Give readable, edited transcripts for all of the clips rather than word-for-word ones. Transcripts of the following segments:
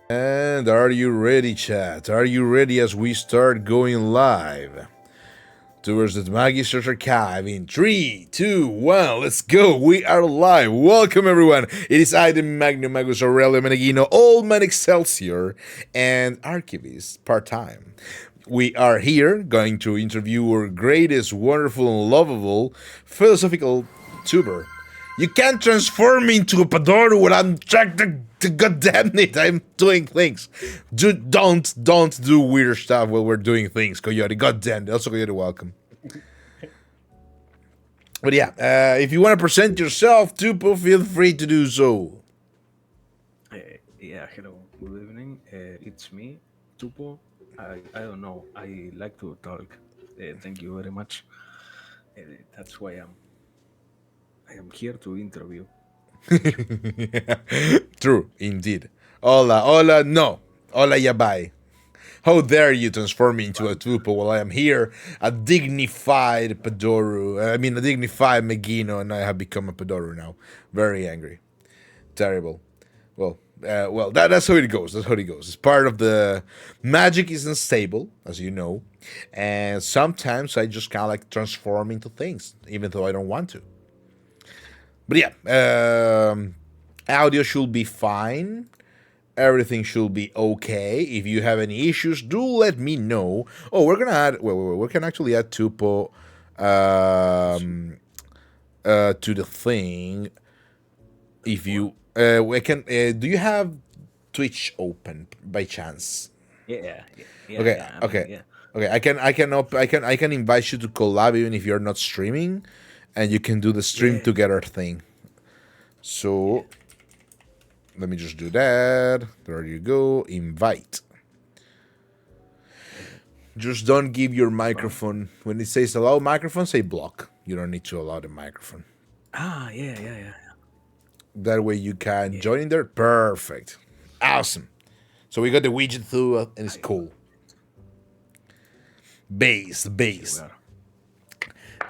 And are you ready, chat? Are you ready as we start going live towards the Magister archive in 3, 2, 1, let's go! We are live! Welcome everyone! It is I, the Magnum Magus Aurelio Menegino, Old Man Excelsior, and Archivist part-time. We are here going to interview our greatest, wonderful, and lovable philosophical tuber. You can't transform me into a Padoro when I'm trying to goddamn it, I'm doing things. Don't do weird stuff while we're doing things, Coyote. Goddamn it. Also, Coyote, welcome. But yeah, if you want to present yourself, Tupo, feel free to do so. Yeah, hello, good evening. It's me, Tupo. I don't know. I like to talk. Thank you very much. That's why I am here to interview. Thank you. True, indeed. Hola, hola, no. Hola, yabai. How dare you transform me into a Well, Tupo while I am here, a dignified Padoru. A dignified Megino, and I have become a Padoru now. Very angry. Terrible. That's how it goes. That's how it goes. It's part of the magic is unstable, as you know, and sometimes I just kind of like transform into things, even though I don't want to. But yeah, audio should be fine. Everything should be okay. If you have any issues, do let me know. Oh, we're gonna add. Wait. We can actually add Tupo to the thing. If what? you we can. Do you have Twitch open by chance? Yeah. Okay, Yeah. I mean, okay, yeah. okay. I can invite you to collab even if you're not streaming, and you can do the stream Yeah. together thing. Yeah. So let me just do that. There you go. Invite. Just don't give your Well. microphone when it says allow microphone. Say block. You don't need to allow the microphone. Yeah. That way you can Yeah. join in there. Perfect. Awesome. So we got the widget through and it's I cool. Base, Here we base. are.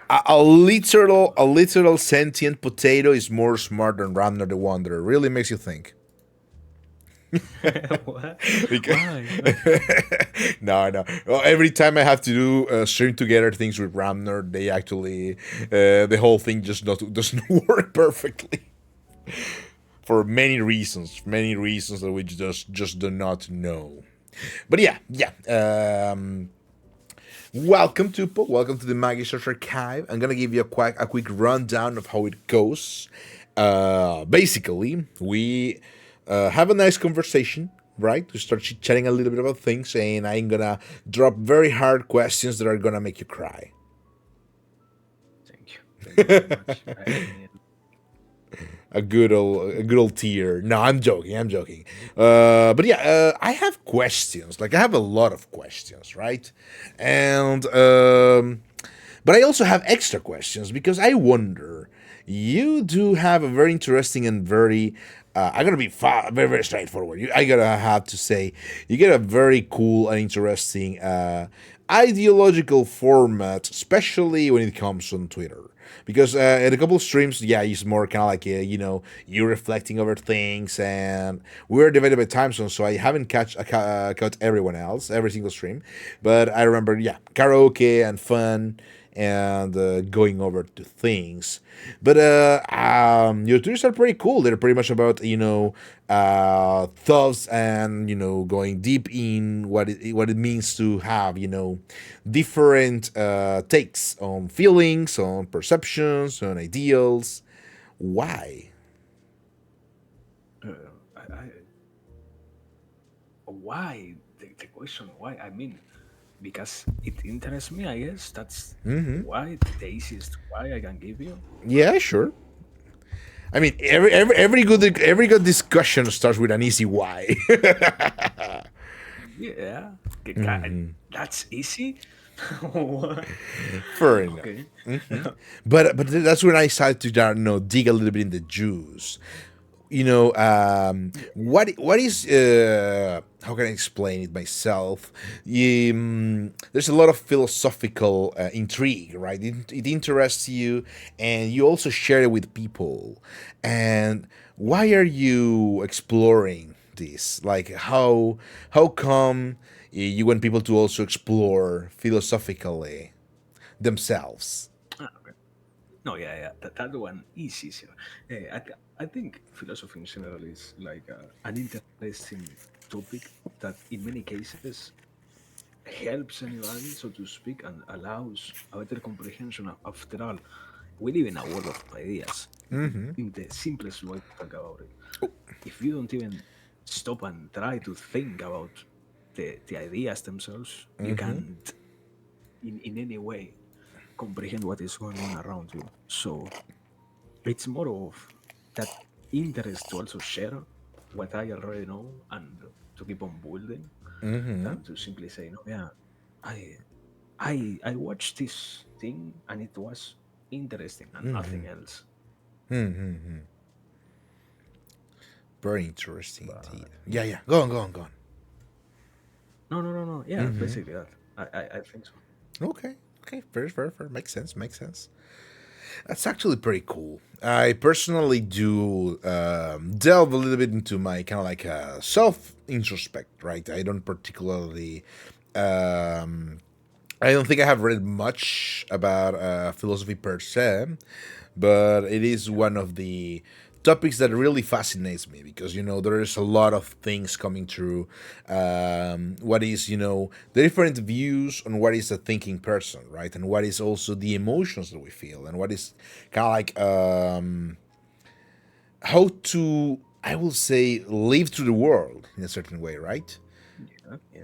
A literal sentient potato is more smart than Ramner the Wanderer. Really makes you think. What? Because Why? no. Well, every time I have to do string together things with Ramner, they actually the whole thing just doesn't work perfectly for many reasons that we just do not know. But yeah. Welcome to welcome to the Magister archive. I'm gonna give you a quick rundown of how it goes. Basically, we have a nice conversation, right? We start chatting a little bit about things, and I'm gonna drop very hard questions that are gonna make you cry. Thank you. Thank you very much. I mean, A good old tear. No, I'm joking. I'm joking. But yeah, I have questions. Like I have a lot of questions, right? And but I also have extra questions because I wonder. You do have a very interesting and very. I'm gonna be very straightforward. I gotta have to say, you get a very cool and interesting ideological format, especially when it comes on Twitter. Because in a couple of streams, yeah, it's more kind of like you reflecting over things, and we're divided by time zone, so I haven't caught everyone else every single stream, but I remember, yeah, karaoke and fun and going over to things. But your tweets are pretty cool. They're pretty much about thoughts and going deep in what it means to have different takes on feelings, on perceptions, on ideals. Why? I why the question why I mean because it interests me, I guess. That's why the easiest why I can give you. Yeah, sure. I mean, every good discussion starts with an easy why. Yeah, that's easy. What? Fair enough. Okay. But that's when I started to dig a little bit in the juice. What is how can I explain it myself? There's a lot of philosophical intrigue, right? It interests you, and you also share it with people. And why are you exploring this? Like how come you want people to also explore philosophically themselves? Ah, okay. No, yeah. That one is easier. I think philosophy in general is like an interesting topic that in many cases helps anybody, so to speak, and allows a better comprehension. After all, we live in a world of ideas. In the simplest way to talk about it, if you don't even stop and try to think about the ideas themselves, you can't in any way comprehend what is going on around you. So it's more of that interest to also share what I already know and to keep on building than to simply say, no, yeah, I I watched this thing and it was interesting and nothing else. Very interesting indeed. But Yeah, yeah, yeah. Go on, go on, go on. no. Yeah, basically that. I think so. Okay. Okay. Fair, fair, fair. Makes sense. Makes sense. That's actually pretty cool. I personally do delve a little bit into my kind of like self introspect, right? I don't particularly. Um, I don't think I have read much about philosophy per se, but it is Yeah. one of the topics that really fascinates me because there is a lot of things coming through. What is the different views on what is a thinking person, right, and what is also the emotions that we feel, and what is kind of like how to, I will say, live through the world in a certain way, right? Yeah.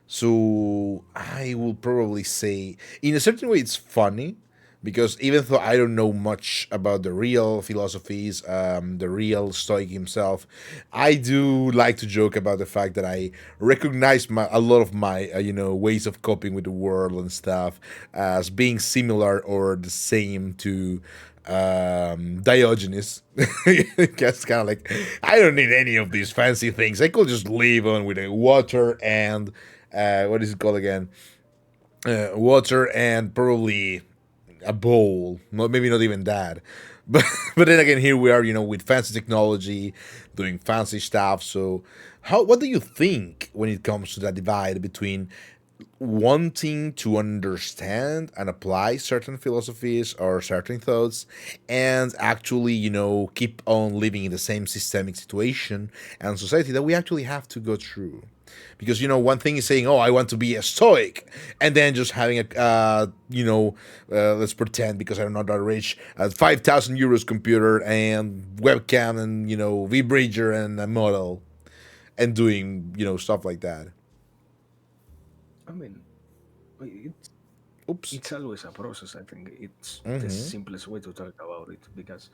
So I will probably say, in a certain way, it's funny because even though I don't know much about the real philosophies, the real Stoic himself, I do like to joke about the fact that I recognize a lot of my ways of coping with the world and stuff as being similar or the same to Diogenes. It's kind of like, I don't need any of these fancy things. I could just live on with a water and what is it called again? Water and probably a bowl. Maybe not even that. But then again, here we are, with fancy technology, doing fancy stuff. So, what do you think when it comes to that divide between wanting to understand and apply certain philosophies or certain thoughts and actually keep on living in the same systemic situation and society that we actually have to go through? Because one thing is saying, oh, I want to be a stoic, and then just having a let's pretend, because I'm not that rich, a 5,000 euros computer and webcam and vbridger and a model, and doing stuff like that. I mean, it's Oops. it's always a process. I think it's the simplest way to talk about it because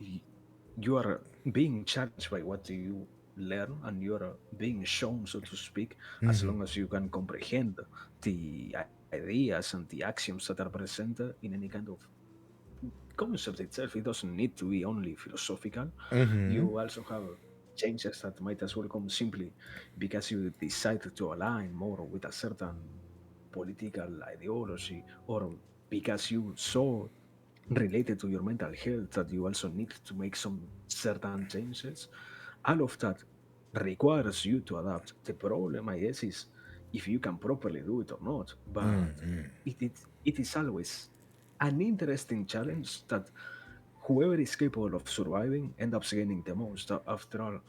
y- you are being challenged by what you learn and you are being shown, so to speak, as long as you can comprehend the ideas and the axioms that are present in any kind of concept itself. It doesn't need to be only philosophical. You also have changes that might as well come simply because you decide to align more with a certain political ideology, or because you so related to your mental health that you also need to make some certain changes. All of that requires you to adapt. The problem, I guess, is if you can properly do it or not. But it is always an interesting challenge that whoever is capable of surviving ends up gaining the most. After all,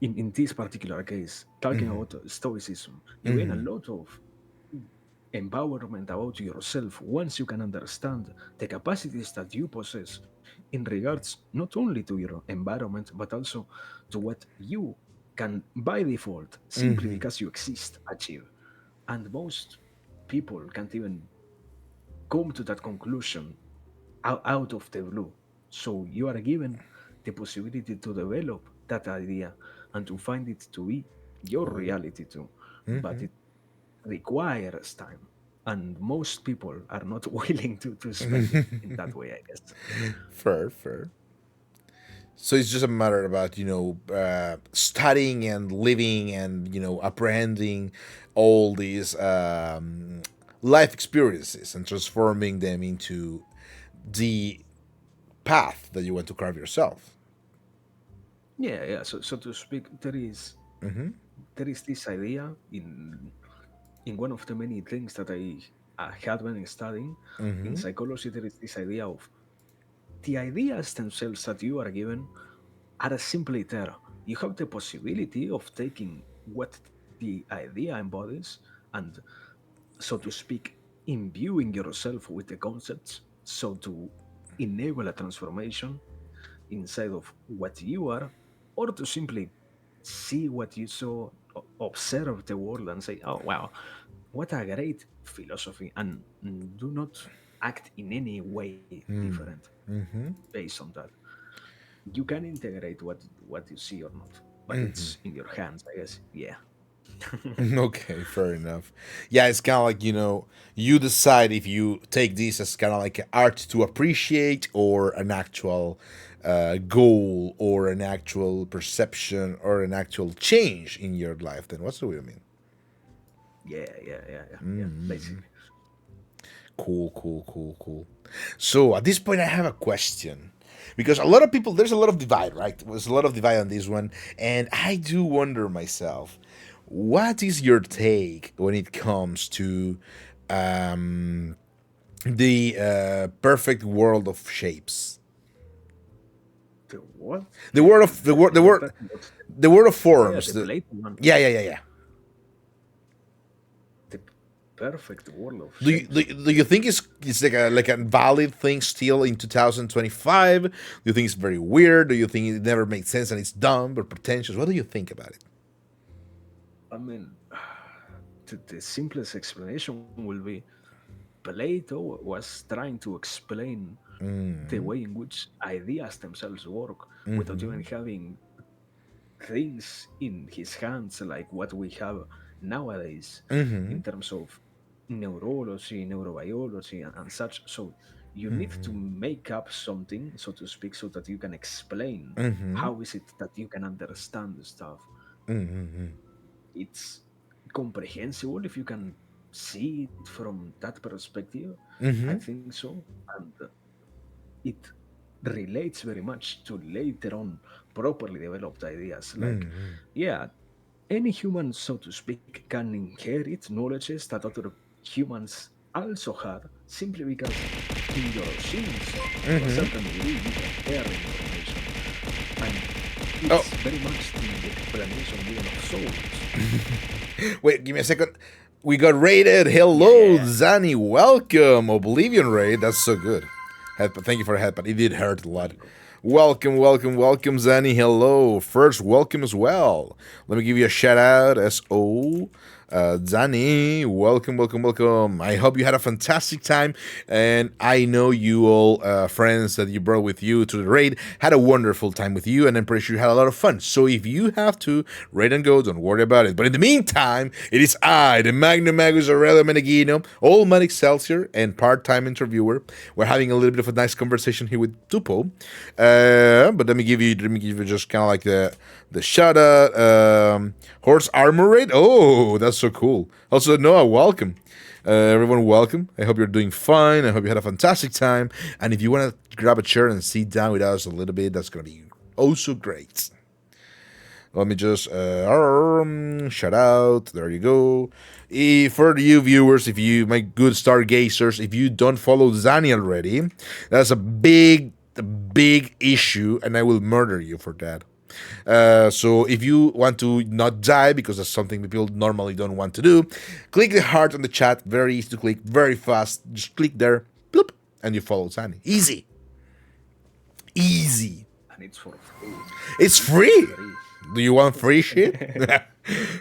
in this particular case, talking about stoicism, you gain a lot of empowerment about yourself once you can understand the capacities that you possess in regards not only to your environment but also to what you can by default, simply because you exist, achieve. And most people can't even come to that conclusion out of the blue. So you are given the possibility to develop that idea and to find it to be your reality too. But it requires time. And most people are not willing to spend it in that way, I guess. Fair, fair. So it's just a matter about studying and living and apprehending all these life experiences and transforming them into the path that you want to carve yourself. Yeah. So to speak, there is this idea in one of the many things that I had been studying in psychology. There is this idea of the ideas themselves that you are given are simply there. You have the possibility of taking what the idea embodies and, so to speak, imbuing yourself with the concepts, so to enable a transformation inside of what you are, or to simply see what you saw, observe the world and say, oh, wow, what a great philosophy, and do not act in any way different based on that. You can integrate what you see or not, but it's in your hands, I guess. Yeah. Okay, fair enough. Yeah, it's kind of like, you decide if you take this as kind of like art to appreciate or an actual goal or an actual perception or an actual change in your life. Then what's the what you mean? Yeah, basically. Cool, cool, cool, cool. So at this point, I have a question. Because a lot of people, there's a lot of divide, right? There's a lot of divide on this one. And I do wonder myself, what is your take when it comes to um, the perfect world of shapes? The what? The word of the word the You're word talking about the word of oh yeah, forms. the Plato one, Yeah, yeah, yeah, yeah. the perfect world of Do you, do, shapes. you- do you think it's like a valid thing still in 2025? Do you think it's very weird? Do you think it never made sense and it's dumb or pretentious? What do you think about it? I mean, the simplest explanation will be Plato was trying to explain the way in which ideas themselves work without even having things in his hands like what we have nowadays in terms of neurology, neurobiology, and such. So you need to make up something, so to speak, so that you can explain how is it that you can understand the stuff. It's comprehensible if you can see it from that perspective. I think so. And it relates very much to later on properly developed ideas. Like, yeah, any human, so to speak, can inherit knowledges that other humans also had simply because in your genes, to a certain degree, you can share information. And Oh, it's very much the explanation given of souls. wait, give me a second. We got rated. Hello, Yeah. Zani. Welcome. Oblivion raid. That's so good. Thank you for the headbutt. It did hurt a lot. Welcome. Welcome, welcome, welcome, Zani. Hello. First, welcome as well. Let me give you a shout out. SO. Zani, welcome, welcome, welcome. I hope you had a fantastic time, and I know you all friends that you brought with you to the raid had a wonderful time with you, and I'm pretty sure you had a lot of fun. So if you have to raid and go, don't worry about it. But in the meantime, it is I, the Magnum Magus Aurelio Meneghino, old man Excelsior, and part-time interviewer. We're having a little bit of a nice conversation here with Tupo. But let me give you just kind of like the shout out. Horse armor raid. Oh, that's so cool. Also, Noah, welcome. Everyone, welcome. I hope you're doing fine. I hope you had a fantastic time. And if you want to grab a chair and sit down with us a little bit, that's going to be also great. Let me just shout out. There you go. For you viewers, if you, my good stargazers, if you don't follow Zani already, that's a big issue, and I will murder you for that. So if you want to not die, because that's something people normally don't want to do, click the heart on the chat. Very easy to click, very fast. Just click there, bloop, and you follow Zani. Easy. Easy. And it's for free. It's It's free. free. Do you want free shit?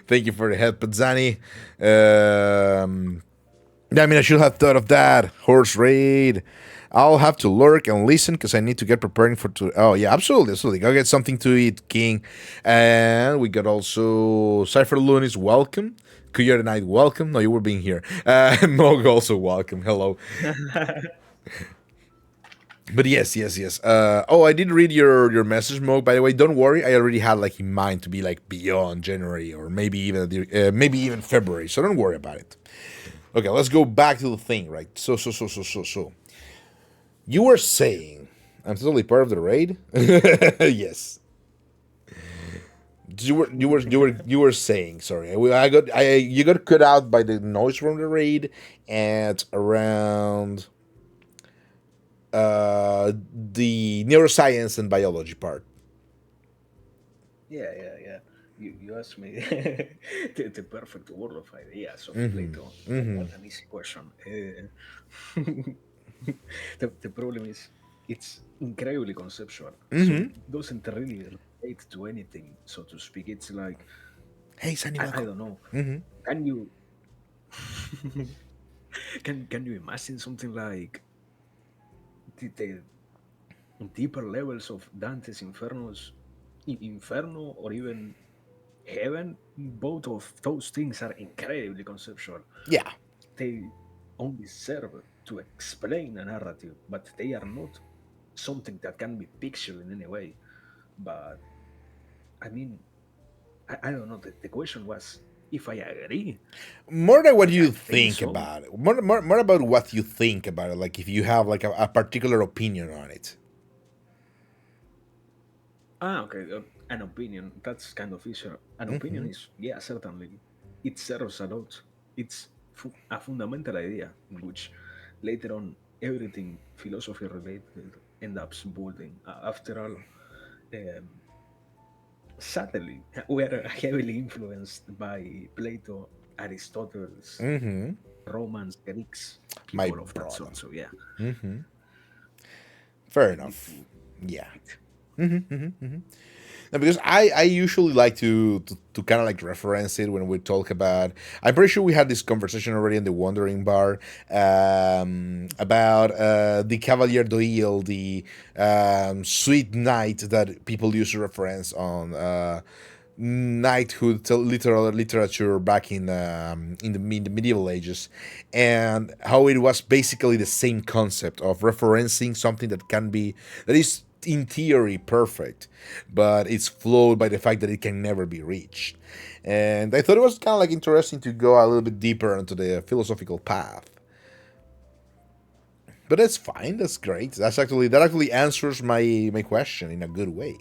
Thank you for the help, Zani. I mean, I should have thought of that. Horse raid. I'll have to lurk and listen because I need to get preparing for to. Oh yeah, absolutely, absolutely. Go get something to eat, King. And we got also Cypher Lunis. Welcome. Kuya Night. Welcome. No, you were being here. Mog also welcome. Hello. But yes, yes, yes. Oh, I did read your message, Mog. By the way, don't worry. I already had like in mind to be like beyond January or maybe even February. So don't worry about it. Okay, let's go back to the thing, right? So. You were saying I'm totally part of the raid. Yes. you were saying, sorry, you got cut out by the noise from the raid at around the neuroscience and biology part. Yeah, yeah, yeah. You asked me the perfect world of ideas of Mm-hmm. Plato. Mm-hmm. What an easy question. The problem is it's incredibly conceptual, so it Mm-hmm. doesn't really relate to anything, so to speak. It's like Hey, Sunny, I welcome. don't know. Mm-hmm. Can you can you imagine something like the deeper levels of Dante's Inferno, or even heaven? Both of those things are incredibly conceptual. Yeah. They only serve to explain a narrative, but they are not something that can be pictured in any way. But I mean, I don't know. The question was if I agree. More than what I you think think so. about it. More about what you think about it. Like if you have like a particular opinion on it. Ah, okay. An opinion. That's kind of easier. An opinion Mm-hmm. is, yeah, certainly. It serves a lot. It's a fundamental idea in which later on everything philosophy related ends up building. After all, um, sadly, we are heavily influenced by Plato, Aristotle's, Mm-hmm. Romans, Greeks, My people of that brother. sort. So yeah, Mm-hmm. Fair I need enough. to Yeah. it. Mm-hmm. Mm-hmm. Mm-hmm. No, because I usually like to kind of like reference it when we talk about. I'm pretty sure we had this conversation already in the Wandering Bar about the Cavalier d'Oil, the sweet knight that people used to reference on knighthood literature back in the medieval ages, and how it was basically the same concept of referencing something that is in theory perfect, but it's flawed by the fact that it can never be reached. And I thought it was kind of like interesting to go a little bit deeper into the philosophical path. But that's fine. That's great. That actually answers my question in a good way.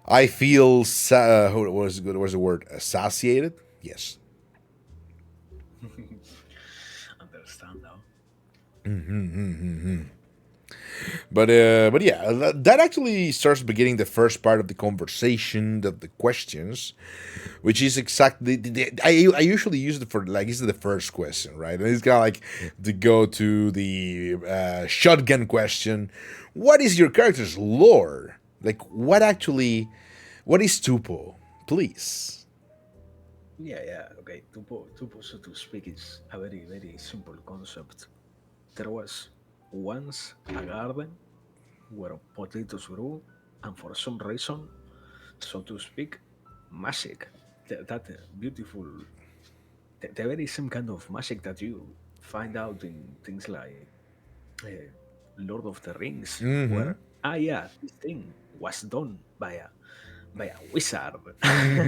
What was good? What was the word? Satiated. Yes. Understand now. But yeah, that actually starts beginning the first part of the conversation, of the questions, which is exactly I usually use it for like this is the first question, right? And it's kind of like to go to the shotgun question. What is your character's lore? Like what is Tupo? Please. Yeah, yeah. Okay. Tupo, so to speak, is a very, very simple concept. There was once a garden where potatoes grew, and for some reason, so to speak, magic, that beautiful, the very same kind of magic that you find out in things like uh, Lord of the Rings, Mm-hmm. where, yeah, this thing was done by a wizard.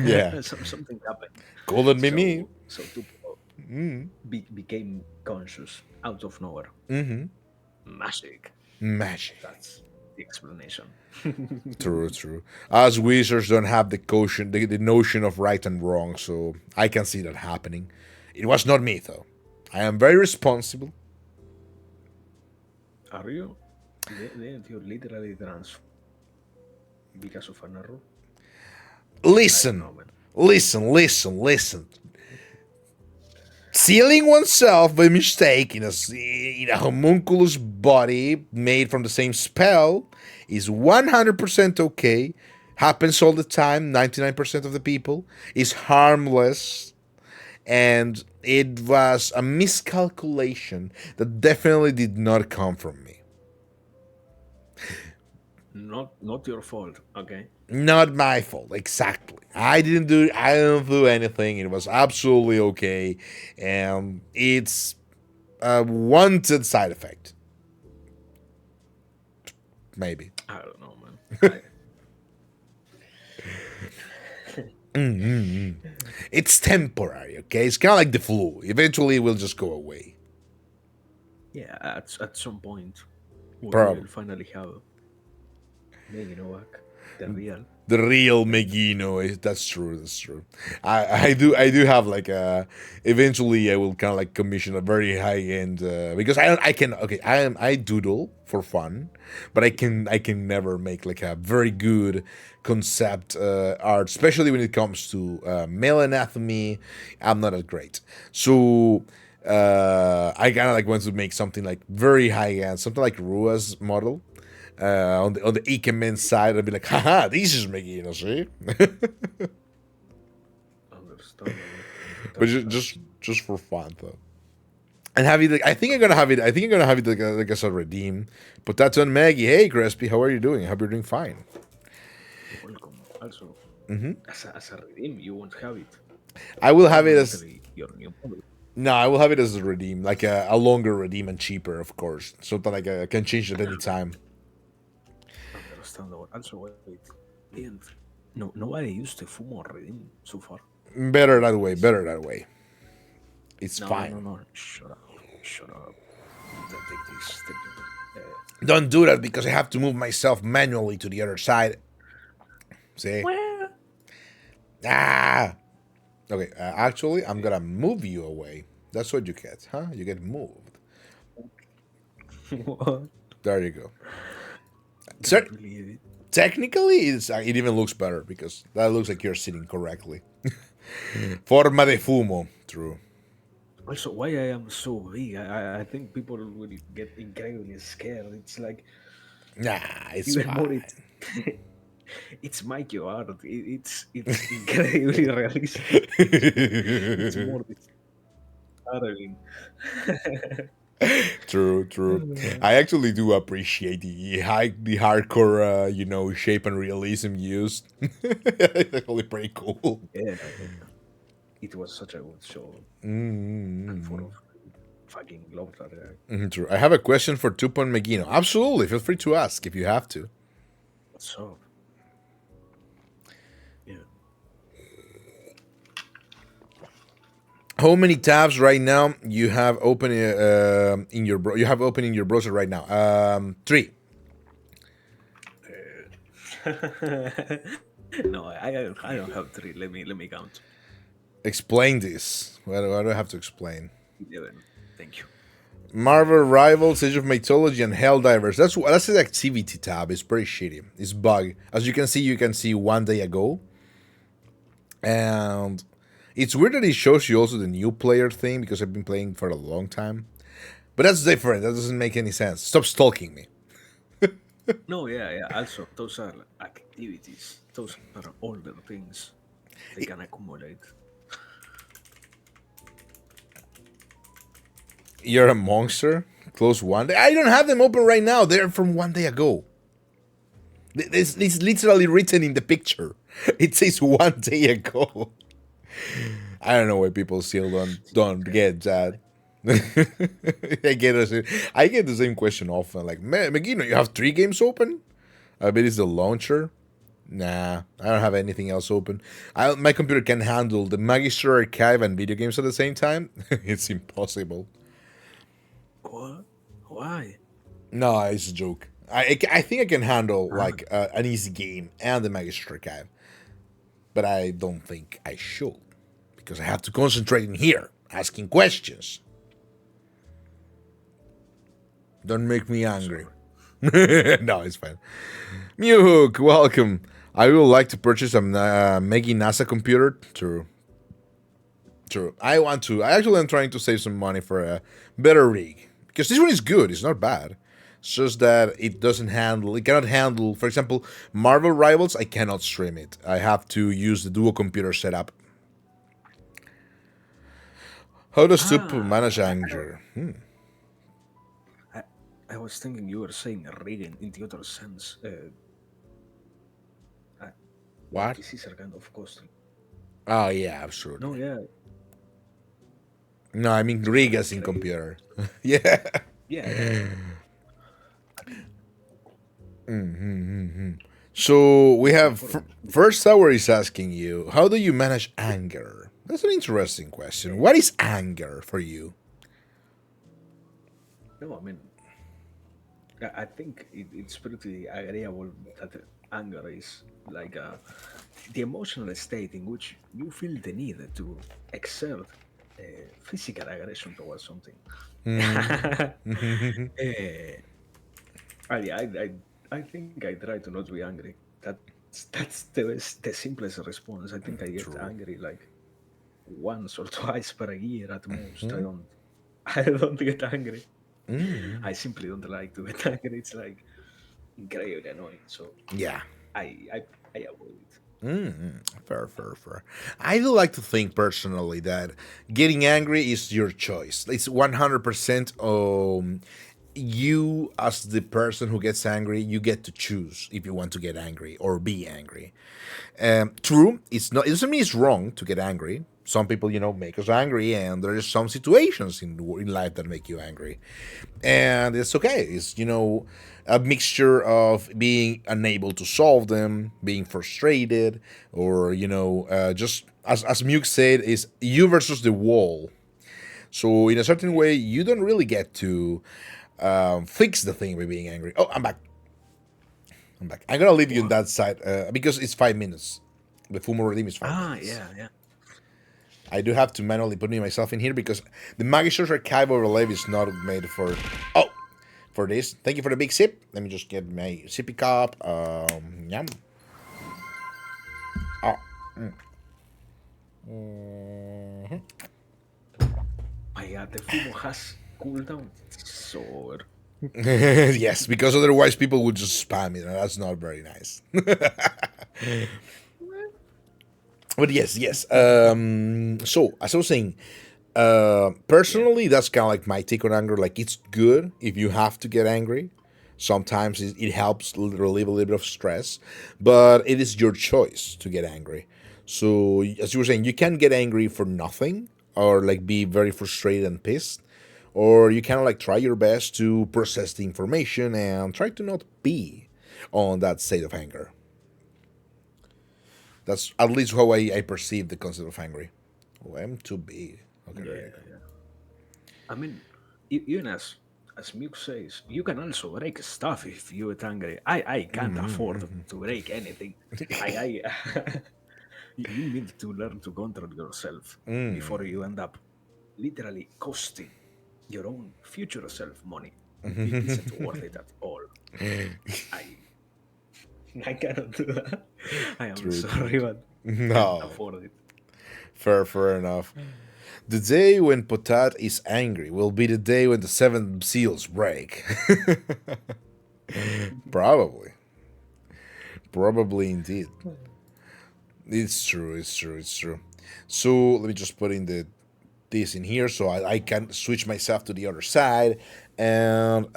Yeah. Something happened. Couldn't be me. So Tupo became conscious out of nowhere. Mm-hmm. Magic. Magic. That's the explanation. True, true. Us wizards don't have the notion of right and wrong, so I can see that happening. It was not me, though. I am very responsible. Are you? Didn't you literally transform because of an error? I don't Listen, know, man. listen. Sealing oneself by mistake in a homunculus body made from the same spell is 100% okay. Happens all the time, 99% of the people. Is harmless, and it was a miscalculation that definitely did not come from me. Not your fault. Okay. Not my fault, exactly. I didn't do anything. It was absolutely okay, and it's a wanted side effect, maybe. I don't know, man. I It's temporary, okay? It's kind of like the flu. Eventually, it will just go away. yeah. At some point, we Probably. will finally have Megan Novak. The real. The real Megino. That's true. That's true. I do have like a. Eventually, I will kind of like commission a very high end because I can okay I doodle for fun, but I can never make like a very good concept art, especially when it comes to male anatomy. I'm not as great, so I kind of like want to make something like very high end, something like Rua's model on the Ikemen side. I'd be like, haha, this is Megino, see? Understandable. But That's just for fun though. And have it like I think I'm gonna have it. I think I'm gonna have it like as a redeem. Put that on Maggie. Hey, Crispy, how are you doing? I hope you're doing fine. welcome. Also, Hmm. as a redeem, you won't have it. I will have it as Permanently, your new model. no. I will have it as a redeem, like a longer redeem and cheaper, of course. Something like I can change at any time. Understandable. Also, wait. And no, nobody used the Fumo redeem so far. Better that way. Better that way. It's No, no, fine. no, no. Shut up. Shut up. Take this. Take it. Don't do that because I have to move myself manually to the other side. See? Well, Ah. Okay. Actually, I'm gonna move you away. That's what you get, huh? You get moved. what? There you go. Can't believe it. Technically, it even looks better because that looks like you're sitting correctly. Forma de fumo. True. Also, why I am so big? I think people will get incredibly scared. It's like Nah, it's even more. fine. It's Mikey art. It's incredibly realistic. It's more disheartening. True, true. I actually do appreciate the hardcore, shape and realism used. It's actually pretty cool. Yeah, it was such a good show. And for fucking love that guy. True. I have a question for Tupo and Megino. Absolutely, feel free to ask if you have to. What's up? Yeah. How many tabs right now you have open in your you have open in your browser right now? 3. No, I don't have three. Let me count. Explain this. Why do I have to explain? 11. Thank you. Marvel Rivals, Age of Mythology, and Helldivers. That's the activity tab. It's pretty shitty. It's bug. As you can see one day ago, and it's weird that it shows you also the new player thing because I've been playing for a long time. But that's different. That doesn't make any sense. Stop stalking me. No, yeah, yeah. Also, those are activities. Those are older things. They can accumulate. You're a monster. Close one day. I don't have them open right now. They're from one day ago. It's literally written in the picture. It says one day ago. I don't know why people still don't get that. I get the same question often. Like, Megino, you have 3 games open? I bet it's the launcher. Nah, I don't have anything else open. My computer can handle the Magister archive and video games at the same time. It's impossible. What? Why? No, it's a joke. I think I can handle Ah, like an easy game and the Magister archive, but I don't think I should because I have to concentrate in here asking questions. Don't make me angry. No, it's fine. Mewhook, welcome. I would like to purchase a Megi NASA computer. True. True. I want to. I actually am trying to save some money for a better rig because this one is good. It's not bad. It's just that it doesn't handle. It cannot handle. For example, Marvel Rivals. I cannot stream it. I have to use the dual computer setup. How does Tupo ah manage I, anger? I, I was thinking you were saying Reagan in the other sense. Uh, well, What? PCs are kind of costly. Oh yeah, No, absolutely. yeah, No, I mean those rig are as in incredible. computer. Yeah. Yeah, yeah. So we It's have important. first hour is asking you, how do you manage anger? That's an interesting question. What is anger for you? No, I mean, I think it's pretty agreeable that anger is like the emotional state in which you feel the need to exert physical aggression towards something. Eh, I think I try to not be angry. That's the simplest response. I think I get True. angry like once or twice per year at most. I don't get angry. I simply don't like to get angry. It's like incredibly annoying. So Yeah. I avoid it. Fair, fair, fair. I do like to think personally that getting angry is your choice. It's 100% you, as the person who gets angry, you get to choose if you want to get angry or be angry. True, it's not. It doesn't mean it's wrong to get angry. Some people, make us angry, and there are some situations in life that make you angry, and it's okay. It's a mixture of being unable to solve them, being frustrated, or just as Muke said, is you versus the wall. So in a certain way, you don't really get to fix the thing by being angry. Oh, I'm back. I'm back. I'm gonna leave you on What? that side because it's 5 minutes. The Fumo redeem is five Ah, minutes. yeah, yeah. I do have to manually put me myself in here because the Magister's archive overlay is not made for. Oh, for this. Thank you for the big sip. Let me just get my sippy cup. Yum. Oh. My God, the Fumo has cooldown. So Yes, because otherwise people would just spam it, and that's not very nice. But yes, yes. So as I was saying, yeah. personally, that's kind of like my take on anger. Like, it's good if you have to get angry. Sometimes it helps relieve a little bit of stress, but it is your choice to get angry. So, as you were saying, you can get angry for nothing or like be very frustrated and pissed, or you kind of like try your best to process the information and try to not be on that state of anger. That's at least how I perceive the concept of angry. Oh, I'm too big. Okay, there Yeah, you go. yeah. I mean, even as Mick says, you can also break stuff if you get angry. I can't afford to break anything. I you need to learn to control yourself before you end up literally costing your own future self money. It isn't worth it at all. I I cannot do that. I am True, true, sorry, true. but can't No, afford it. fair, fair enough. The day when Potat is angry will be the day when the seven seals break. Probably. Probably indeed. It's true, it's true, it's true. So let me just put in this in here so I can switch myself to the other side. And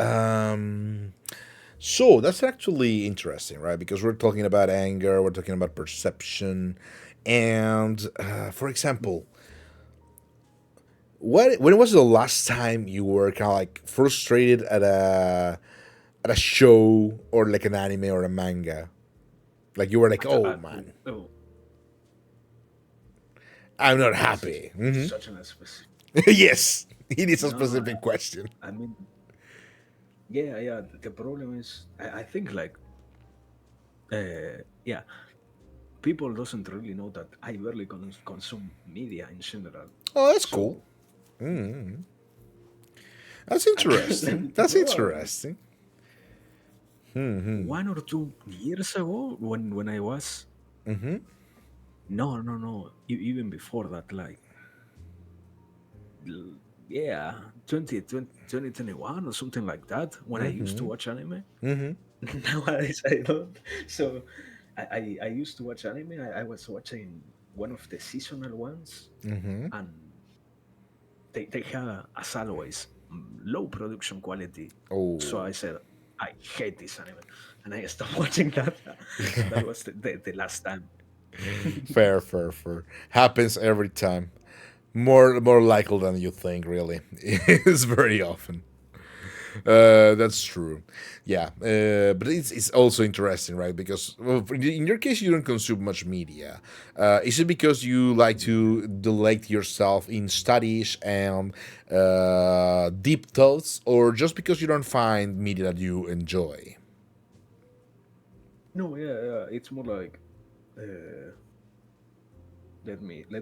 so that's actually interesting, right? Because we're talking about anger, we're talking about perception. And for example, when was the last time you were kind of like frustrated at a show or like an anime or a manga? Like you were like, oh man, Oh, I'm not that's happy. such an specific. Yes, it is a No, specific question. I mean, yeah, yeah. The problem is, I think like, yeah, people doesn't really know that I barely consume media in general. Oh, that's cool. So, That's I mean, interesting. That's probably interesting. 1 or 2 years ago, when I was no, no, no, even before that, like yeah, 2021 or something like that, when I used to watch anime. Nowadays I don't. So I used to watch anime. I was watching one of the seasonal ones, and they had, as always, low production quality. So Oh, I said, I hate this anime, and I stopped watching that. So that was the last time. fair, fair, fair. Happens every time. More likely than you think. Really, it's very often. That's true. Yeah, but it's also interesting, right? Because well, in your case, you don't consume much media. Is it because you like to delete yourself in studies and deep thoughts, or just because you don't find media that you enjoy? No, yeah, it's more like, uh, let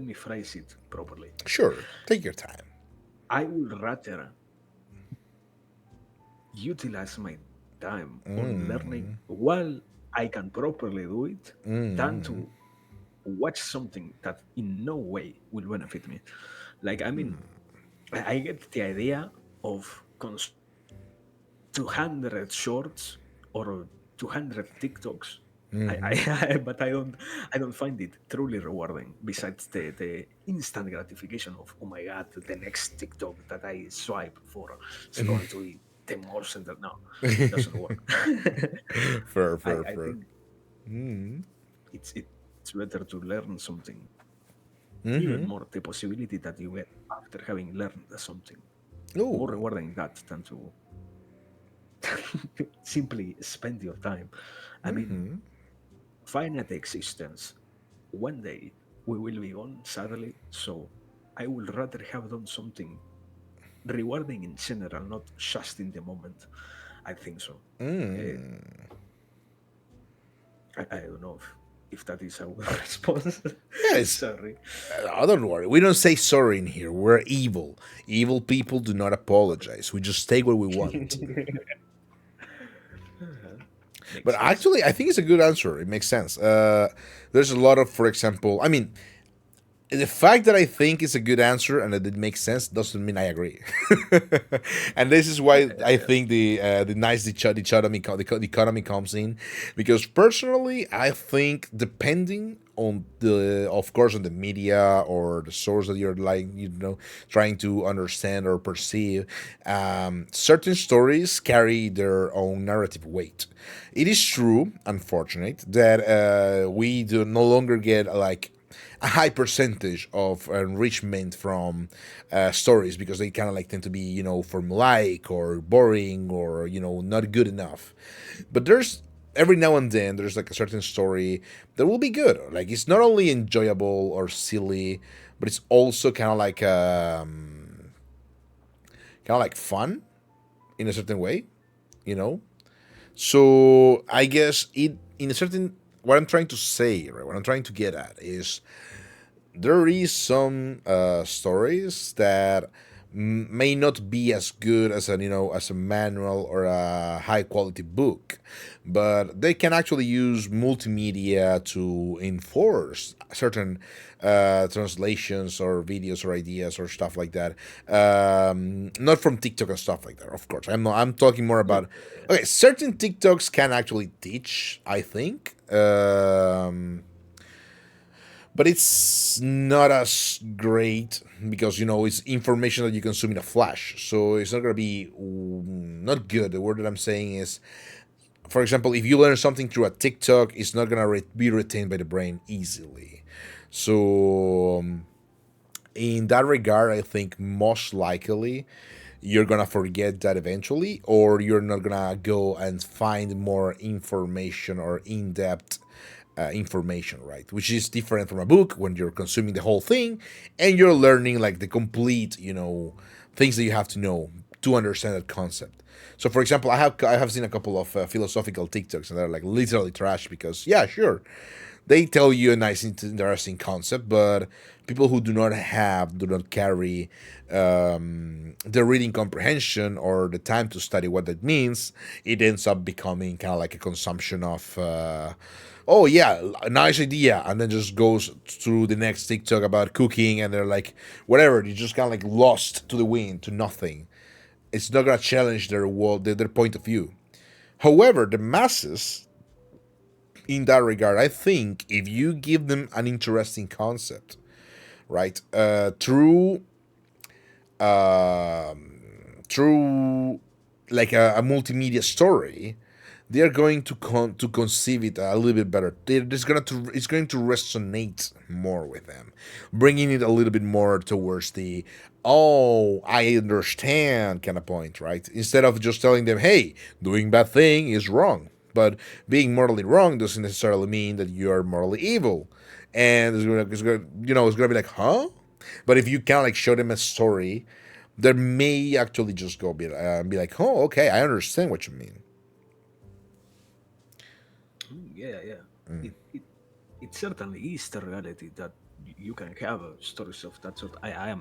me phrase it properly. Sure, take your time. I would rather utilize my time on learning while I can properly do it than to watch something that in no way will benefit me. Like, I mean, I get the idea of consuming 200 shorts or 200 TikToks. But I don't find it truly rewarding. Besides the instant gratification of, oh my god, the next TikTok that I swipe for is going to be the more center. No, doesn't work. Fair, I, fair, I fair. think it's better to learn something, even Mm-hmm. more the possibility that you get after having learned something more Oh. rewarding that than to simply spend your time. I mean, finite existence. One day we will be gone, sadly. So I would rather have done something rewarding in general, not just in the moment. I think so. Uh, I don't know if that is a good response. Yeah, it's. Sorry. Don't worry. We don't say sorry in here. We're evil. Evil people do not Okay. apologize. We just take what we want. Uh-huh. But Makes sense. actually, I think it's a good answer. It makes sense. There's a lot of, for example, I mean, the fact that I think it's a good answer and that it makes sense doesn't mean I agree. And this is Yeah, why yeah, I yeah. think the nice dichotomy comes in, because personally I think depending on the of course on the media or the source that you're like trying to understand or perceive, certain stories carry their own narrative weight. It is true, unfortunate, that we do no longer get like a high percentage of enrichment from stories because they kind of like tend to be formulaic or boring or not good enough. But there's every now and then there's like a certain story that will be good. Like it's not only enjoyable or silly, but it's also kind of like fun in a certain way, you know. So I guess it in a certain what I'm trying to say, right? What I'm trying to get at is there is some stories that may not be as good as a manual or a high quality book, but they can actually use multimedia to enforce certain translations or videos or ideas or stuff like that. Not from TikTok and stuff like that, of course. I'm talking more Yeah, about okay. Certain TikToks can actually teach, I think. But it's not as great because it's information that you consume in a flash, so it's not going to be not good. The word that I'm saying is, for example, if you learn something through a TikTok, it's not going to be retained by the brain easily. So in that regard, I think most likely you're gonna forget that eventually, or you're not gonna go and find more information or in-depth information, right? Which is different from a book when you're consuming the whole thing and you're learning like the complete, things that you have to know to understand that concept. So, for example, I have seen a couple of philosophical TikToks, and they're like literally trash because, yeah, sure, they tell you a nice, interesting concept, but people who do not carry the reading comprehension or the time to study what that means, it ends up becoming kind of like a consumption of. Oh yeah, a nice idea, and then just goes through the next TikTok about cooking, and they're like, whatever. You just kind of like lost to the wind, to nothing. It's not gonna challenge their world, their point of view. However, the masses, in that regard, I think if you give them an interesting concept, right, through like a multimedia story, they are going to conceive it a little bit better. It's going to resonate more with them, bringing it a little bit more towards the oh I understand kind of point, right? Instead of just telling them, hey, doing bad thing is wrong, but being morally wrong doesn't necessarily mean that you are morally evil, and it's gonna be like huh. But if you kind of like show them a story, they may actually just be like, oh, okay, I understand what you mean. yeah, yeah. It certainly is the reality that you can have stories of that sort. I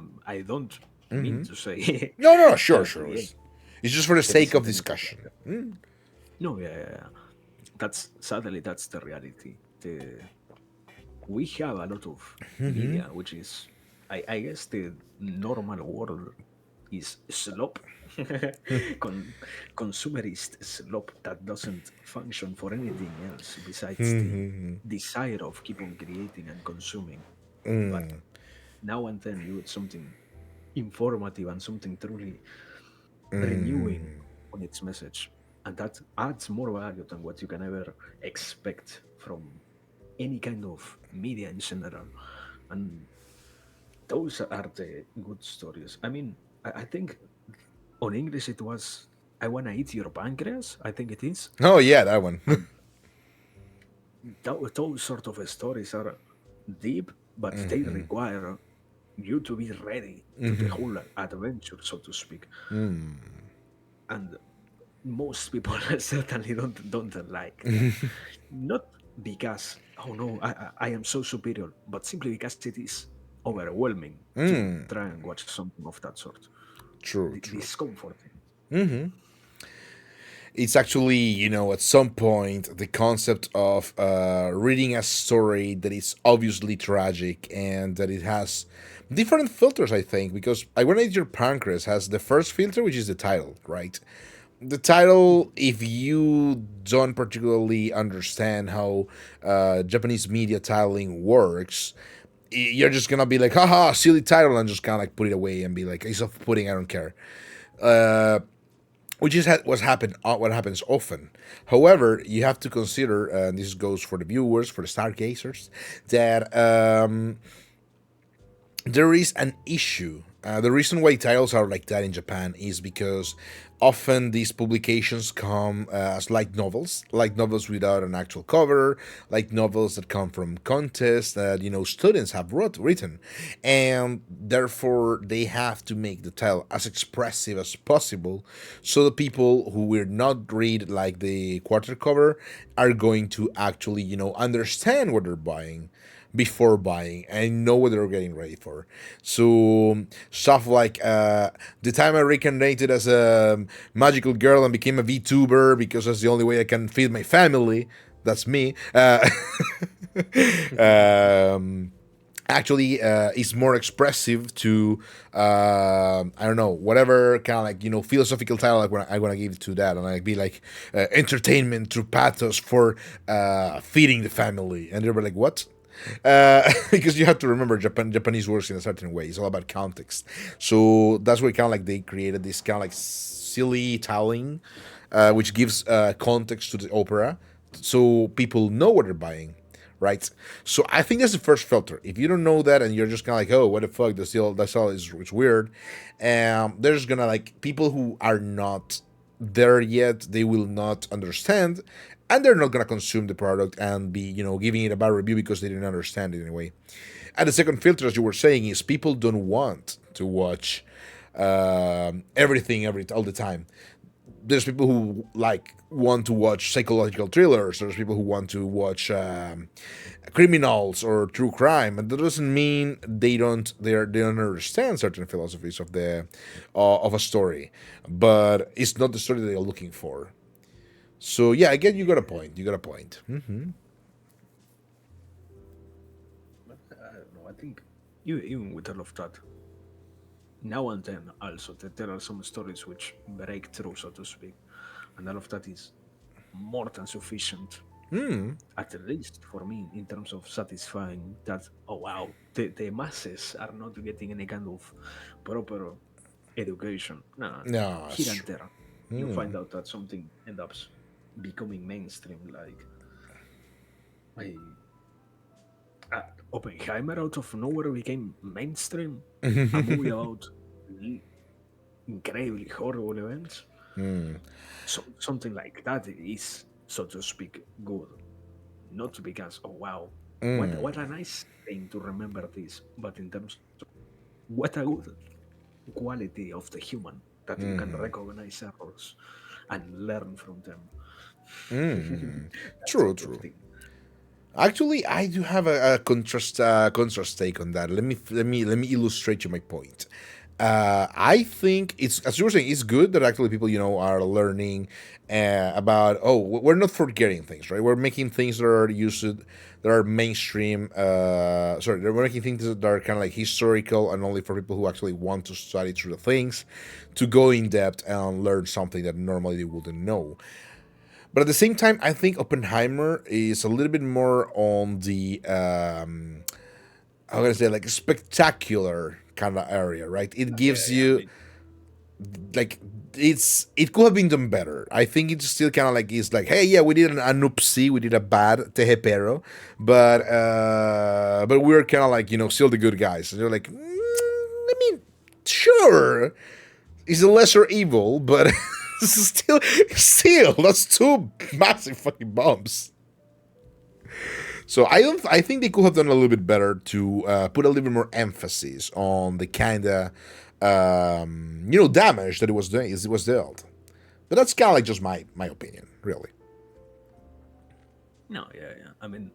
don't mean to say No, no, no, sure, that sure. yeah, It's just for the there sake of isn't anything like discussion. that. No, yeah, yeah, yeah. That's sadly that's the reality. We have a lot of media, which is, I guess, the normal word is slop, Con- consumerist slop that doesn't function for anything else besides the desire of keep on creating and consuming. But now and then you get something informative and something truly renewing on its message, and that adds more value than what you can ever expect from any kind of media in general. And those are the good stories. I mean, I think on English it was "I wanna eat your pancreas." I think it is, Oh yeah, that one. and those sort of stories are deep, but they require you to be ready to the whole adventure, so to speak. And most people certainly don't like that. Not because, oh no, I am so superior, but simply because it is overwhelming to try and watch something of that sort. True, true. Discomforting. It's actually, at some point, the concept of reading a story that is obviously tragic and that it has different filters, I think, because I Wanna Eat Your Pancreas has the first filter, which is the title, right? The title, if you don't particularly understand how Japanese media titling works, you're just gonna be like, haha, silly title, and just kind of like put it away and be like, it's off putting, I don't care. Which is what happens often. However, you have to consider, and this goes for the viewers, for the stargazers, that there is an issue. The reason why titles are like that in Japan is because often these publications come as light novels without an actual cover, like novels that come from contests that students have written, and therefore they have to make the title as expressive as possible, so the people who will not read like the quarter cover are going to actually understand what they're buying before buying and know what they're getting ready for. So stuff like the time I reincarnated as a magical girl and became a VTuber because that's the only way I can feed my family. That's me. Um, Actually is more expressive to I don't know, whatever kind of like philosophical title I want to give to that, and like be like entertainment through pathos for feeding the family, and they were like, what? Because you have to remember Japanese works in a certain way. It's all about context. So that's where kind of like they created this kind of like silly telling, which gives context to the opera, so people know what they're buying, right? So I think that's the first filter. If you don't know that and you're just kind of like, oh, what the fuck? That's all is it's weird. There's gonna like people who are not there yet. They will not understand, and they're not gonna consume the product and be giving it a bad review because they didn't understand it anyway. And the second filter, as you were saying, is people don't want to watch everything all the time. There's people who like want to watch psychological thrillers. There's people who want to watch criminals or true crime, and that doesn't mean they don't understand certain philosophies of a story, but it's not the story that they're looking for. So yeah, again, you got a point. You got a point. But I don't know. I think even with all of that, now and then also there are some stories which break through, so to speak, and all of that is more than sufficient, at least for me, in terms of satisfying that, oh wow, the masses are not getting any kind of proper education. No, No, here it's and true. there you find out that something ends up becoming mainstream, like I, Oppenheimer out of nowhere became mainstream, a movie about l- incredibly horrible events. Something like that is, so to speak, good. Not because, oh wow, what a nice thing to remember this, but in terms of what a good quality of the human that you can recognize errors and learn from them. That True, sort of true. thing. Actually, I do have a contrast take on that. Let me illustrate you my point. I think it's, as you were saying, it's good that actually people are learning about, oh, we're not forgetting things, right? We're making things that are used, that are mainstream. Sorry, we're making things that are kind of like historical and only for people who actually want to study through the things, to go in depth and learn something that normally they wouldn't know. But at the same time, I think Oppenheimer is a little bit more on the how can I say, like, spectacular kind of area, right? It Yeah, gives yeah. I you mean, like, it could have been done better. I think it's still kind of like, it's like, hey, yeah, we did an oopsie, we did a bad tejepero, but we're kind of like, still the good guys. And you're like, I mean, sure, it's a lesser evil, but still, that's two massive fucking bombs. So I don't. I think they could have done a little bit better to put a little bit more emphasis on the kind of damage that it was dealt. But that's kind of like just my opinion, really. no, yeah, yeah. I mean,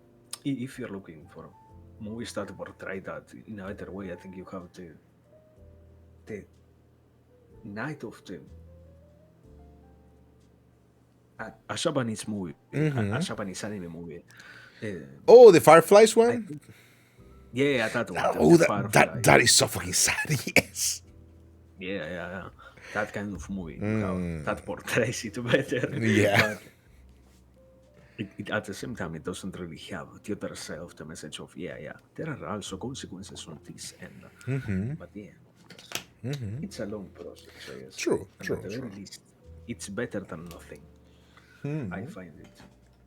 if you're looking for movies that portray that in a better way, I think you have the Night of the a Japanese movie, a Japanese anime movie. Oh, the Fireflies I one. think, yeah, that one, Oh, the that Firefly. is so fucking sad. Yes. Yeah, yeah, yeah. That kind of movie you have that portrays it better, Yeah. but at the same time, it doesn't really have the other side of the message of, yeah, yeah, there are also consequences on this end. But yeah, it's a long process, I guess. True. And at True. the True. very least, it's better than nothing. I find it.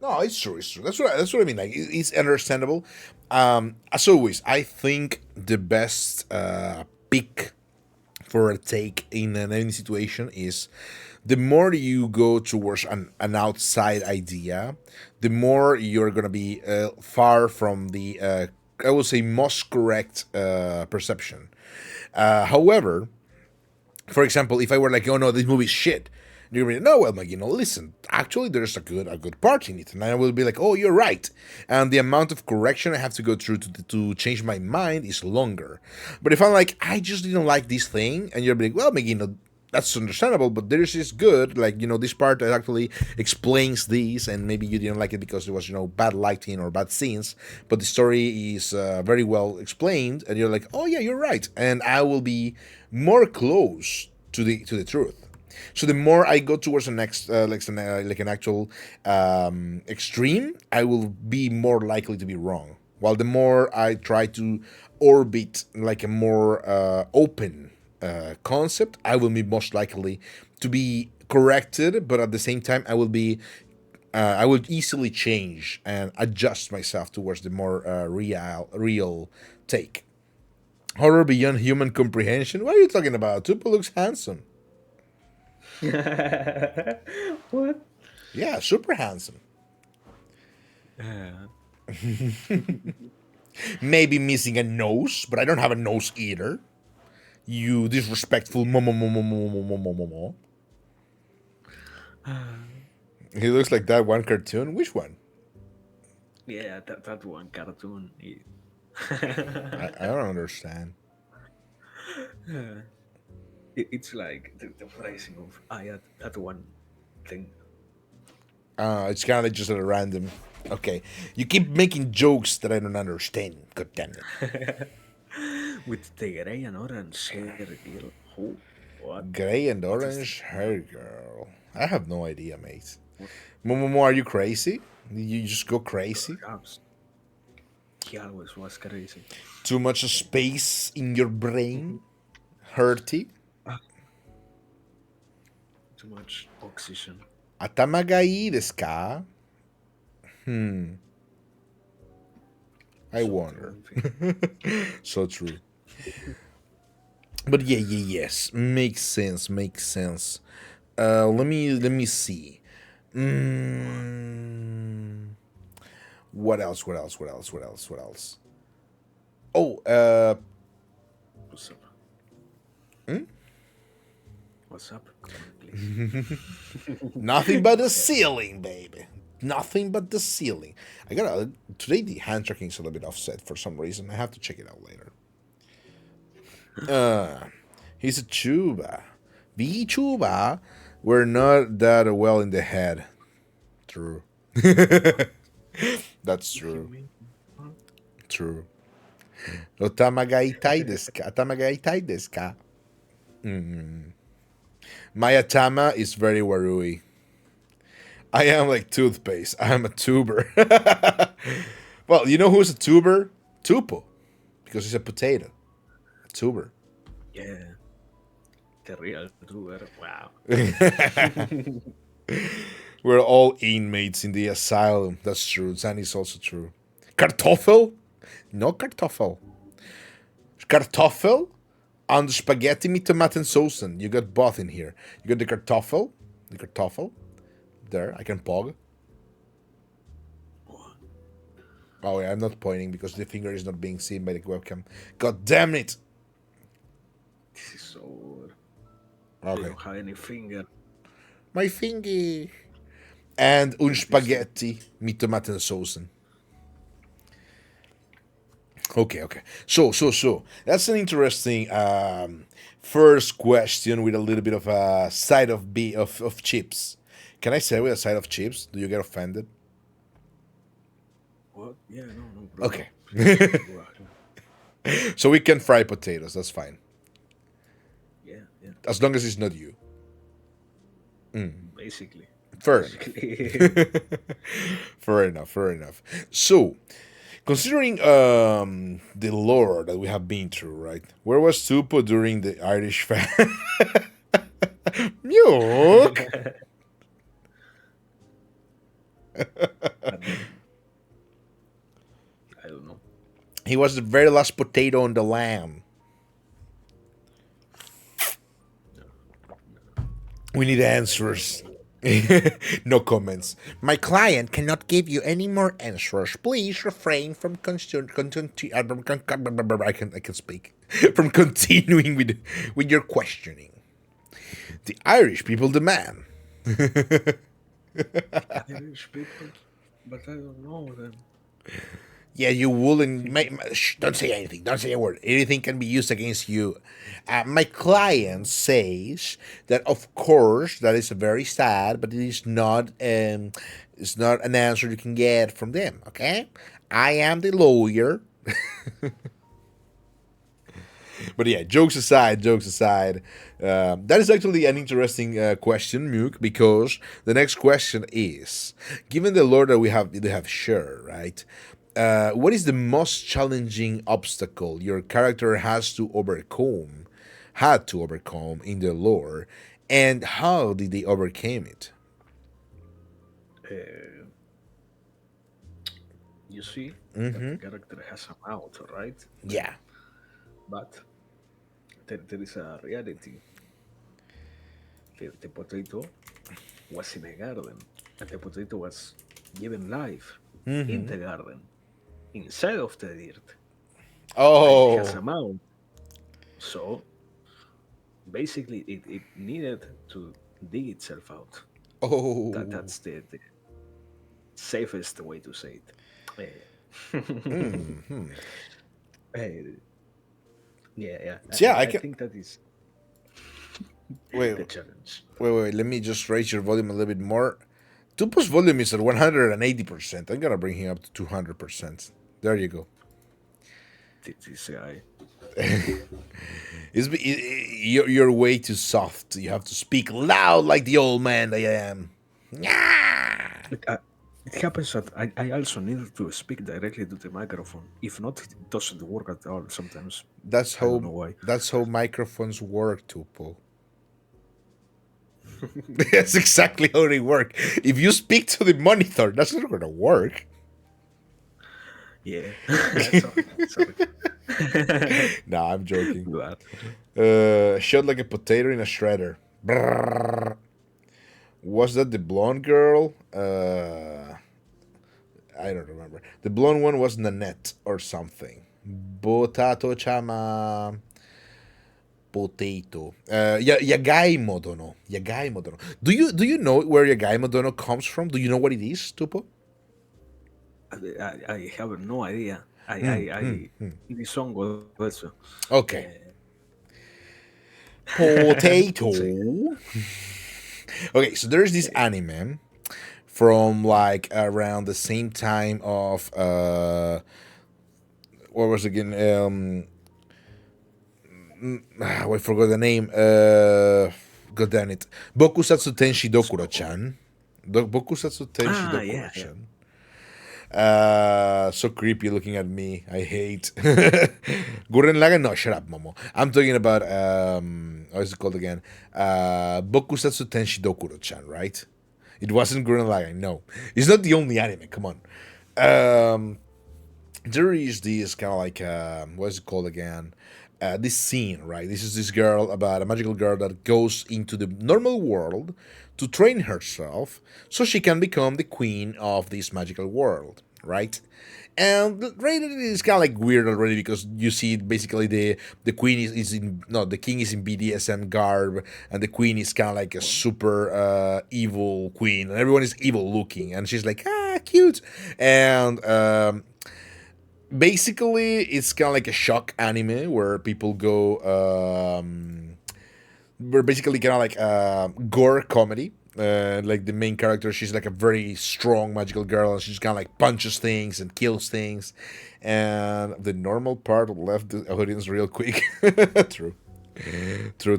No, it's true. It's true. That's what I mean. Like, it's understandable. As always, I think the best pick for a take in any situation is, the more you go towards an outside idea, the more you're going to be far from the, I would say, most correct perception. However, for example, if I were like, oh no, this movie's shit, you're gonna be, no, well, like, listen, actually, there's a good part in it, and I will be like, oh, you're right, and the amount of correction I have to go through to change my mind is longer. But if I'm like, I just didn't like this thing, and you're like, well, maybe, that's understandable, but this is good. Like, this part that actually explains this, and maybe you didn't like it because there was, bad lighting or bad scenes, but the story is very well explained, and you're like, oh yeah, you're right, and I will be more close to the truth. So the more I go towards the next, like an actual extreme, I will be more likely to be wrong. While the more I try to orbit like a more open concept, I will be most likely to be corrected. But at the same time, I will easily change and adjust myself towards the more real take. Horror beyond human comprehension? What are you talking about? Tupo looks handsome. What? Yeah, super handsome. Uh, Maybe missing a nose, but I don't have a nose either. You disrespectful momo momo momo momo momo. He looks like that one cartoon. Which one? yeah, that one cartoon. I don't understand. It's like the phrasing of I had that one thing. It's kind of like just a random. Okay, you keep making jokes that I don't understand. God damn it. With the gray and orange hair girl. Who? What? Gray and What is orange hair girl. I have no idea, mate. what? Momo, are you crazy? You just go crazy? Perhaps he always was crazy. Too much space in your brain? Mhm. Hurty? Ah, too much oxygen. Atamagai desu ka? I So true, wonder. in fact. So true. But yeah, yes, makes sense, makes sense. Let me see. Mm, what else? What else? What else? What else? What else? Oh, What's up? What's up? Comment, please. nothing but the ceiling, baby. nothing but the ceiling. I gotta today the hand tracking is a little bit offset for some reason. I have to check it out later. He's a tuba. The tuba were not that well in the head. True. That's true. Hime- huh? True. Otamagaitai desu ka? Otamagaitai desu ka? My atama is very warui. I am like toothpaste. I am a tuber. Well, you know who's a tuber? Tupo. Because he's a potato. A tuber. Yeah, the real tuber. Wow. We're all inmates in the asylum. That's true. That is also true. Kartoffel? No Kartoffel. Kartoffel and spaghetti mit Tomatensoßen. You got both in here. You got the Kartoffel. The Kartoffel. There, I can pog. Oh yeah, I'm not pointing because the finger is not being seen by the webcam. God damn it! This is so. They Okay. don't have any finger. My finger. And un spaghetti mit Tomatensoßen. Okay. So that's an interesting first question with a little bit of a side of of chips. Can I say with a side of chips? Do you get offended? What? Yeah, no problem. Okay. Please, go ahead. So we can fry potatoes. That's fine, Yeah. as long as it's not you. Basically. Fair enough. Fair enough. So, considering the lore that we have been through, right? Where was Tupo during the Irish fan? Milk. And then, I don't know. He was the very last potato on the lamb. We need answers. No comments. My client cannot give you any more answers. Please refrain from I can speak. From continuing with your questioning. The Irish people demand. Irish people, but I don't know them. Yeah, you wouldn't. Don't say anything. Don't say a word. Anything can be used against you. My client says that, of course, that is very sad, but it is not. It's not an answer you can get from them. Okay, I am the lawyer. But yeah, jokes aside, that is actually an interesting question, Muke, because the next question is: given the lore that they have shared, right? What is the most challenging obstacle your character had to overcome in the lore, and how did they overcome it? Uh, you see that the character has a mouth, right? Yeah. But there is a reality. The potato was in a garden, and the potato was given life in the garden, inside of the dirt, and it has a Oh. mouth. So basically, it needed to dig itself out. Oh. That's the safest way to say it. Uh, yeah. Yeah, I I can. think that is Wait, the challenge. wait. Let me just raise your volume a little bit more. Tupo's volume is at 180%. I'm gonna bring him up to 200%. There you go. This guy. You're way too soft. You have to speak loud like the old man that I am. It happens that I also need to speak directly to the microphone. If not, it doesn't work at all sometimes. That's I don't how know why. microphones work, Tupo. That's exactly how they work. If you speak to the monitor, that's not gonna work. Yeah. Sorry. Nah, I'm joking. But, Shot like a potato in a shredder. Brrr. Was that the blonde girl? I don't remember. The blonde one was Nanette or something. Botato chama. Potato. Yagai Modono. Yagai Modono. Do you know where Yagai Modono comes from? Do you know what it is, Tupo? I have no idea. I the song also. Uh, Okay. Potato. say, Okay, so there's this uh, anime from like around the same time of what was it again? I forgot the name. God damn it. Bokusatsu Tenshi Smoke. Dokuro-chan. Bokusatsu Tenshi Yeah, yeah. Dokuro-chan. So creepy looking at me. I hate. Gurren Lagann? No, shut up, Momo. I'm talking about, what is it called again? Bokusatsu Tenshi Dokuro-chan, right? It wasn't Gurren Lagann, no. It's not the only anime, come on. Um, there is this kind of like what is it called again? This scene, right? This is this girl about a magical girl that goes into the normal world to train herself so she can become the queen of this magical world, right? And right, it is kind of like weird already because you see basically the queen is in no the king is in BDSM garb and the queen is kind of like a super evil queen and everyone is evil looking and she's like cute and basically it's kind of like a shock anime where people go we're basically kind of like gore comedy like the main character she's like a very strong magical girl and she's kind of like punches things and kills things and the normal part left the audience real quick. True. True.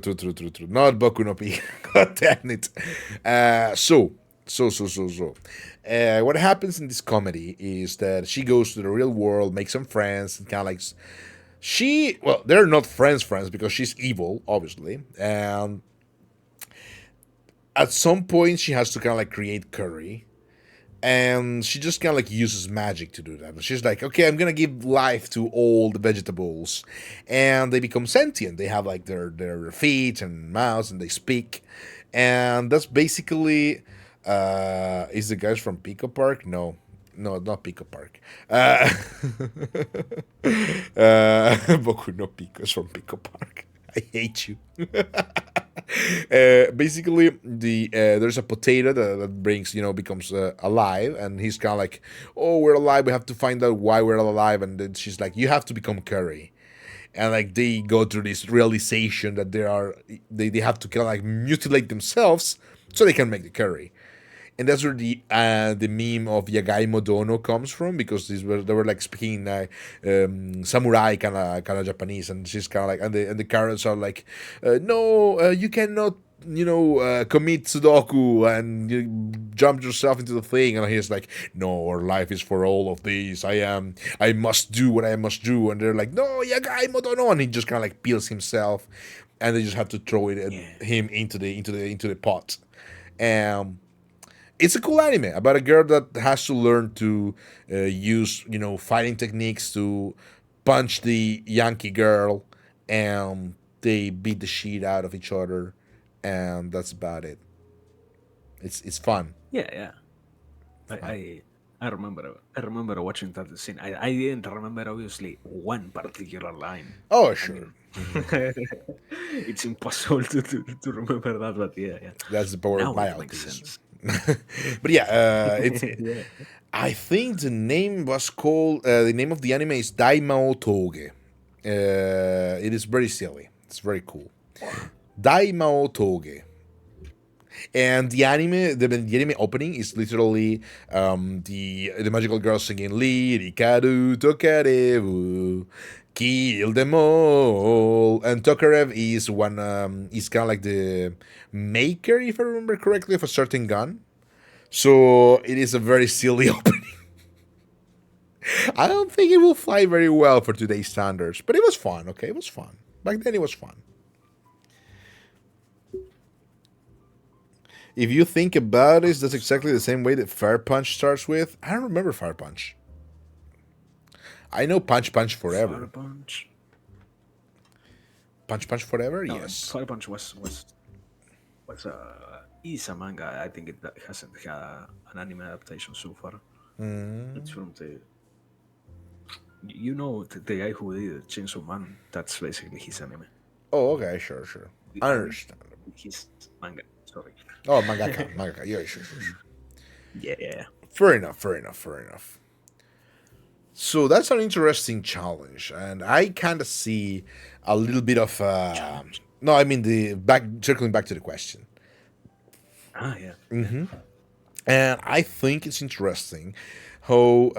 Not Boku no Pico. God damn it. So, what happens in this comedy is that she goes to the real world, makes some friends, and kind of like they're not friends because she's evil, obviously, and at some point she has to kind of like create curry and she just kind of like uses magic to do that. She's like, okay, I'm gonna give life to all the vegetables, and they become sentient. They have like their feet and mouths, and they speak, and that's basically is the guys from Pico Park? No, no, not Pico Park. Boku no Pico is from Pico Park. I hate you. Basically, there's a potato that brings becomes alive, and he's kind of like, "Oh, we're alive. We have to find out why we're alive." And then she's like, "You have to become curry." And like they go through this realization that they have to kind of like mutilate themselves so they can make the curry. And that's where the meme of Yagai Modono comes from because they were like speaking samurai kind of Japanese, and she's kind of like and the characters are like, no, you cannot commit Sudoku and you jump yourself into the thing, and he's like, no, our life is for all of these. I must do what I must do, and they're like, no, Yagai Modono, and he just kind of like peels himself, and they just have to throw Yeah. him into the pot. Um, it's a cool anime about a girl that has to learn to use fighting techniques to punch the Yankee girl, and they beat the shit out of each other, and that's about it. It's fun, Yeah, yeah. I, fun. I I remember watching that scene. I didn't remember obviously one particular line. Oh I sure, mean, it's impossible to remember that, but yeah, yeah. that's the power of Now my it makes autism. sense. But yeah, it's. Yeah. I think the name of the anime is Daimao Toge. It is very silly. It's very cool. Daimao Toge. And the anime opening is literally the magical girl singing Lirikaru Tokarevu, kill them all. And Tokarev is kind of like the maker, if I remember correctly, of a certain gun. So it is a very silly opening. I don't think it will fly very well for today's standards, but it was fun. Okay, it was fun. Back then, it was fun. If you think about it, that's exactly the same way that Fire Punch starts with. I don't remember Fire Punch. I know Punch Punch Fire Forever. Punch. Punch Punch Forever? No, Yes. Fire Punch was is a manga. I think it hasn't had an anime adaptation so far. It's from the guy who did Chainsaw Man. That's basically his anime. Oh, okay, sure, sure. The I army, understand. his manga. Sorry. Oh, mangaka. Yeah, sure, sure, sure. Yeah. Fair enough, fair enough, fair enough. So that's an interesting challenge, and I kind of see a little bit of. Challenge. No, I mean the back circling back to the question. Ah, yeah. Yeah. And I think it's interesting how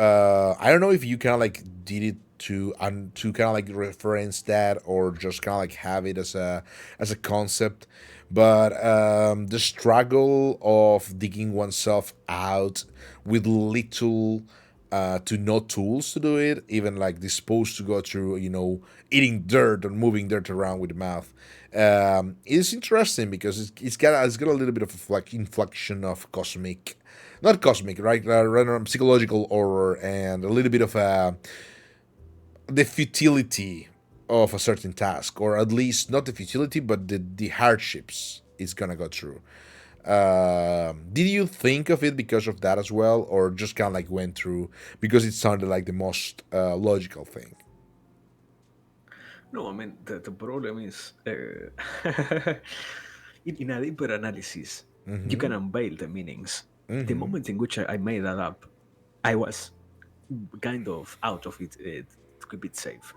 I don't know if you kind of like did it to kind of like reference that or just kind of like have it as a concept, but the struggle of digging oneself out with little to no tools to do it, even like disposed to go through, eating dirt or moving dirt around with the mouth. It's interesting because it's got a little bit of a inflection of cosmic, not cosmic, right? Rather psychological horror and a little bit of the futility of a certain task, or at least not the futility, but the hardships it's gonna go through. Did you think of it because of that as well, or just kind of like went through because it sounded like the most logical thing? No, I mean the problem is in a deeper analysis, you can unveil the meanings. The moment in which I made that up, I was kind of out of it to keep it safe.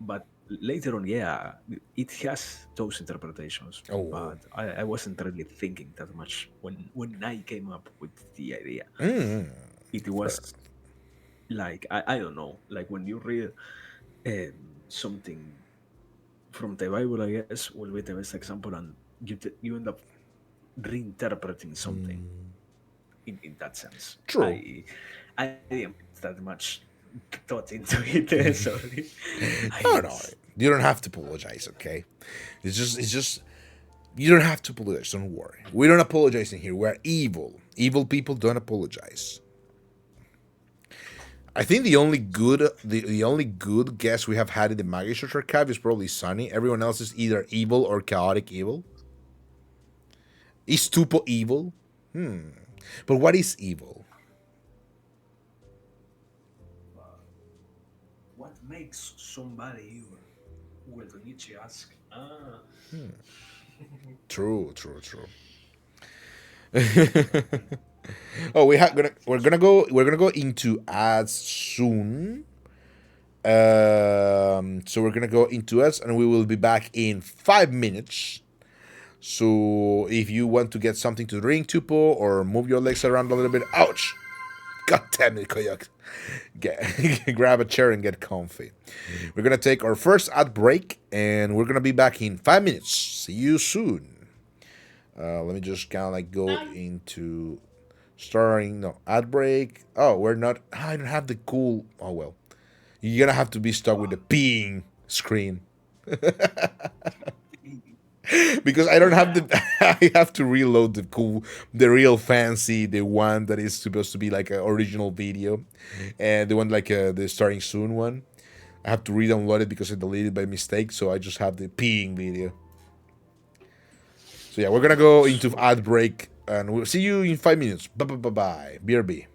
But later on, yeah, it has those interpretations. Oh, But I wasn't really thinking that much when I came up with the idea. It fair was enough. like I don't know, like when you read something from the Bible, I guess will be the best example, and you end up reinterpreting something in that sense. True. I didn't put that much thought into it. Sorry, I Oh no, just you don't have to apologize. Okay, it's just you don't have to apologize. Don't worry. We don't apologize in here. We're evil. Evil people don't apologize. I think the only good guest we have had in the Magister archive is probably Sunny. Everyone else is either evil or chaotic evil. Is Tupo evil? But what is evil? what makes somebody evil? Well, Nietzsche ask. Ah, True. Oh, we're gonna go into ads soon. So we're gonna go into ads, and we will be back in 5 minutes. So if you want to get something to drink, Tupo, or move your legs around a little bit, ouch! God damn it, Koyak. Grab a chair and get comfy. We're gonna take our first ad break, and we're gonna be back in 5 minutes. See you soon. Let me just kind of like go into starting. No, ad break. Oh, we're not. I don't have the cool. Oh well. You're gonna have to be stuck with the peeing screen because I don't have the. I have to reload the real fancy, the one that is supposed to be like an original video, and the one like the starting soon one. I have to re-download it because I deleted it by mistake, so I just have the peeing video. So yeah, we're gonna go into so ad break, and we'll see you in 5 minutes. Bye bye bye bye. BRB.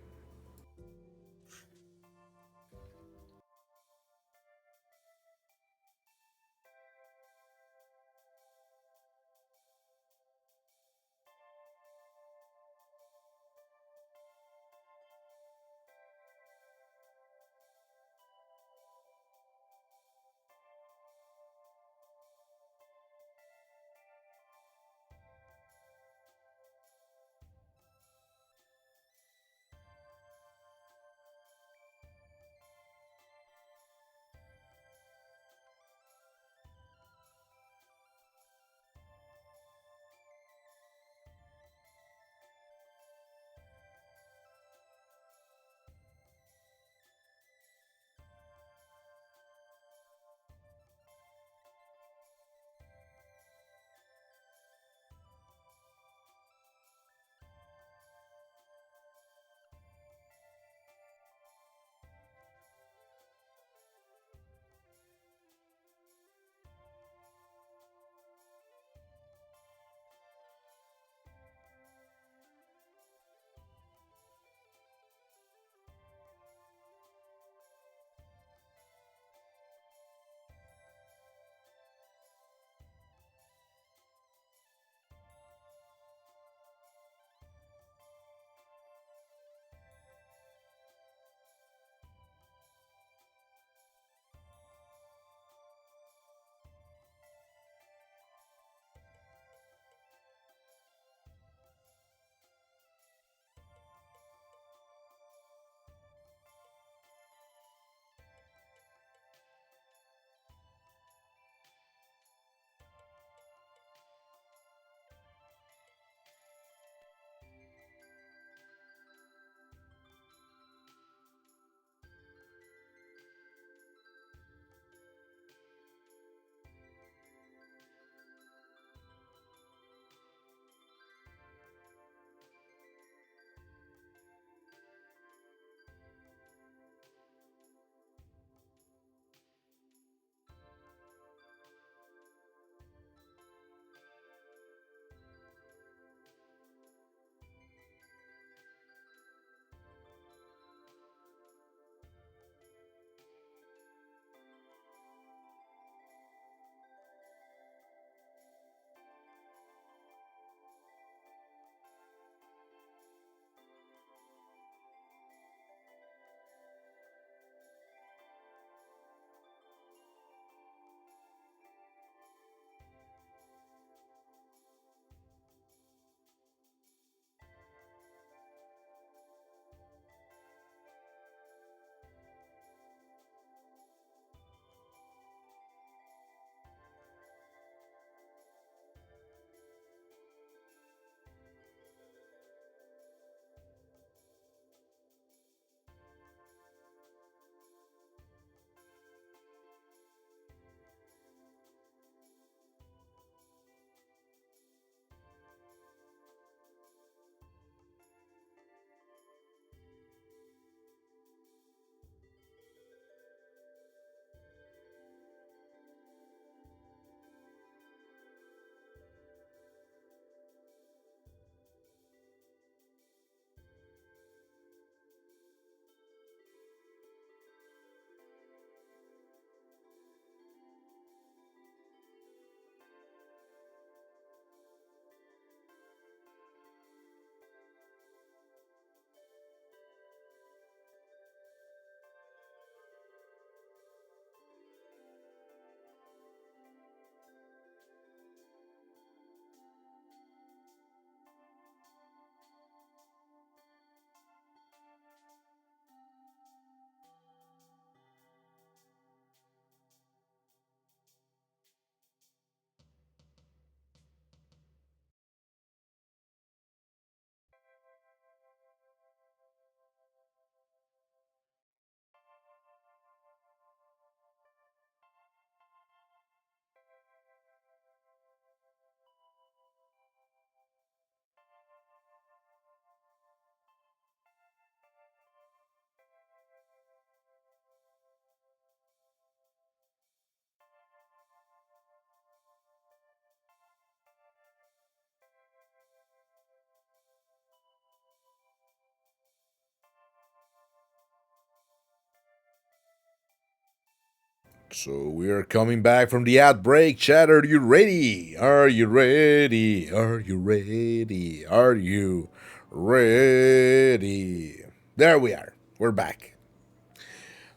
So we are coming back from the ad break. Chat, are you ready? Are you ready? Are you ready? Are you ready? There we are. We're back.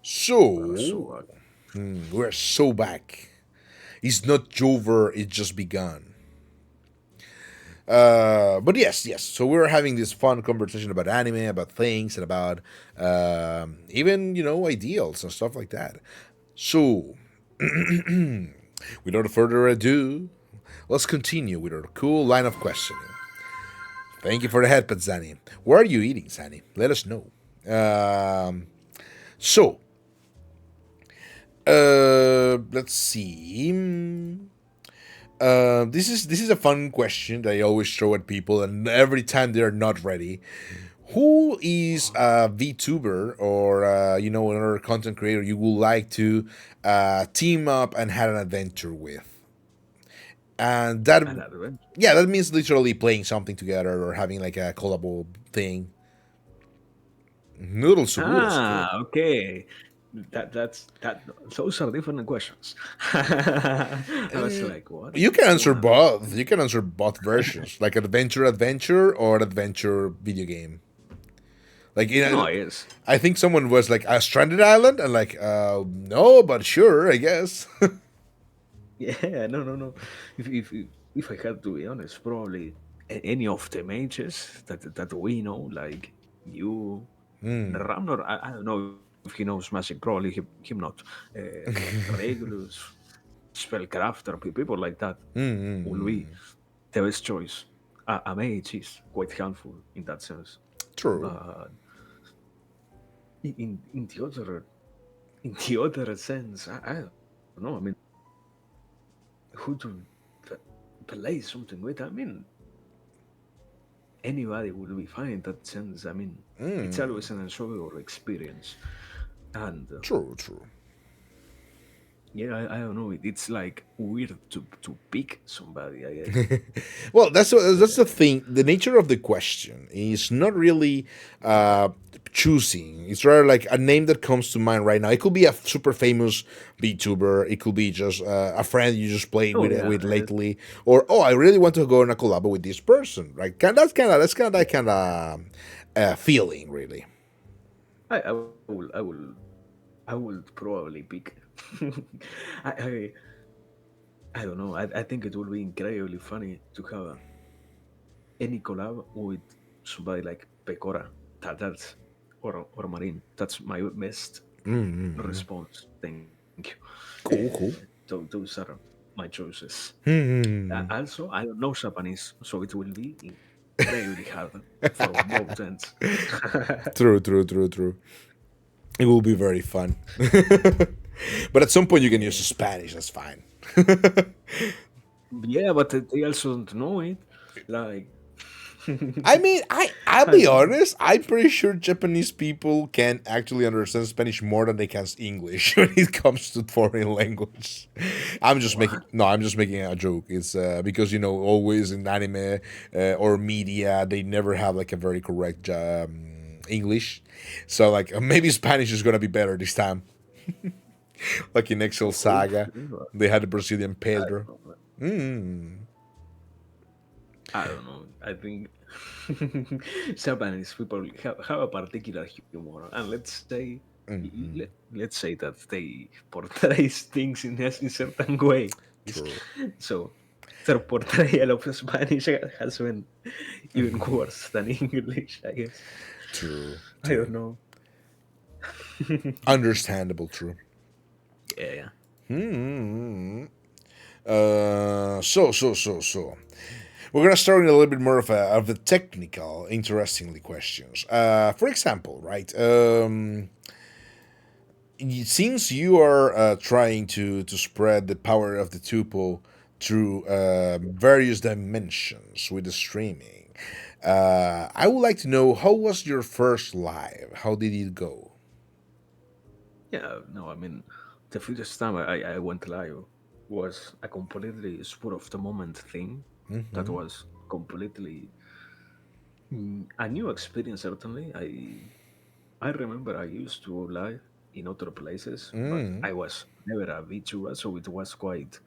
So So, we're so back. It's not over. It's just begun. But yes, yes. So we were having this fun conversation about anime, about things, and about even ideals and stuff like that. So without further ado, let's continue with our cool line of questioning. Thank you for the headpad, Zani. What are you eating, Zani? Let us know. Um, so, let's see. This is a fun question that I always throw at people, and every time they're not ready. Who is a VTuber or another content creator you would like to team up and have an adventure with? And that, an adventure. yeah, that means literally playing something together or having like a collabo thing. Noodle seguros, cool. Okay. That. Those are different questions. I was like, what? You can Which answer one? both. You can answer both versions, like adventure or an adventure video game. Like No, yes. I think someone was like a stranded island, and like, no, but sure, I guess. Yeah, no, no, no. If I had to be honest, probably any of the mages that we know, like you, Ramnor. I don't know if he knows magic. Probably him not. Regulus, spellcrafter, people like that will be the best choice. A mage is quite helpful in that sense, True. but in the other sense, I don't know. I mean, who to p- play something with? I mean, anybody will be fine in that sense. I mean, it's always an enjoyable experience, and True. True. yeah, I don't know. It's like weird to pick somebody. I guess. Well, that's the thing. The nature of the question is not really uh, choosing. It's rather like a name that comes to mind right now. It could be a super famous VTuber. It could be just a friend you just played Oh yeah, with lately, or oh, I really want to go on a collab with this person. Right? That's kind of that kind of feeling, really. I will probably pick. I, I I don't know. I think it will be incredibly funny to have any collab with somebody like Pecora. That's or Marine. That's my best response. Thank you. Cool, cool. Those are my choices. Hmm. Also, I don't know Japanese, so it will be incredibly hard for both ends. True, true, true, true. It will be very fun. But at some point you can use Yeah, Spanish. That's fine. yeah, but they also don't know it. Like, I mean, I'll I be don't know. honest. I'm pretty sure Japanese people can actually understand Spanish more than they can English when it comes to foreign language. What? I'm just making a joke. It's because always in anime or media they never have like a very correct English. So like maybe Spanish is gonna be better this time. Like in Excel Saga, Hopefully, but they had the Brazilian I Pedro. don't know. Mm, I don't know. I think Japanese people have a particular humor, and let's say that they portray things in a certain way. true, So their portrayal of Spanish has been even worse than English, I guess. true, I don't true. know. Understandable, true. Yeah, yeah. So. We're gonna start with a little bit more of the technical, interestingly questions. For example, right? Since you are trying to spread the power of the tuple through various dimensions with the streaming, I would like to know how was your first live? How did it go? Yeah, no, I mean, the first time I went live was a completely spur of the moment thing that was completely a new experience. Certainly, I remember I used to go live in other places, but Mm. I was never a VTuber, so it was quite.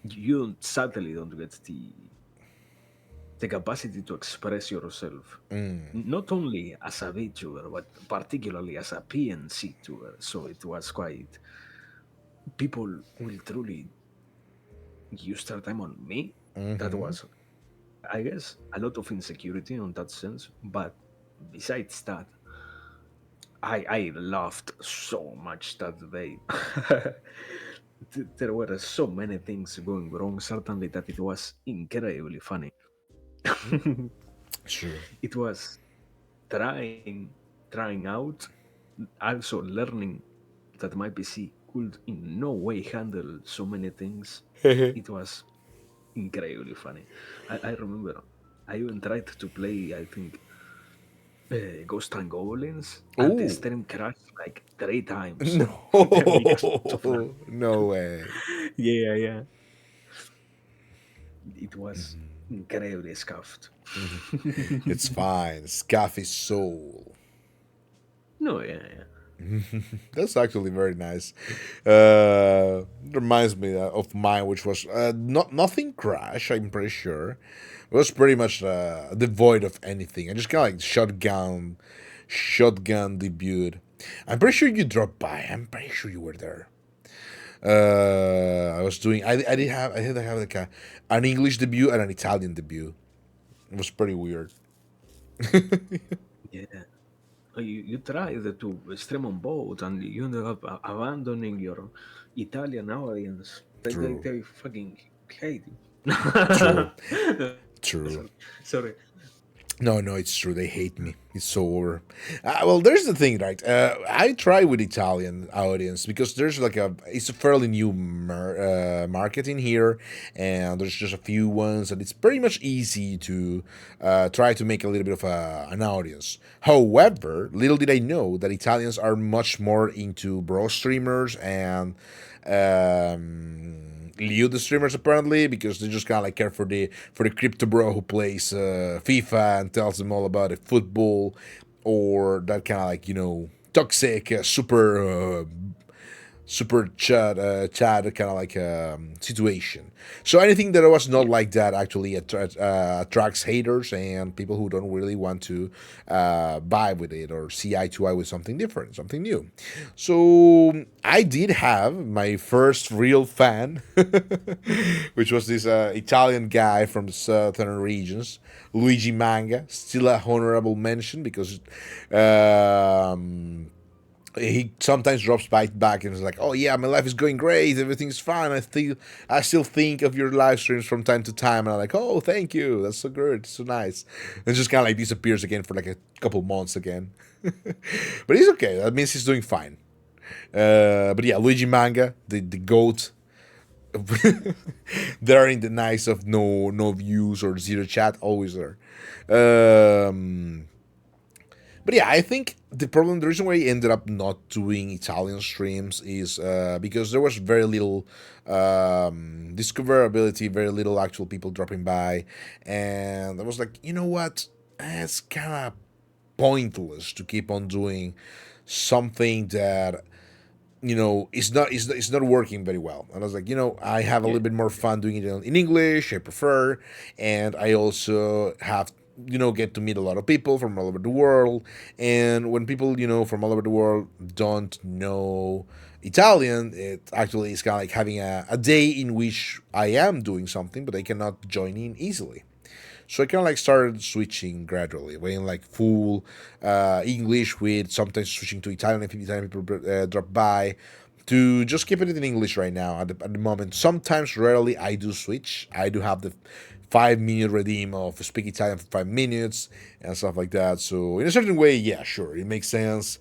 You certainly don't get the capacity to express yourself, not only as a VTuber, but particularly as a PNC tuber. So it was quite. People will truly use their time on me. That Mm-hmm. was, I guess, a lot of insecurity on that sense. But besides that, I laughed so much that day. There were so many things going wrong. Certainly, that it was incredibly funny. True. It was trying out, also learning that my PC could in no way handle so many things. It was incredibly funny. I remember I even tried to play, I think, Ghost and Goblins, and the Oh. stream crashed like 3 times because of that. No. No way. Yeah, yeah. It was incredibly scuffed. It's fine. Scaffy soul. No, yeah, yeah. That's actually very nice. Reminds me of mine, which was not nothing crash. I'm pretty sure it was pretty much devoid of anything. I just kind of like shotgun debut. I'm pretty sure you dropped by. I'm pretty sure you were there. I was doing. I did have like an English debut and an Italian debut. It was pretty weird. Yeah. You tried to stream on both, and you ended up abandoning your Italian audience. True. They fucking hate you. True. True. Sorry. Sorry. No, no, it's true. They hate me. It's so over. Well, there's the thing, right? I try with Italian audience because there's like it's a fairly new market in here, and there's just a few ones, and it's pretty much easy to try to make a little bit of an audience. However, little did I know that Italians are much more into bro streamers and Liu the streamers apparently because they just kind of like care for the crypto bro who plays FIFA and tells them all about the football or that kind of like toxic super chat kind of like situation. So anything that was not Yeah. like that actually attracts haters and people who don't really want to vibe with it or see eye to eye with something different, something new. So I did have my first real fan, which was this Italian guy from the southern regions, Luigi Manga. Still a honorable mention because he sometimes drops by back and is like, "Oh yeah, my life is going great, everything's fine. I still think of your live streams from time to time." And I'm like, "Oh, thank you, that's so good, so nice." And just kind of like disappears again for like a couple months again. But he's okay. That means he's doing fine. But yeah, Luigi Manga, the goat. They're in the nice of no views or zero chat, always there. Um, but yeah, I think the reason why I ended up not doing Italian streams is because there was very little discoverability, very little actual people dropping by, and I was like, you know what, it's kind of pointless to keep on doing something that it's not working very well. And I was like, I have a little Yeah. bit more fun doing it in English. I prefer, and I also have get to meet a lot of people from all over the world. And when people from all over the world don't know Italian, it actually is kind of like having a day in which I am doing something, but I cannot join in easily. So I kind of like started switching gradually, going like full English with sometimes switching to Italian if Italian people drop by, to just keeping it in English right now at the moment. Sometimes, rarely, I do switch. I do have the 5 minute redeem of speak Italian for 5 minutes and stuff like that. So in a certain way, yeah, sure, it makes sense,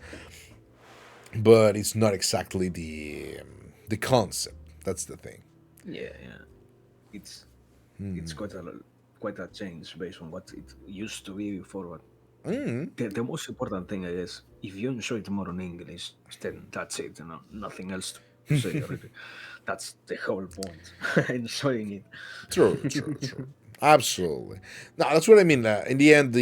but it's not exactly the concept. That's the thing. Yeah, yeah. It's it's quite a change based on what it used to be before. But the most important thing, I guess, if you enjoy it more in English, then that's it. Nothing else to say. Really, that's the whole point. Enjoying it. True, true, true. Absolutely. No, that's what I mean. In the end,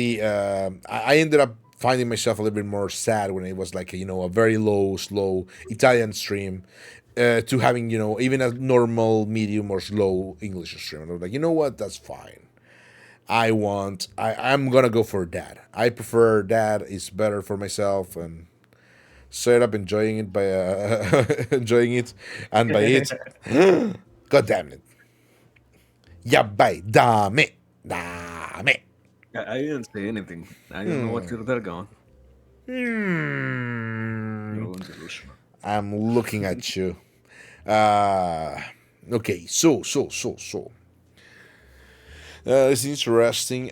I ended up finding myself a little bit more sad when it was like a very low, slow Italian stream, to having even a normal, medium, or slow English stream. And I was like, you know what, that's fine. I'm gonna go for that. I prefer that. It's better for myself, and straight up enjoying it by enjoying it, and by it, god damn it, yeah, by dame, dame. I didn't say anything. I don't know what you're talking about. You're Hmm. going delusional. I'm looking at you. Uh, okay, so. It's interesting.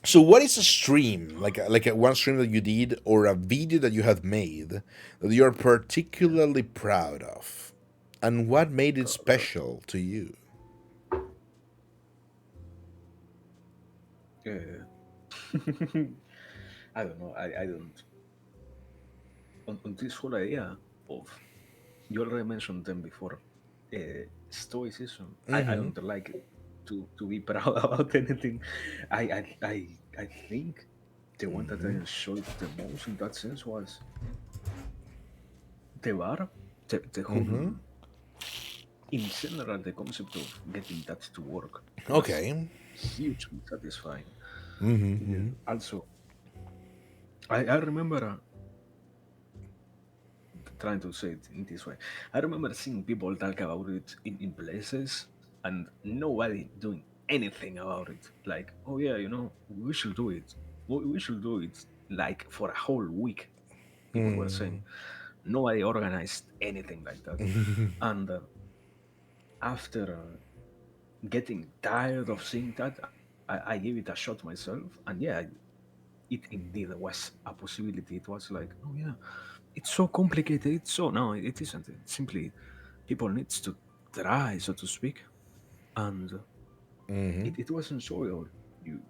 So, what is a stream like a one stream that you did or a video that you have made that you are particularly proud of, and what made it special to you? Uh, I don't know. I don't. On this whole idea of, you already mentioned them before, stoicism. I Mm-hmm. don't like it to be proud about anything. I think the one that I enjoyed the most in that sense was the bar, the Mm-hmm. whole, in general, the concept of getting that to work was Okay. hugely satisfying. Mm-hmm. Also, I remember trying to say it in this way. I remember seeing people talk about it in places and nobody doing anything about it. Like, oh yeah, we should do it. We should do it like for a whole week. People were saying nobody organized anything like that. And after getting tired of seeing that, I gave it a shot myself. And yeah, it indeed was a possibility. It was like, oh yeah, it's so complicated. It's so no, it isn't. It's simply people needs to try, so to speak, and Mm-hmm. it was enjoyable. You,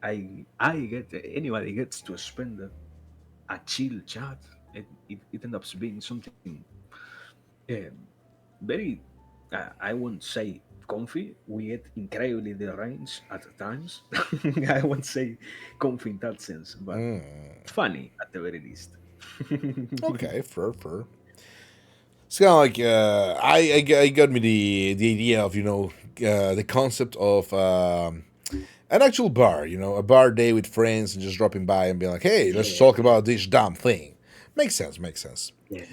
I get anybody gets to spend a chill chat. It ends up being something um, very, I won't say comfy. We get incredibly deranged at times. I won't say comfy in that sense, but funny at the very least. Okay, fair. It's kind of like I got me the idea of the concept of an actual bar, a bar day with friends and just dropping by and being like, hey, let's Yeah, talk about this damn thing. Makes sense, makes sense. yeah,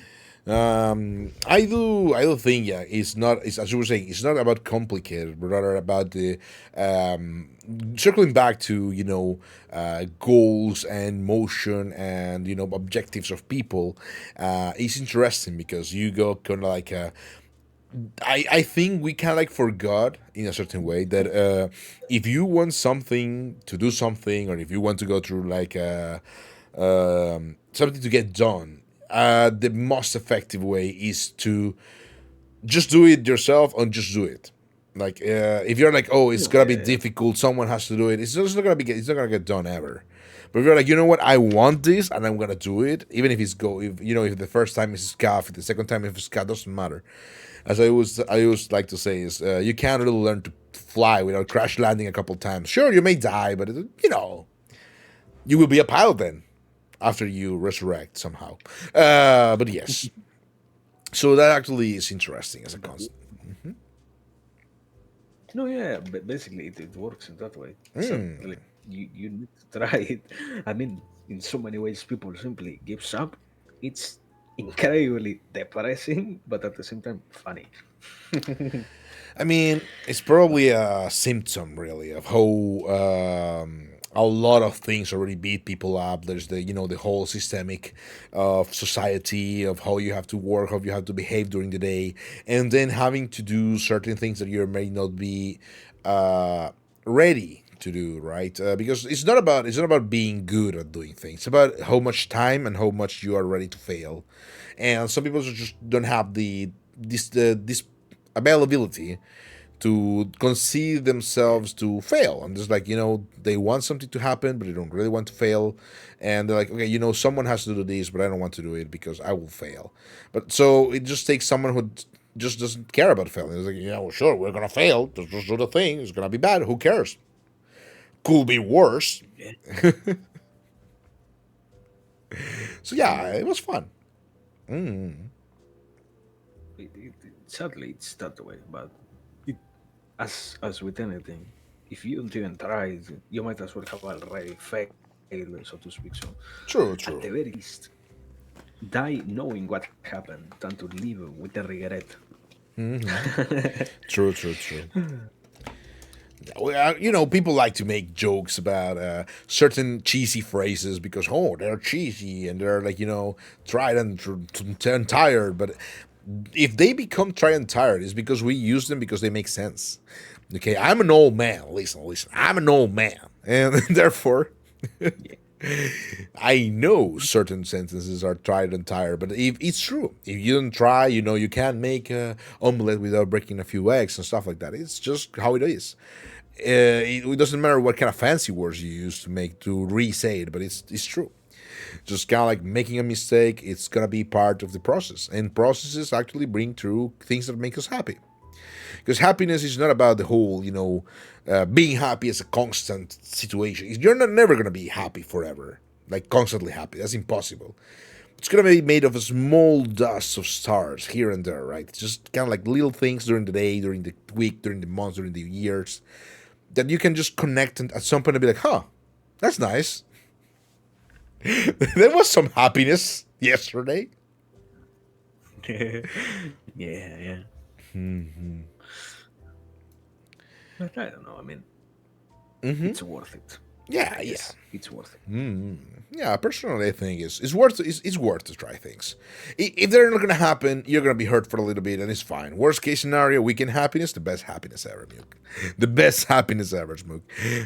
I do think, yeah, it's as you were saying, it's not about complicated, but rather about the um, circling back to goals and motion and objectives of people. It's interesting because you go kind of like I think we kind of like forgot in a certain way that if you want something to do something, or if you want to go through like something to get done, the most effective way is to just do it yourself and just do it. Like if you're like, oh, it's no, gonna be yeah, difficult, someone has to do it. It's not gonna get done ever. But if you're like, you know what, I want this and I'm gonna do it, even if if the first time is scuff, if the second time is scuff, doesn't matter. As I always like to say is, you can't really learn to fly without crash landing a couple times. Sure, you may die, but you will be a pilot then after you resurrect somehow. But yes, so that actually is interesting as a but concept. no, yeah, but basically it works in that way. Sadly, you need to try it. I mean, in so many ways, people simply gives up. It's incredibly depressing, but at the same time funny. I mean, it's probably a symptom, really, of how a lot of things already beat people up. There's the whole systemic of society, of how you have to work, how you have to behave during the day, and then having to do certain things that you may not be ready to do, right? Because it's not about being good at doing things. It's about how much time and how much you are ready to fail. And some people just don't have this availability to conceive themselves to fail. And just like, they want something to happen, but they don't really want to fail. And they're like, okay, someone has to do this, but I don't want to do it because I will fail. But so it just takes someone who just doesn't care about failing. It's like, yeah, well, sure, we're gonna fail. Just do the thing. It's gonna be bad. Who cares? Could be worse. Yeah. So yeah, So it was fun. Mm. sadly, it's that way. But it, as with anything, if you don't even try it, you might as well have already failed, so to speak. So True, at the true. very least, die knowing what happened than to live with the regret. True, true, true. People like to make jokes about certain cheesy phrases because they're cheesy and they're like tried and tired. But if they become tried and tired, it's because we use them because they make sense. Okay, I'm an old man. Listen, listen. I'm an old man, and therefore Yeah. I know certain sentences are tried and tired, but if it's true, if you don't try, you can't make a omelette without breaking a few eggs and stuff like that. It's just how it is. It doesn't matter what kind of fancy words you use to re-say it, but it's true. Just kind of like making a mistake, it's gonna be part of the process, and processes actually bring through things that make us happy. Because happiness is not about the whole, being happy as a constant situation. You're not never gonna be happy forever, like constantly happy. That's impossible. It's gonna be made of a small dust of stars here and there, right? It's just kind of like little things during the day, during the week, during the months, during the years that you can just connect and at some point and be like, huh, that's nice. There was some happiness yesterday. Yeah, yeah. But I don't know. I mean, it's worth it. Yeah, I yeah. guess it's worth it. Yeah, personally, I think it's worth to try things. If they're not gonna happen, you're gonna be hurt for a little bit, and it's fine. Worst case scenario, weekend happiness, the best happiness ever, Mook. The best happiness ever, Mook.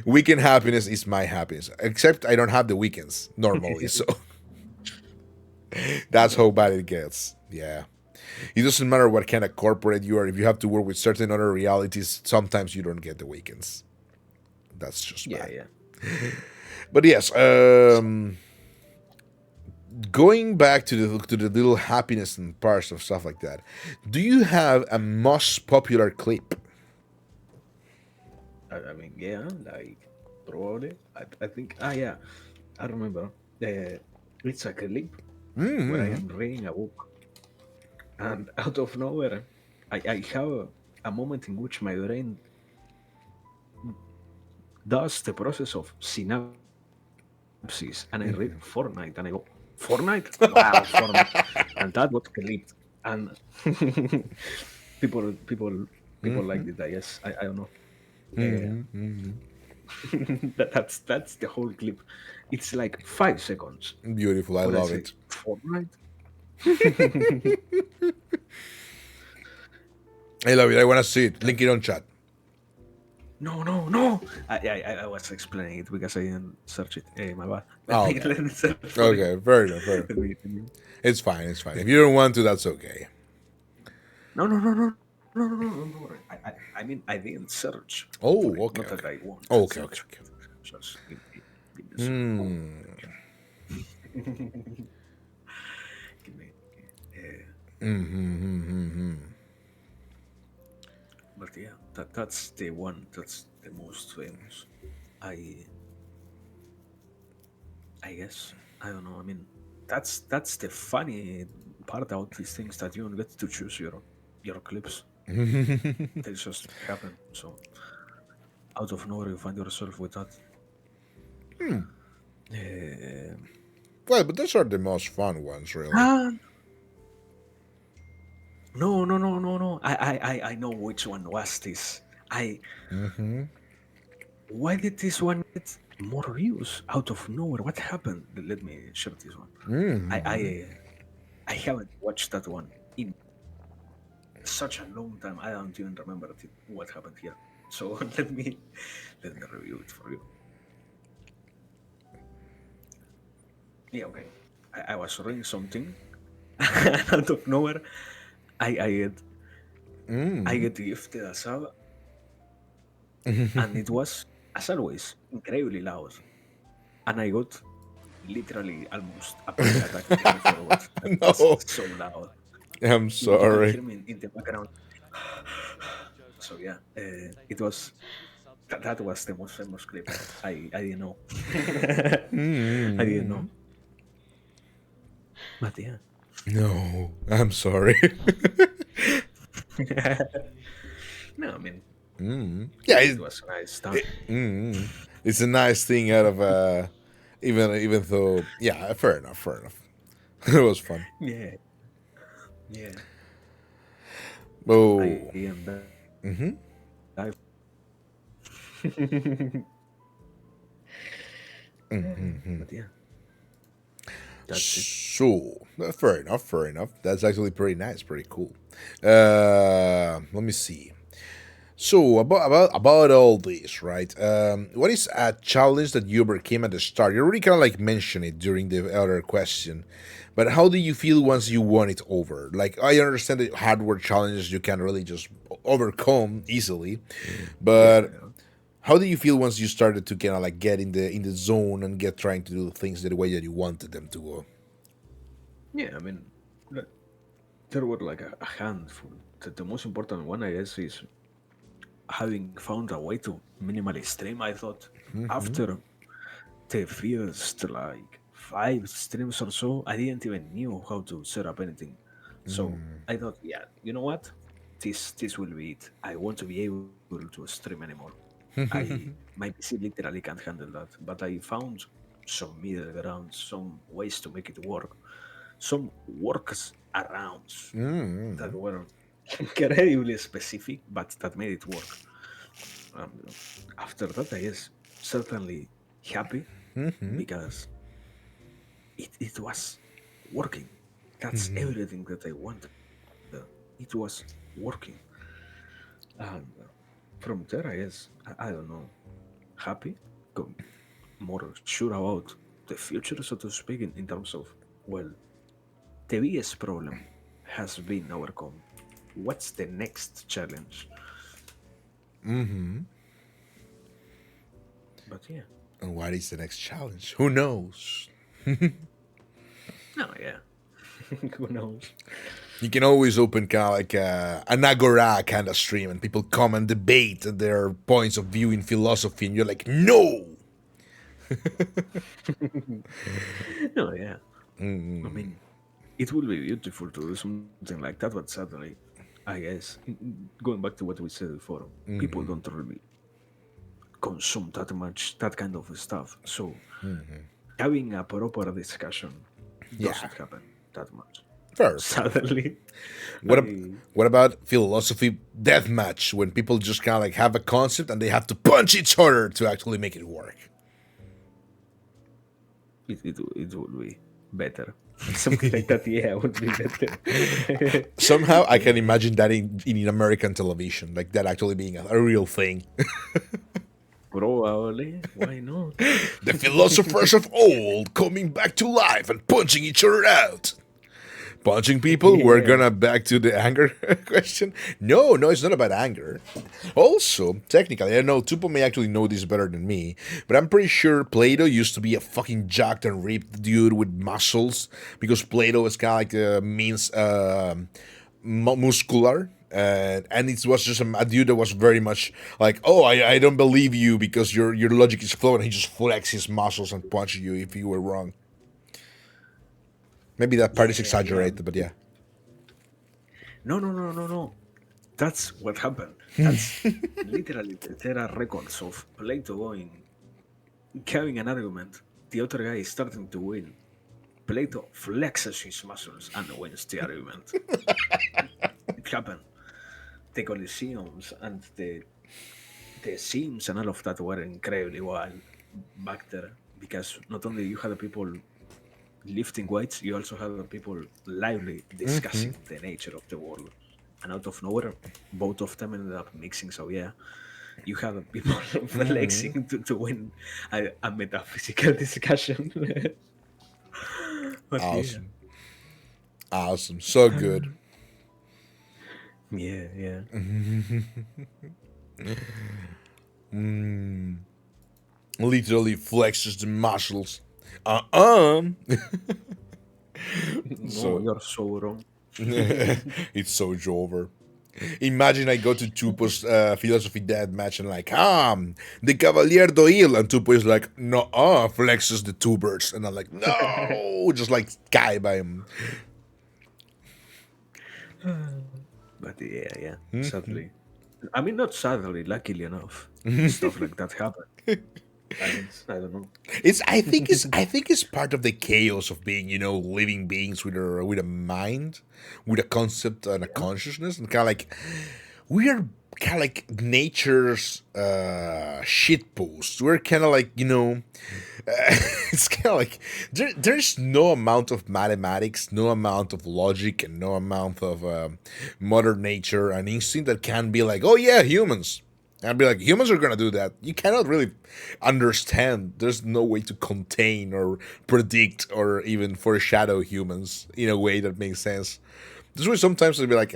Weekend happiness is my happiness. Except I don't have the weekends normally, so that's how bad it gets. Yeah. It doesn't matter what kind of corporate you are. If you have to work with certain other realities, sometimes you don't get the weekends. That's just Yeah, bad. yeah. But yes, going back to the little happiness and parts of stuff like that. Do you have a most popular clip? I mean, yeah, like probably. I think. Ah, yeah. I remember. It's a clip where I am reading a book, and out of nowhere, I have a moment in which my brain does the process of synapses, and I read Fortnite, and I go, Fortnite? Wow, Fortnite. And that got clipped. And people liked it, I guess. I don't know. Uh, that's the whole clip. It's like 5 seconds Beautiful, I where I love say it. Fortnite. I love it. I want to see it. Link it on chat. No, no, no. I was explaining it because I didn't search it. My bad. Oh, okay. Let me search for it. Okay, fair enough. Fair enough. Let me. It's fine. It's fine. If you don't want to, that's okay. No, no, no, no, no, no, no, don't worry. I mean, I didn't search for Oh, it. okay, Not okay. that I want to Okay, okay, search okay. it. Just give me a second. Hmm. Give me. Uh, Mm-hmm. but yeah, that's the one. That's the most famous. I I guess I don't know. I mean, that's the funny part about these things that you don't get to choose your clips. They just happen. So out of nowhere, you find yourself with that. Uh, Well, but those are the most fun ones, really. ah, no, no, no, no, no. I know which one was this. I Why did this one get more views out of nowhere? What happened? Let me share this one. I haven't watched that one in such a long time. I don't even remember what happened here. So let me review it for you. Yeah, okay. I was reading something, and out of nowhere, I get gifted a sub, and it was, as always, incredibly loud. And I got literally almost a panic attack afterwards. That's No, so loud. I'm You can sorry. hear me in the background. So yeah, it was that was the most famous clip. I didn't know. I didn't know. But yeah. No, I'm sorry. No, I mean, Yeah, it was nice time. it's a nice thing out of even though yeah, fair enough, fair enough. It was fun. Yeah, yeah. I Oh, am that. But yeah, that's it. so fair enough, fair enough. That's actually pretty nice, pretty cool. Let me see. So about all this, right? What is a challenge that you overcame at the start? You already kind of like mentioned it during the other question, but how do you feel once you won it over? Like I understand that hardware challenges you can really just overcome easily, Yeah, but how do you feel once you started to kind of like get in the zone and get trying to do things the way that you wanted them to go? yeah. I mean, like, there were like a handful. The most important one, I guess, is having found a way to minimally stream. I thought after the first like 5 streams or so, I didn't even knew how to set up anything. So I thought, yeah, you know what? This will be it. I want to be able to stream anymore. My PC literally can't handle that. But I found some middle ground, some ways to make it work, some works arounds that were incredibly specific, but that made it work. After that, I guess certainly happy because it was working. That's everything that I wanted. It was working. And from there, I guess, I don't know, happy, co- more sure about the future, so to speak, in terms of, well, the biggest problem has been overcome. What's the next challenge? But yeah, And what is the next challenge? Who knows? no, yeah, who knows? You can always open kind of like an agora kind of stream, and people come and debate their points of view in philosophy, and you're like, no. No, yeah. I mean, it will be beautiful to do something like that, but sadly, I guess, going back to what we said before, people don't really consume that much that kind of stuff. So having a proper discussion Yeah, doesn't happen that much. fair, fair, fair. Sadly, What ab- I what about philosophy deathmatch when people just kind of like have a concept and they have to punch each other to actually make it work? it would be better. Something like that, yeah, would be better. Somehow I can Yeah, imagine that in American television, like that actually being a real thing. probably. Why not? The philosophers of old coming back to life and punching each other out. Punching people, we're Yeah. gonna back to the anger question. No, no, it's not about anger. Also, technically, I know Tupo may actually know this better than me, but I'm pretty sure Plato used to be a fucking jacked and ripped dude with muscles because Plato is kind of like means muscular. And it was just a dude that was very much like, oh, I don't believe you because your logic is flawed. And he just flexes his muscles and punches you if you were wrong. Maybe that part is Yeah, yeah. exaggerated, but yeah. No, no, no, no, no. That's what happened. That's literally there are records of Plato going, having an argument. The other guy is starting to win. Plato flexes his muscles and wins the argument. It happened. The Colosseums and the scenes and all of that were incredibly wild back there because not only you had people lifting weights, you also had people lively discussing the nature of the world. And out of nowhere, both of them ended up mixing. So yeah, you have people flexing to win a metaphysical discussion. But yeah, Awesome. Awesome. So good. yeah, yeah. Literally flexes the muscles. Uh-uh. No, So you're so wrong. it's so Jover. Imagine I go to Tupo's philosophy dead match and like, the Cavalier Doyle, and Tupo is like, no, flexes the tubers, and I'm like, no, just like guy by him. But yeah. Sadly, I mean, not sadly. Luckily enough, stuff like that happen. I don't know. I think it's part of the chaos of being, living beings with a mind, with a concept and a Yeah. consciousness, and kind of like we are kind of like nature's shit post. We're kind of like, it's kind of like there's no amount of mathematics, no amount of logic, and no amount of mother nature and instinct that can be like, oh yeah, humans. And I'd be like, humans are gonna do that. You cannot really understand. There's no way to contain or predict or even foreshadow humans in a way that makes sense. This way, sometimes it'll be like,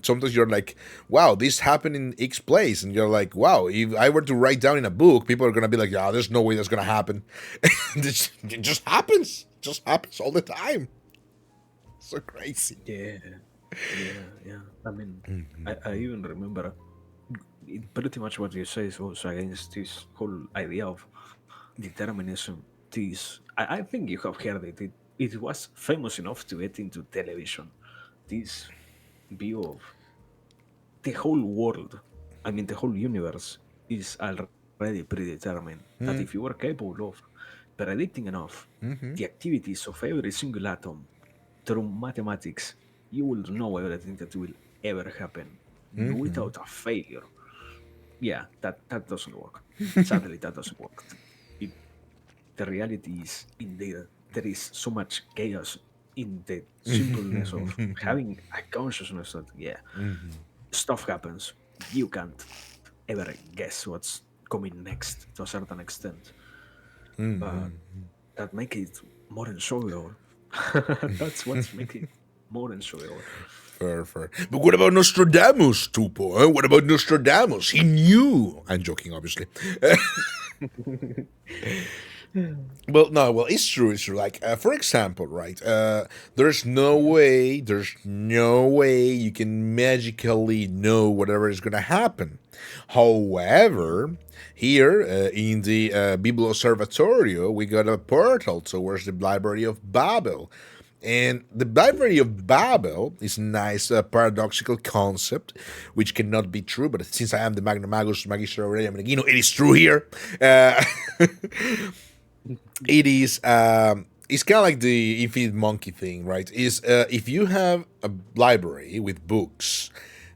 sometimes you're like, wow, this happened in X place, and you're like, wow, if I were to write down in a book, people are gonna be like, yeah, there's no way that's gonna happen. It just happens, just happens all the time. So crazy. Yeah, yeah. I mean, I even remember pretty much what you say was against this whole idea of determinism. This, I think you have heard it. It was famous enough to get into television. This view of the whole world, I mean, the whole universe is already predetermined. That if you were capable of predicting enough the activities of every single atom through mathematics, you will know everything that will ever happen without a failure. Yeah, that doesn't work. Sadly, that doesn't work. It, the reality is, indeed, there is so much chaos in the simpleness of having a consciousness that, yeah, stuff happens. You can't ever guess what's coming next to a certain extent. But that make it more enjoyable. That's what's make it more enjoyable. Fair, fair. But what about Nostradamus, Tupo? Huh? What about Nostradamus? He knew. I'm joking, obviously. Well, no, well, it's true. It's true. Like, for example, right? There's no way you can magically know whatever is gonna happen. However, here in the Bible Observatorio, we got a portal towards the Library of Babel. And the Library of Babel is a nice paradoxical concept, which cannot be true, but since I am the Magna Magus Magister already, I'm like, it is true here. It is it's kind of like the infinite monkey thing, right? Is if you have a library with books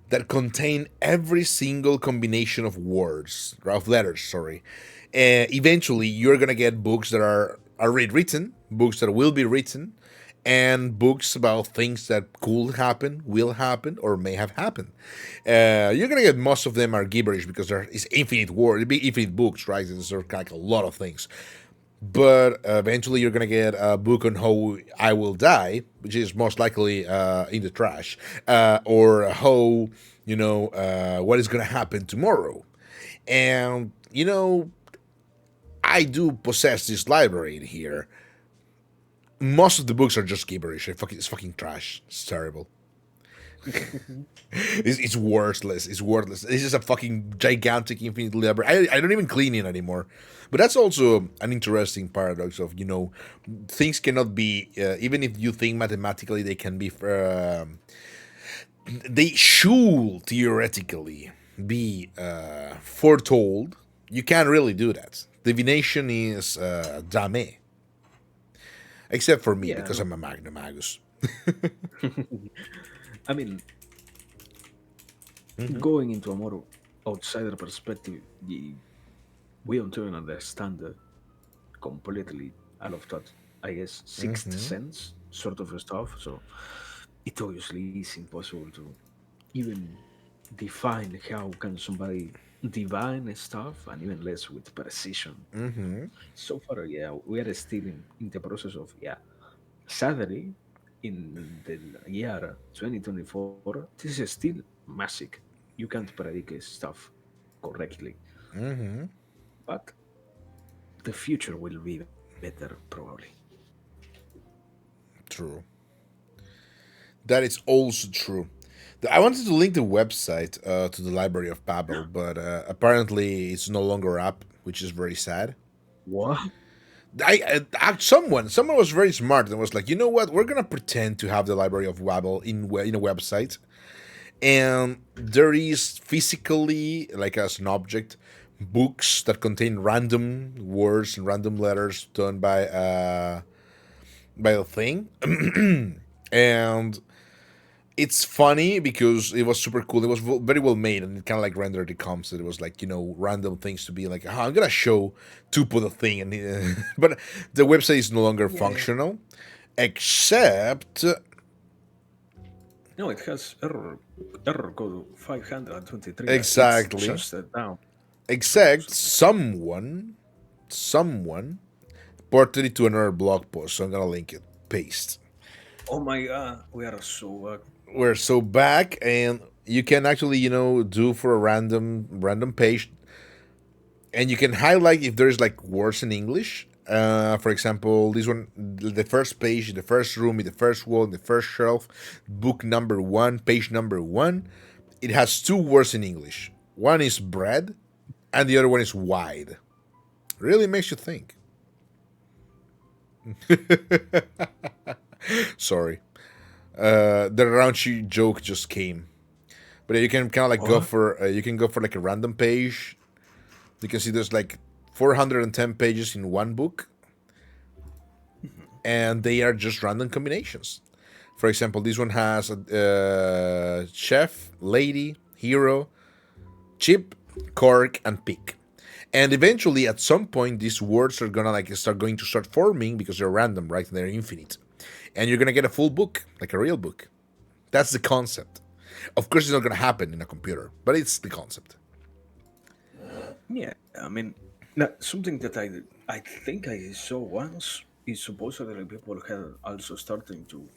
that contain every single combination of words, of letters, sorry, eventually you're gonna get books that are already written, books that will be written, and books about things that could happen, will happen, or may have happened. You're gonna get most of them are gibberish because there is infinite word, infinite books, right? There's kind of like a lot of things. But eventually, you're gonna get a book on how I will die, which is most likely in the trash, or how what is gonna happen tomorrow. And I do possess this library in here. Most of the books are just gibberish. It's fucking trash. It's terrible. It's worthless. It's worthless. This is a fucking gigantic infinite library. I don't even clean it anymore. But that's also an interesting paradox of things cannot be even if you think mathematically they can be they should theoretically be foretold. You can't really do that. Divination is dame, except for me Yeah, because no. I'm a Magna Magus. I mean, going into a more outsider perspective, we don't even understand completely all of that, I guess, sixth sense sort of stuff. So it obviously is impossible to even define how can somebody divine stuff and even less with precision. So far, yeah, we are still in the process of, yeah, sadly, in the year 2024, this is still magic. You can't predict stuff correctly, but the future will be better, probably. True. That is also true. I wanted to link the website to the Library of Babel, but apparently it's no longer up, which is very sad. What? Someone was very smart and was like, you know what? We're gonna pretend to have the Library of Babel in a website, and there is physically, like as an object, books that contain random words and random letters done by the thing, and it's funny because it was super cool. It was very well made, and it kind of like rendered the comps. It was like random things to be like, oh, I'm gonna show Tupo the thing, and but the website is no longer Yeah, yeah. functional, except No, it has error code 523. It's exactly just down. except someone ported it to another blog post. So I'm gonna link it. Paste. Oh my god, we are so bad. We're so back, and you can actually do for a random page, and you can highlight if there's like words in English. For example, this one, the first page, the first room, the first wall, the first shelf, book number one, page number one. It has two words in English. One is bread, and the other one is wide. Really makes you think. Sorry, the raunchy joke just came, but you can kind of like go What? for you can go for like a random page. You can see there's like 410 pages in one book, and they are just random combinations. For example, this one has a chef, lady, hero, chip, cork, and pick. And eventually, at some point, these words are gonna like start forming because they're random, right? And they're infinite, and you're gonna get a full book, like a real book. That's the concept. Of course, it's not gonna happen in a computer, but it's the concept. Yeah, I mean, something that I think I saw once is supposedly people had also starting to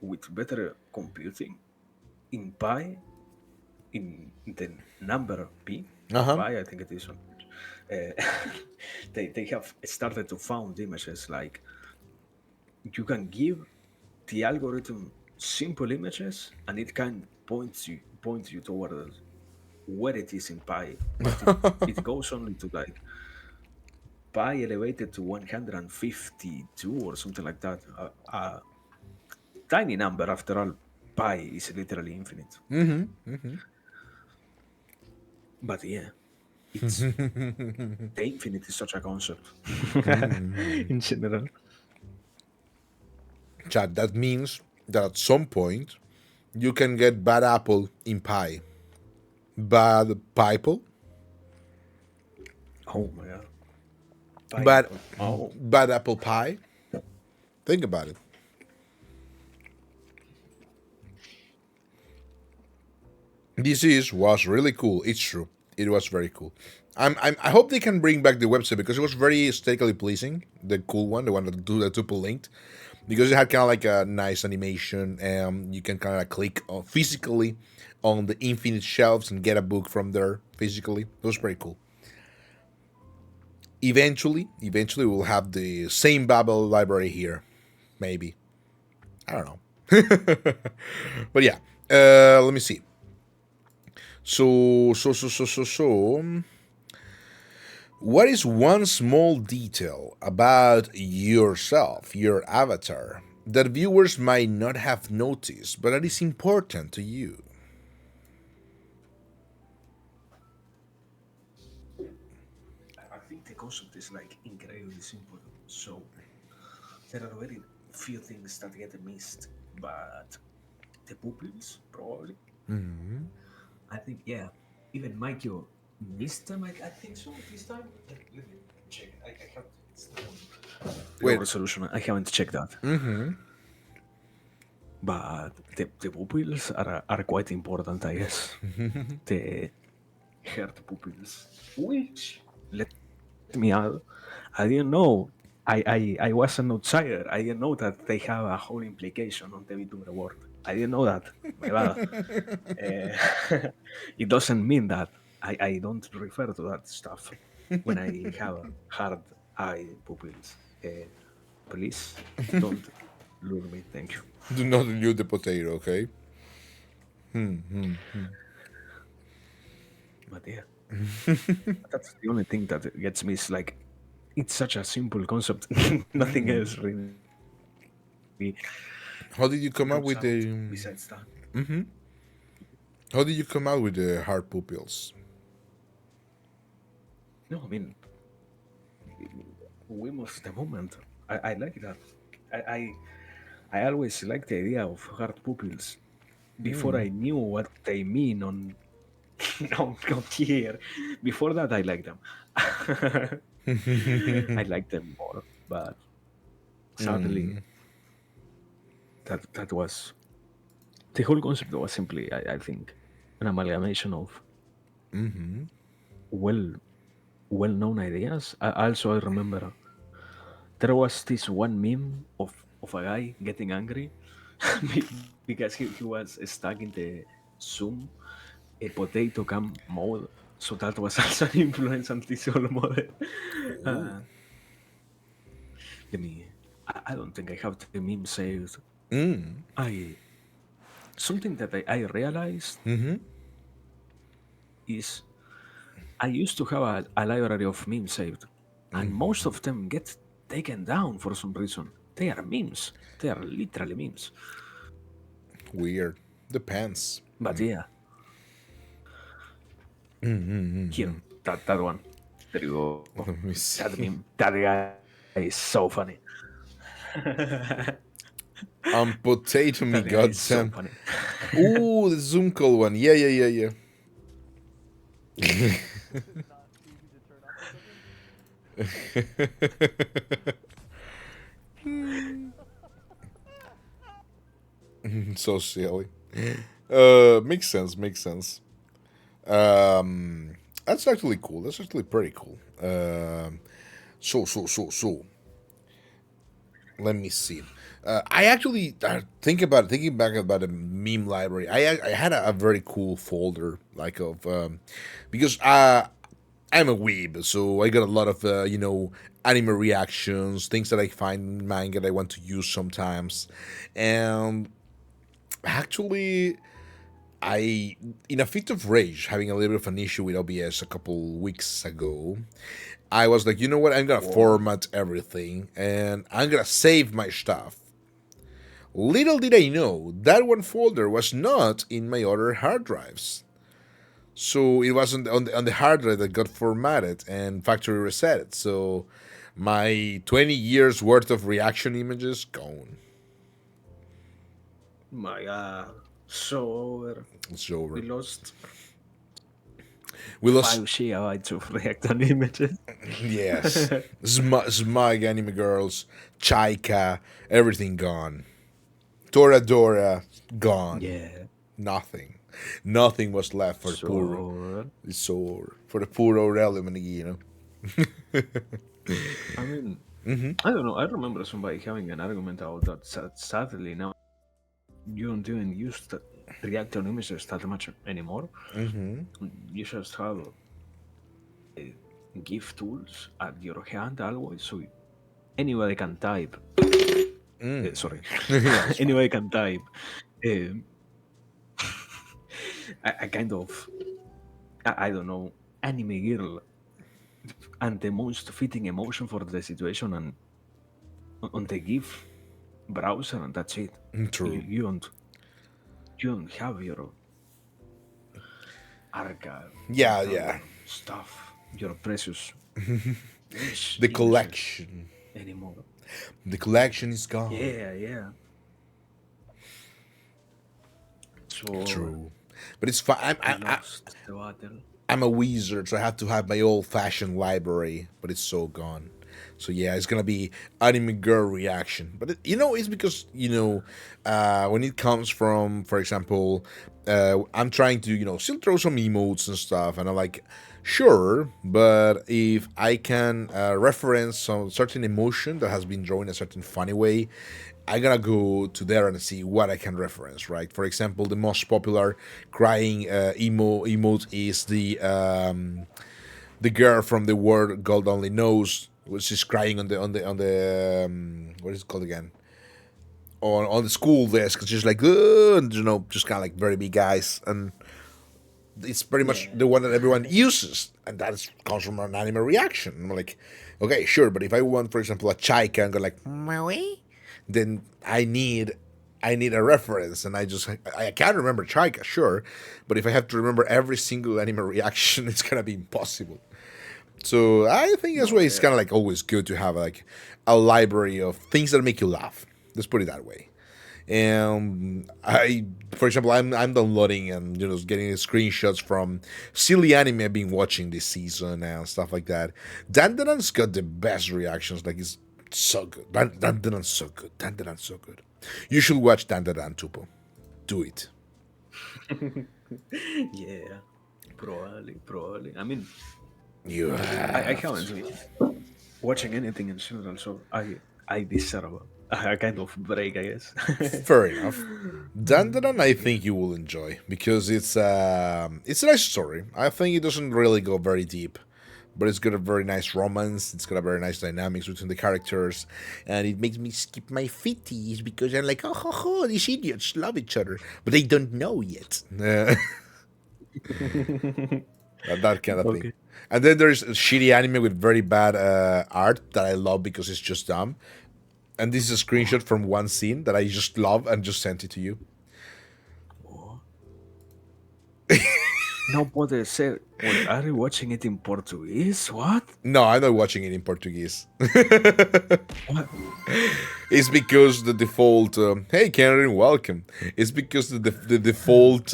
with better computing in pi in the number p Uh huh. pi I think it is on uh, they have started to found images like you can give the algorithm simple images and it can point you toward where it is in pi, but it goes only to like pi elevated to 152 or something like that. A tiny number after all. Pi is literally infinite. But yeah, it's the infinite is such a concept in general. Chat. That means that at some point you can get bad apple in pie. Bad pineapple. Oh my god, Bad pineapple. Oh, bad apple pie. Think about it. Was really cool. It's true. It was very cool. I hope they can bring back the website because it was very aesthetically pleasing. The cool one, the one that Tuple linked, because it had kind of like a nice animation, and you can kind of click physically on the infinite shelves and get a book from there physically. It was pretty cool. Eventually, we'll have the same Babel library here. Maybe, I don't know. But yeah, let me see. So, what is one small detail about yourself, your avatar, that viewers might not have noticed, but that is important to you? I think the concept is like incredibly simple. So there are very few things that get missed, but the pupils probably. I think yeah. Even Michael missed them. I think so this time. Let me check. I have it's low Wait. resolution. I haven't checked that. But the pupils are quite important, I guess. The heart pupils, which let me add, I didn't know. I was an outsider. I didn't know that they have a whole implication on the VTuber world. I didn't know that. My bad. It doesn't mean that I don't refer to that stuff when I have hard eye pupils. Please don't lure me. Thank you. Do not dilute the potato, okay? But yeah, that's the only thing that gets me. Is like it's such a simple concept. Nothing else really How did you come up comes with out the? besides that. How did you come out with the hard pupils? No, I mean, we must the moment. I like that. I, I I always liked the idea of hard pupils before I knew what they mean on on here. Before that, I liked them. I liked them more, but sadly, that was the whole concept was simply, I think, an amalgamation of well well-known ideas. Also, I remember there was this one meme of a guy getting angry because he was stuck in the Zoom a potato cam mode. So that was also an influence on this whole model. Uh, Let me. I don't think I have the meme saved. I Something that I realized is I used to have a library of memes saved, and most of them get taken down for some reason. They are memes. They are literally memes. Weird. Depends. But yeah, here, that one. There you go. Let me That see. meme. That guy is so funny. That Potato me, guy is so goddamn. funny. Ooh, the Zoom call one. Yeah, yeah, yeah, yeah. So silly. Makes sense. Makes sense. That's actually cool. That's actually pretty cool. So. Let me see. I actually thinking back about a meme library. I had a very cool folder like of because I'm a weeb, so I got a lot of anime reactions, things that I find in manga that I want to use sometimes, and actually I, in a fit of rage, having a little bit of an issue with OBS a couple weeks ago, I was like, you know what? I'm gonna Whoa. format everything and I'm gonna save my stuff. Little did I know that one folder was not in my other hard drives. So it wasn't on the hard drive that got formatted and factory reset. So my 20 years worth of reaction images gone. My God. So It's we over. lost We lost. 5 gigabytes of React images. Yes. Smug anime girls, Chaika, everything gone. Toradora, gone. Yeah. Nothing. Nothing was left for the poor. So So for the poor Aurelio Meneghi. I mean, I don't know. I remember somebody having an argument about that. Sadly, now you don't even use the React images that much anymore. You just have GIF tools at your hand always, so anybody can type. Sorry, Yeah, it's fine. anybody can type. Um, a kind of I don't know anime girl and the most fitting emotion for the situation and on the GIF browser and that's it. You, True. you don't you don't have your archive Yeah, with all yeah. your stuff, your precious wish The images collection. anymore. The collection is gone. Yeah, yeah. So True. But it's fine. we lost the battle. I'm a wizard, so I have to have my old fashioned library, but it's so gone. So yeah, it's gonna be anime girl reaction. But it's because when it comes from, for example, I'm trying to still throw some emotes and stuff, and I'm like, sure, but if I can reference some certain emotion that has been drawn in a certain funny way, I gotta go to there and see what I can reference, right? For example, the most popular crying emote is the girl from the word God only knows, which is crying on the what is it called again? on the school desk. It's just like, "Ugh," just kind of like very big eyes, and it's pretty much Yeah. the one that everyone uses, and that comes from an anime reaction. I'm like, okay, sure, but if I want, for example, a chaika and go like, "Maui," then I need a reference, and I can't remember chaika, sure, but if I have to remember every single anime reaction, it's gonna be impossible. So I think that's No, why it's yeah. kind of like always good to have like a library of things that make you laugh. Let's put it that way. And for example, I'm downloading and getting screenshots from silly anime I've been watching this season and stuff like that. Dandan's got the best reactions. Like it's so good. Dandan's so good. Dandan's so good. You should watch Dandan Tupo. Do it. Yeah. Probably, probably. I mean, You I have haven't to. been watching anything in general, so I deserve a kind of break, I guess. Fair enough. Dandadan, I think you will enjoy because it's a nice story. I think it doesn't really go very deep, but it's got a very nice romance. It's got a very nice dynamics between the characters, and it makes me skip my fifties because I'm like, oh, ho, ho, these idiots love each other, but they don't know yet. That kind of thing. Okay. And then there's shitty anime with very bad art that I love because it's just dumb. And this is a Oh, screenshot from one scene that I just love and just sent it to you. oh. No puede ser. Wait, are you watching it in Portuguese? What? No, I'm not watching it in Portuguese. What? It's because the default. Hey, Karen, welcome. It's because the default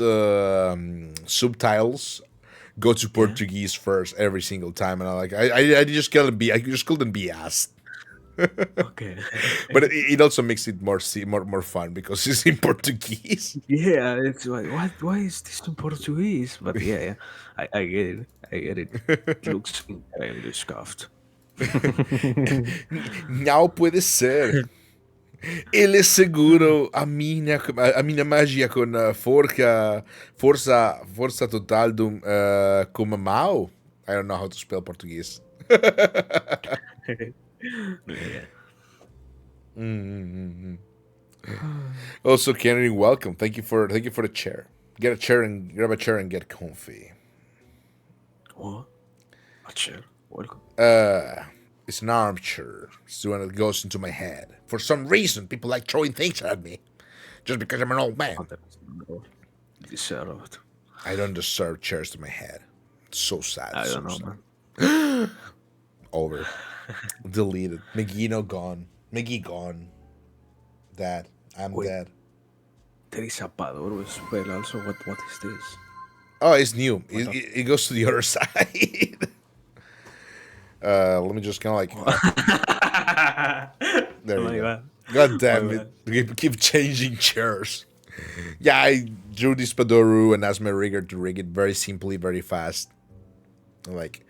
subtitles go to Yeah. Portuguese first every single time, and I just couldn't be asked. Okay. But it also makes it more fun because it's in Portuguese. Yeah, it's like what? Why is this in Portuguese? But yeah, yeah, I get it. I get it. It looks incredibly scuffed. Não puede ser. Ele seguro a minha magia com a força total do como mal. I don't know how to spell Portuguese. Yeah. Also, Kennedy, welcome. Thank you for the chair. Get a chair and grab a chair and get comfy. What? A chair. Welcome. It's an armchair. It's the one that goes into my head. For some reason, people like throwing things at me just because I'm an old man. Understandable. Deserved. I don't deserve chairs to my head. It's so sad. I So don't know, sad. man. Over. Deleted. Megino gone. Meggy gone. Dad. I'm Wait, dead. there is a Padoro spell also. What is this? Oh, it's new. What It, the? it, it goes to the other side. Let me just kind of like. There you My go. bad. God My damn it. bad. We keep changing chairs. Yeah, I drew this Padoru and asked my rigger to rig it very simply, very fast. Like,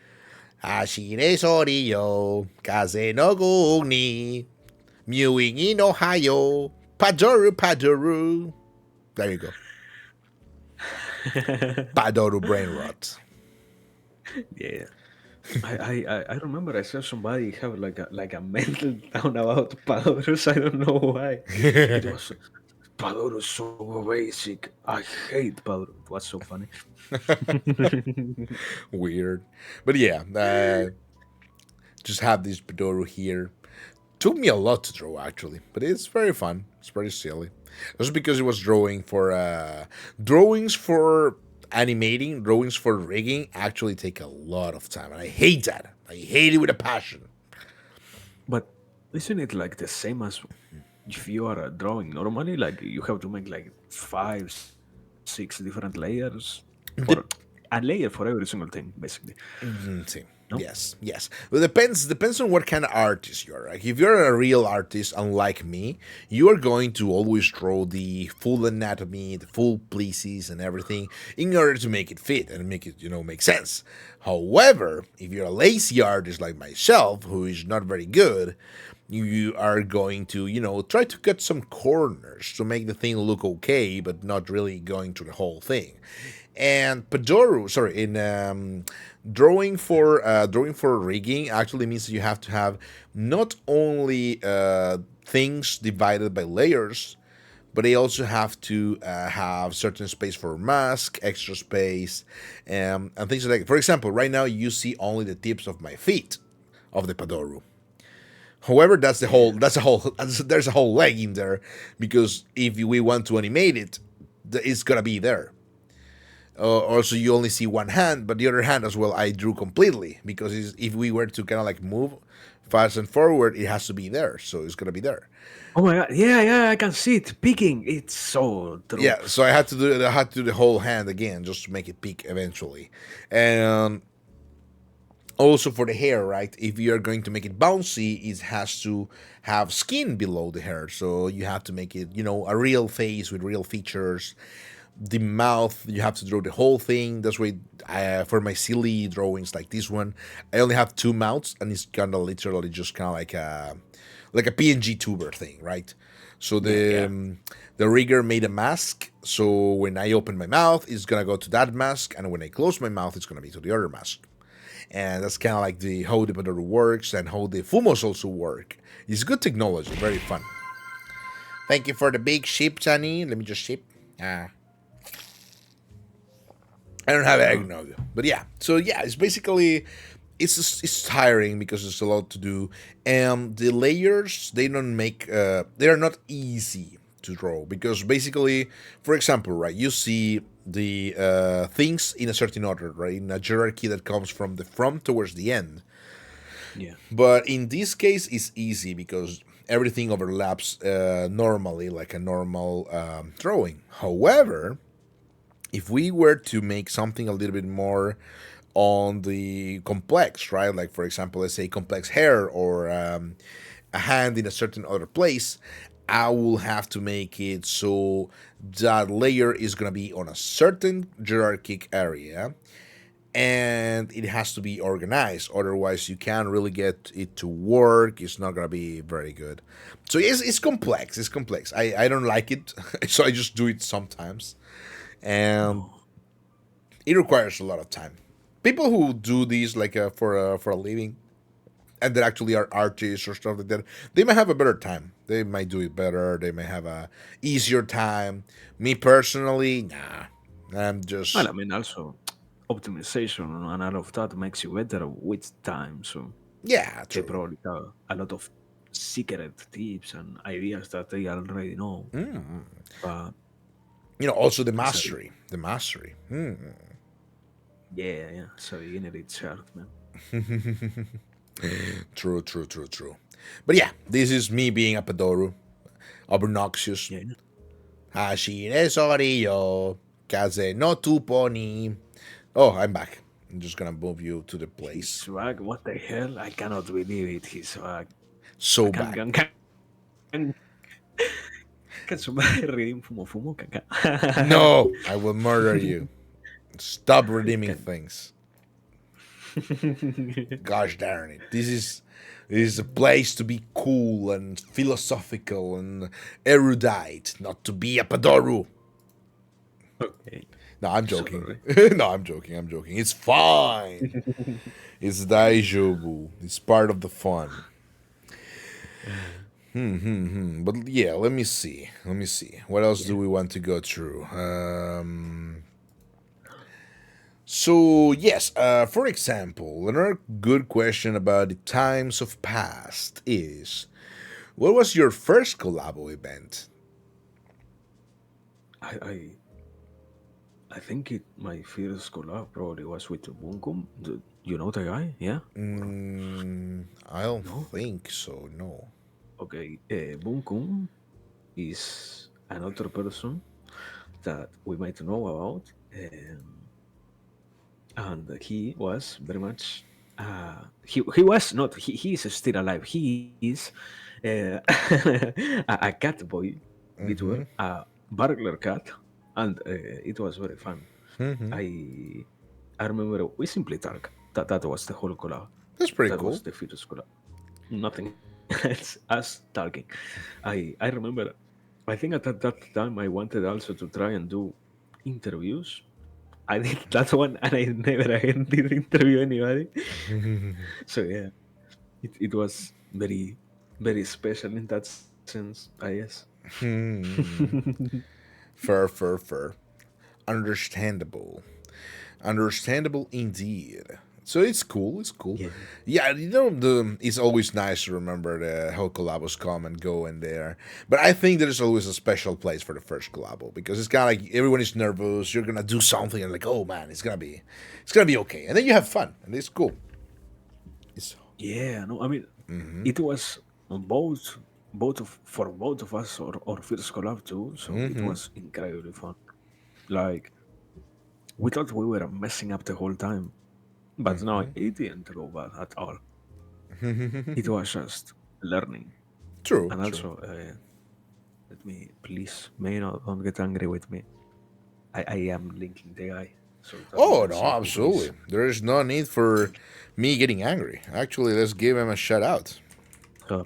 Hashire Soriyo, Kaze no Guni, Mewing in Ohio, Padoru Padoru. There you go. Padoru brain rot. Yeah. I remember I saw somebody have like a mental down about Padoros. I don't know why. It was Padoro is so basic. I hate Padoro. It was so funny. Weird. But yeah, just have this Padoru here. Took me a lot to draw actually, but it's very fun. It's pretty silly. Just because it was drawings for animating, drawings for rigging actually take a lot of time, and I hate that. I hate it with a passion. But isn't it like the same as if you are drawing normally? Like you have to make like five, six different layers for Dep- a layer for every single thing, basically. See. No? Yes, yes. Well, depends on what kind of artist you are. Like if you're a real artist, unlike me, you are going to always draw the full anatomy, the full places, and everything in order to make it fit and make it make sense. However, if you're a lazy artist like myself, who is not very good, you are going to try to cut some corners to make the thing look okay, but not really going to the whole thing. And Padoru, sorry, in drawing for rigging actually means you have to have not only things divided by layers, but they also have to have certain space for mask, extra space, and things like that. For example, right now you see only the tips of my feet of the Padoru. However, that's the whole. Yeah. That's a whole. There's a whole leg in there because if we want to animate it, it's gonna be there. Also, you only see one hand, but the other hand as well I drew completely because if we were to kind of like move fast and forward, it has to be there, so it's gonna be there. Oh my god. Yeah, yeah, I can see it peeking. It's so true. Yeah, so I had to do the whole hand again just to make it peak eventually, and also for the hair, right? If you are going to make it bouncy, it has to have skin below the hair, so you have to make it, a real face with real features. The mouth, you have to draw the whole thing. That's why for my silly drawings like this one, I only have two mouths, and it's kind of literally just kind of like a PNG tuber thing, right? So Yeah, yeah. the rigger made a mask. So when I open my mouth, it's gonna go to that mask, and when I close my mouth, it's gonna be to the other mask. And that's kind of like the how the Pandora works and how the Fumos also work. It's good technology, very fun. Thank you for the big ship, Johnny. Let me just ship. Ah. I don't have Uh, eggnog, but yeah. So yeah, it's basically it's tiring because there's a lot to do, and the layers they are not easy to draw because basically, for example, right, you see the things in a certain order, right, in a hierarchy that comes from the front towards the end. yeah. But in this case, it's easy because everything overlaps normally, like a normal drawing. However, if we were to make something a little bit more on the complex, right? Like for example, let's say complex hair or a hand in a certain other place, I will have to make it so that layer is gonna be on a certain hierarchic area, and it has to be organized. Otherwise, you can't really get it to work. It's not gonna be very good. So it's complex. It's complex. I don't like it, so I just do it sometimes, and Oh, it requires a lot of time. People who do these like for a living and that actually are artists or stuff like that, they might have a better time. They might do it better. They may have a easier time. Me personally, nah. I'm well, just I mean, also optimization and all of that makes you better with time. So yeah, they true. probably have a lot of secret tips and ideas that they already know. But Also the as a mastery, the mastery. yeah, yeah, as a beginner, it's hard, man. True, true, true, true. But yeah, this is me being a Padoru, obnoxious. Yeah, Hashire sorio, kaze no Tupo ni. Oh, I'm back. I'm just gonna move you to the he's place. swag. What the hell? I cannot believe it. He's swag. So Can back. can can can can somebody redeem fumo fumo? No, I will murder you. Stop redeeming Can things. Gosh darn it. This is a place to be cool and philosophical and erudite, not to be a Padoru. okay. No, I'm joking. Sorry. No, I'm joking. I'm joking. It's fine. It's daijobu. It's part of the fun. But yeah, let me see. Let me see. What else do Yeah. we want to go through? So yes, for example, another good question about the times of past is, what was your first collabo event? I I I think my first collab probably was with Bunkum. You know the guy? Yeah. I don't No. think so. No. Okay. Bunkum is another person that we might know about, and he was very much. He was not. He is still alive. He is a cat boy Mm-hmm. between a burglar cat, and it was very fun. I I remember we simply talk. That was the whole collab. That's pretty That was cool. the first collab. Nothing else. Us talking. I remember. I think at that time I wanted also to try and do interviews. I did that one, and I never again did interview anybody. So yeah, it was very very special in that sense. sense, I guess. Fair, fair, fair. Understandable. Understandable indeed. So it's cool. It's cool. Yeah. Yeah, it's always nice to remember how collabos come and go in there. But I think there's always a special place for the first collabo because it's kind of like everyone is nervous. You're gonna do something and like, oh man, it's gonna be okay, and then you have fun and it's cool. It's Yeah, no, I mean, it was both of for both of us or first collab too, so it was incredibly fun. Like we thought we were messing up the whole time, but no, it didn't go bad at all. It was just learning, true, and true. also let me please, may not don't get angry with me. I am linking the guy so that we Oh can no, see who is. absolutely. There is no need for me getting angry. Actually, let's give him a shout out. Uh,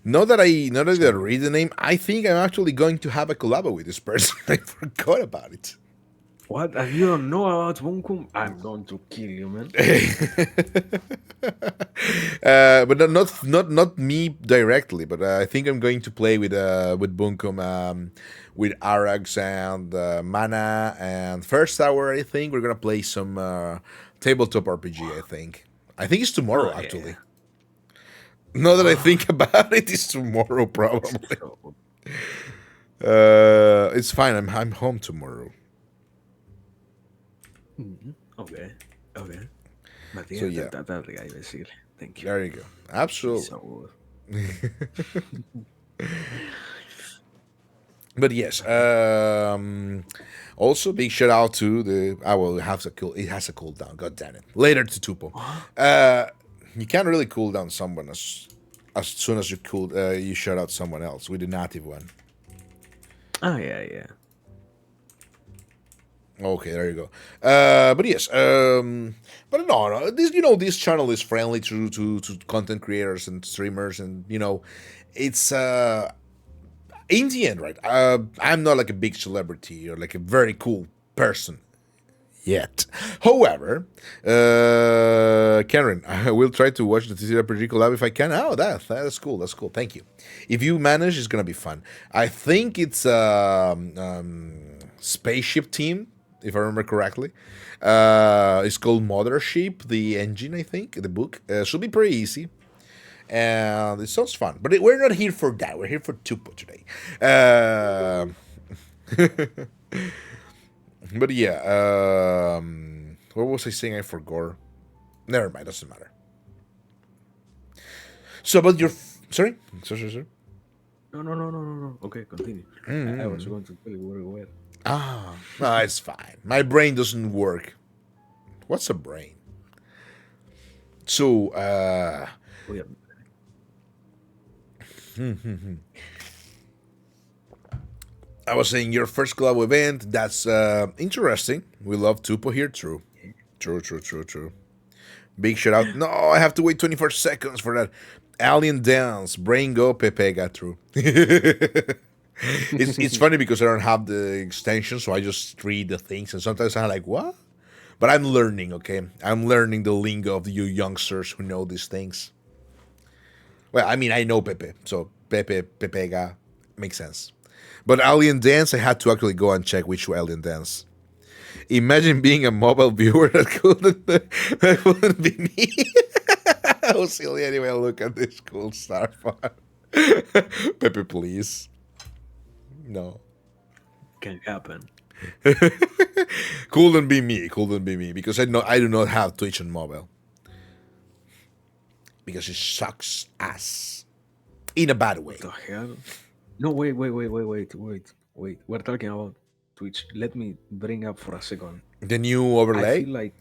Now that I so read the name, I think I'm actually going to have a collab with this person. I forgot about it. what? And you don't know about Bunkum? I'm going to kill you, man. But not me directly. But I think I'm going to play with Bunkum, with Arax and Mana and First Hour. I think we're gonna play some tabletop RPG. I think it's tomorrow Oh yeah. actually. Now that I What? think about it, it's tomorrow probably. So, It's fine. I'm home tomorrow. okay, okay. But So yeah, yeah, that the guy basically. Thank you. there you go. He's Absolutely. so But yes, also big shout out to the. I will have a cool. It has a cooldown. God damn it! Later to Tupo. what? You can't really cool down someone as soon as you shout out someone else with the native one. Oh yeah, yeah. Okay, there you go. But yes, but no. This channel is friendly to content creators and streamers, and it's in the end, right? I'm not like a big celebrity or like a very cool person yet. However, Karen, I will try to watch the TCRPG collab if I can. Oh, that's cool. That's cool. Thank you. If you manage, it's gonna be fun. I think it's spaceship team, if I remember correctly. It's called Mothership. The engine, I think, the book should be pretty easy. And it sounds fun, but we're not here for that. We're here for Tupo today. Uh, but yeah, what was I saying? I forgot. Never mind. Doesn't matter. So, about your sorry, sorry. No, no, no, no, no, no. Okay, continue. I was going to tell you where we were. No, it's fine. My brain doesn't work. What's a brain? So, Oh yeah. I was saying your first club event. That's interesting. We love Tupo here. True, true, true, true, true. Big shout out. No, I have to wait 24 seconds for that alien dance. Brain go, Pepe got through. It's funny because I don't have the extension, so I just read the things, and sometimes I'm like, what? But I'm learning, okay? I'm learning the lingo of you youngsters who know these things. Well, I mean, I know Pepe, so Pepega makes sense. But Alien Dance, I had to actually go and check which Alien Dance. Imagine being a mobile viewer that wouldn't be me. Oh, silly. Anyway, look at this cool star font. Pepe, please. No. Can happen. Couldn't be me. Couldn't be me because I do not have Twitch on mobile because it sucks ass in a bad What way. the hell? No, wait. We're talking about Twitch. Let me bring up for a second. The new I overlay. feel like,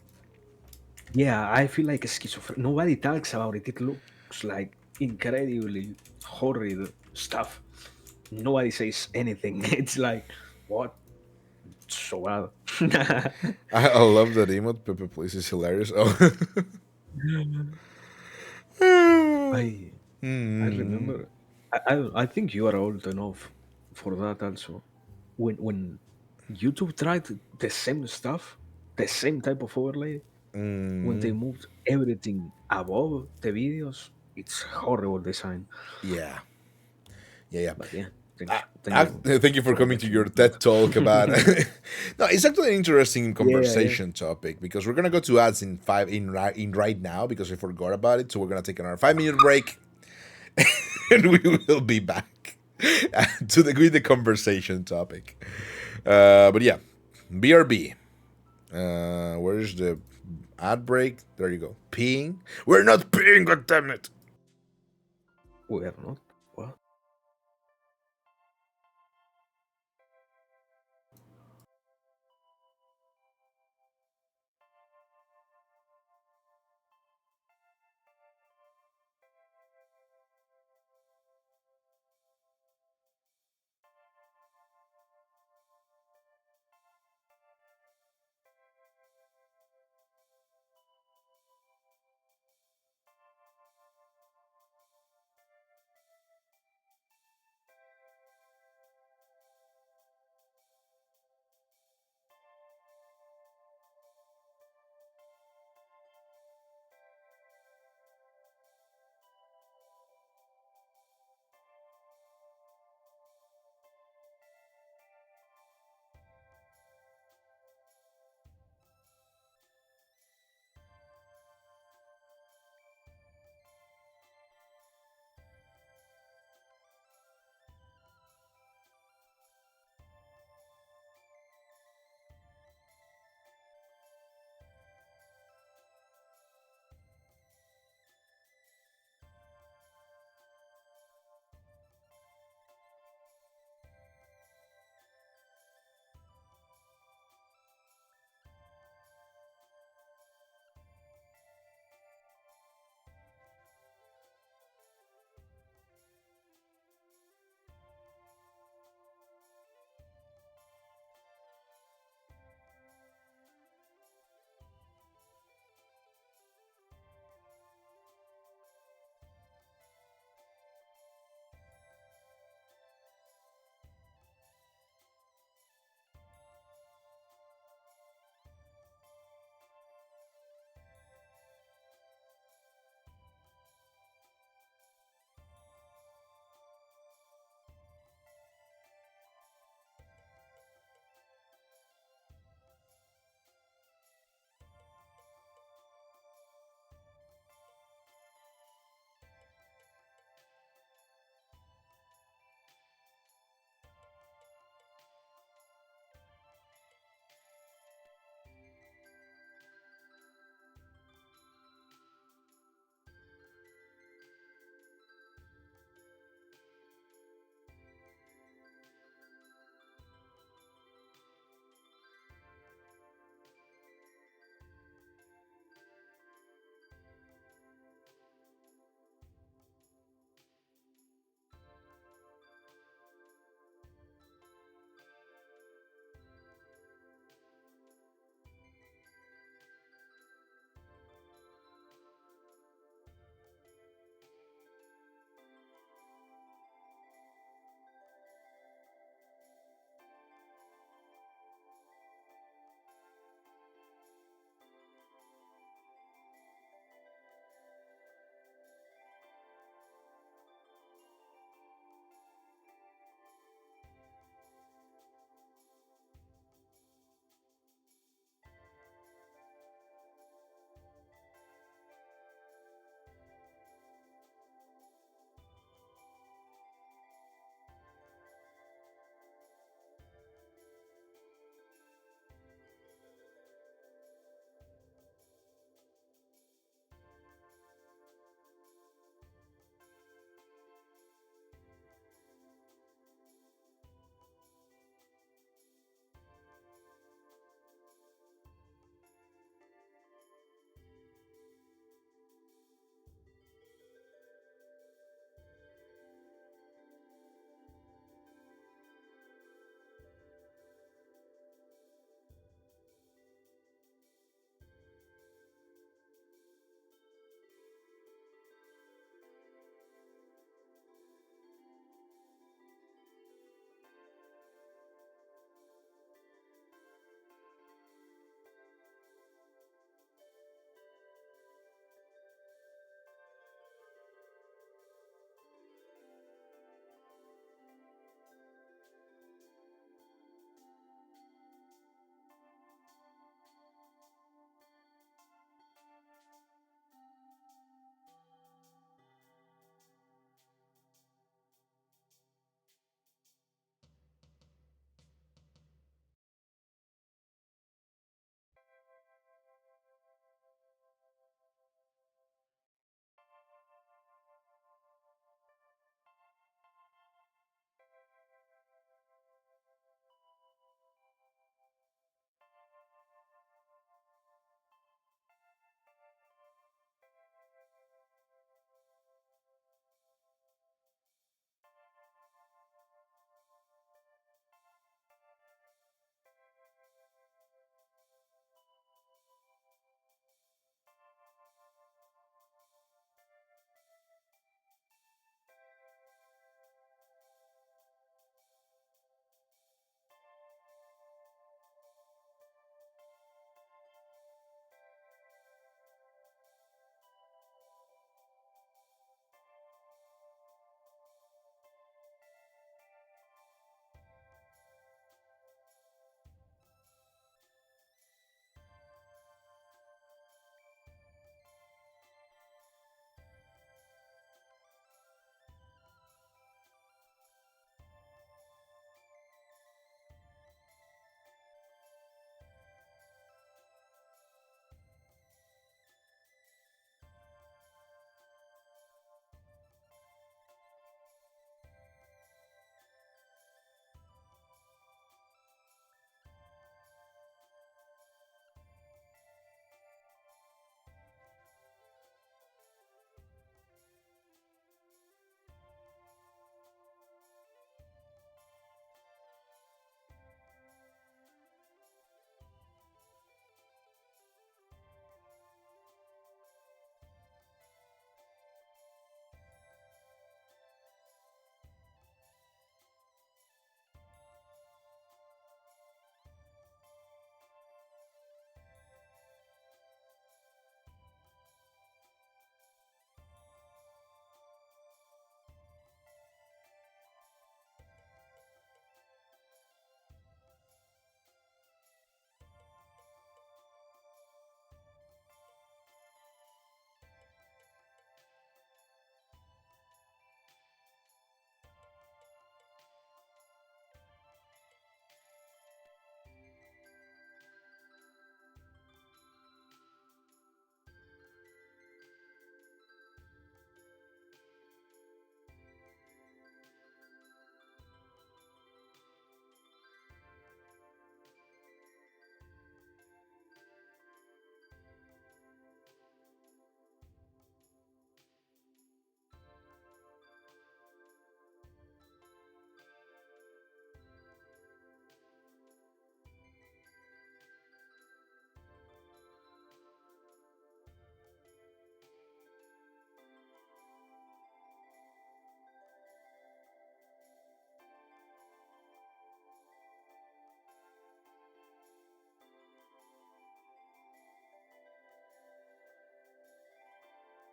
yeah, I feel like schizophrenia. Nobody talks about it. It looks like incredibly horrid stuff. Nobody says anything. It's like, what? So bad. I love that emote. Pepe, please is hilarious. Oh. I I remember. I think you are old enough for that also. When YouTube tried the same stuff, the same type of overlay, when they moved everything above the videos, it's horrible design. Yeah. Yeah, yeah. But yeah, Thank you for for coming to your mentioning that. TED talk about. No, it's actually an interesting Yeah, yeah. conversation topic because we're gonna go to ads in right now because I forgot about it. So we're gonna take another 5 minute break, and we will be back to the with the conversation topic. But yeah, BRB. Where's the ad break? There you go. Peeing. We're not peeing. God damn it. We are not. What?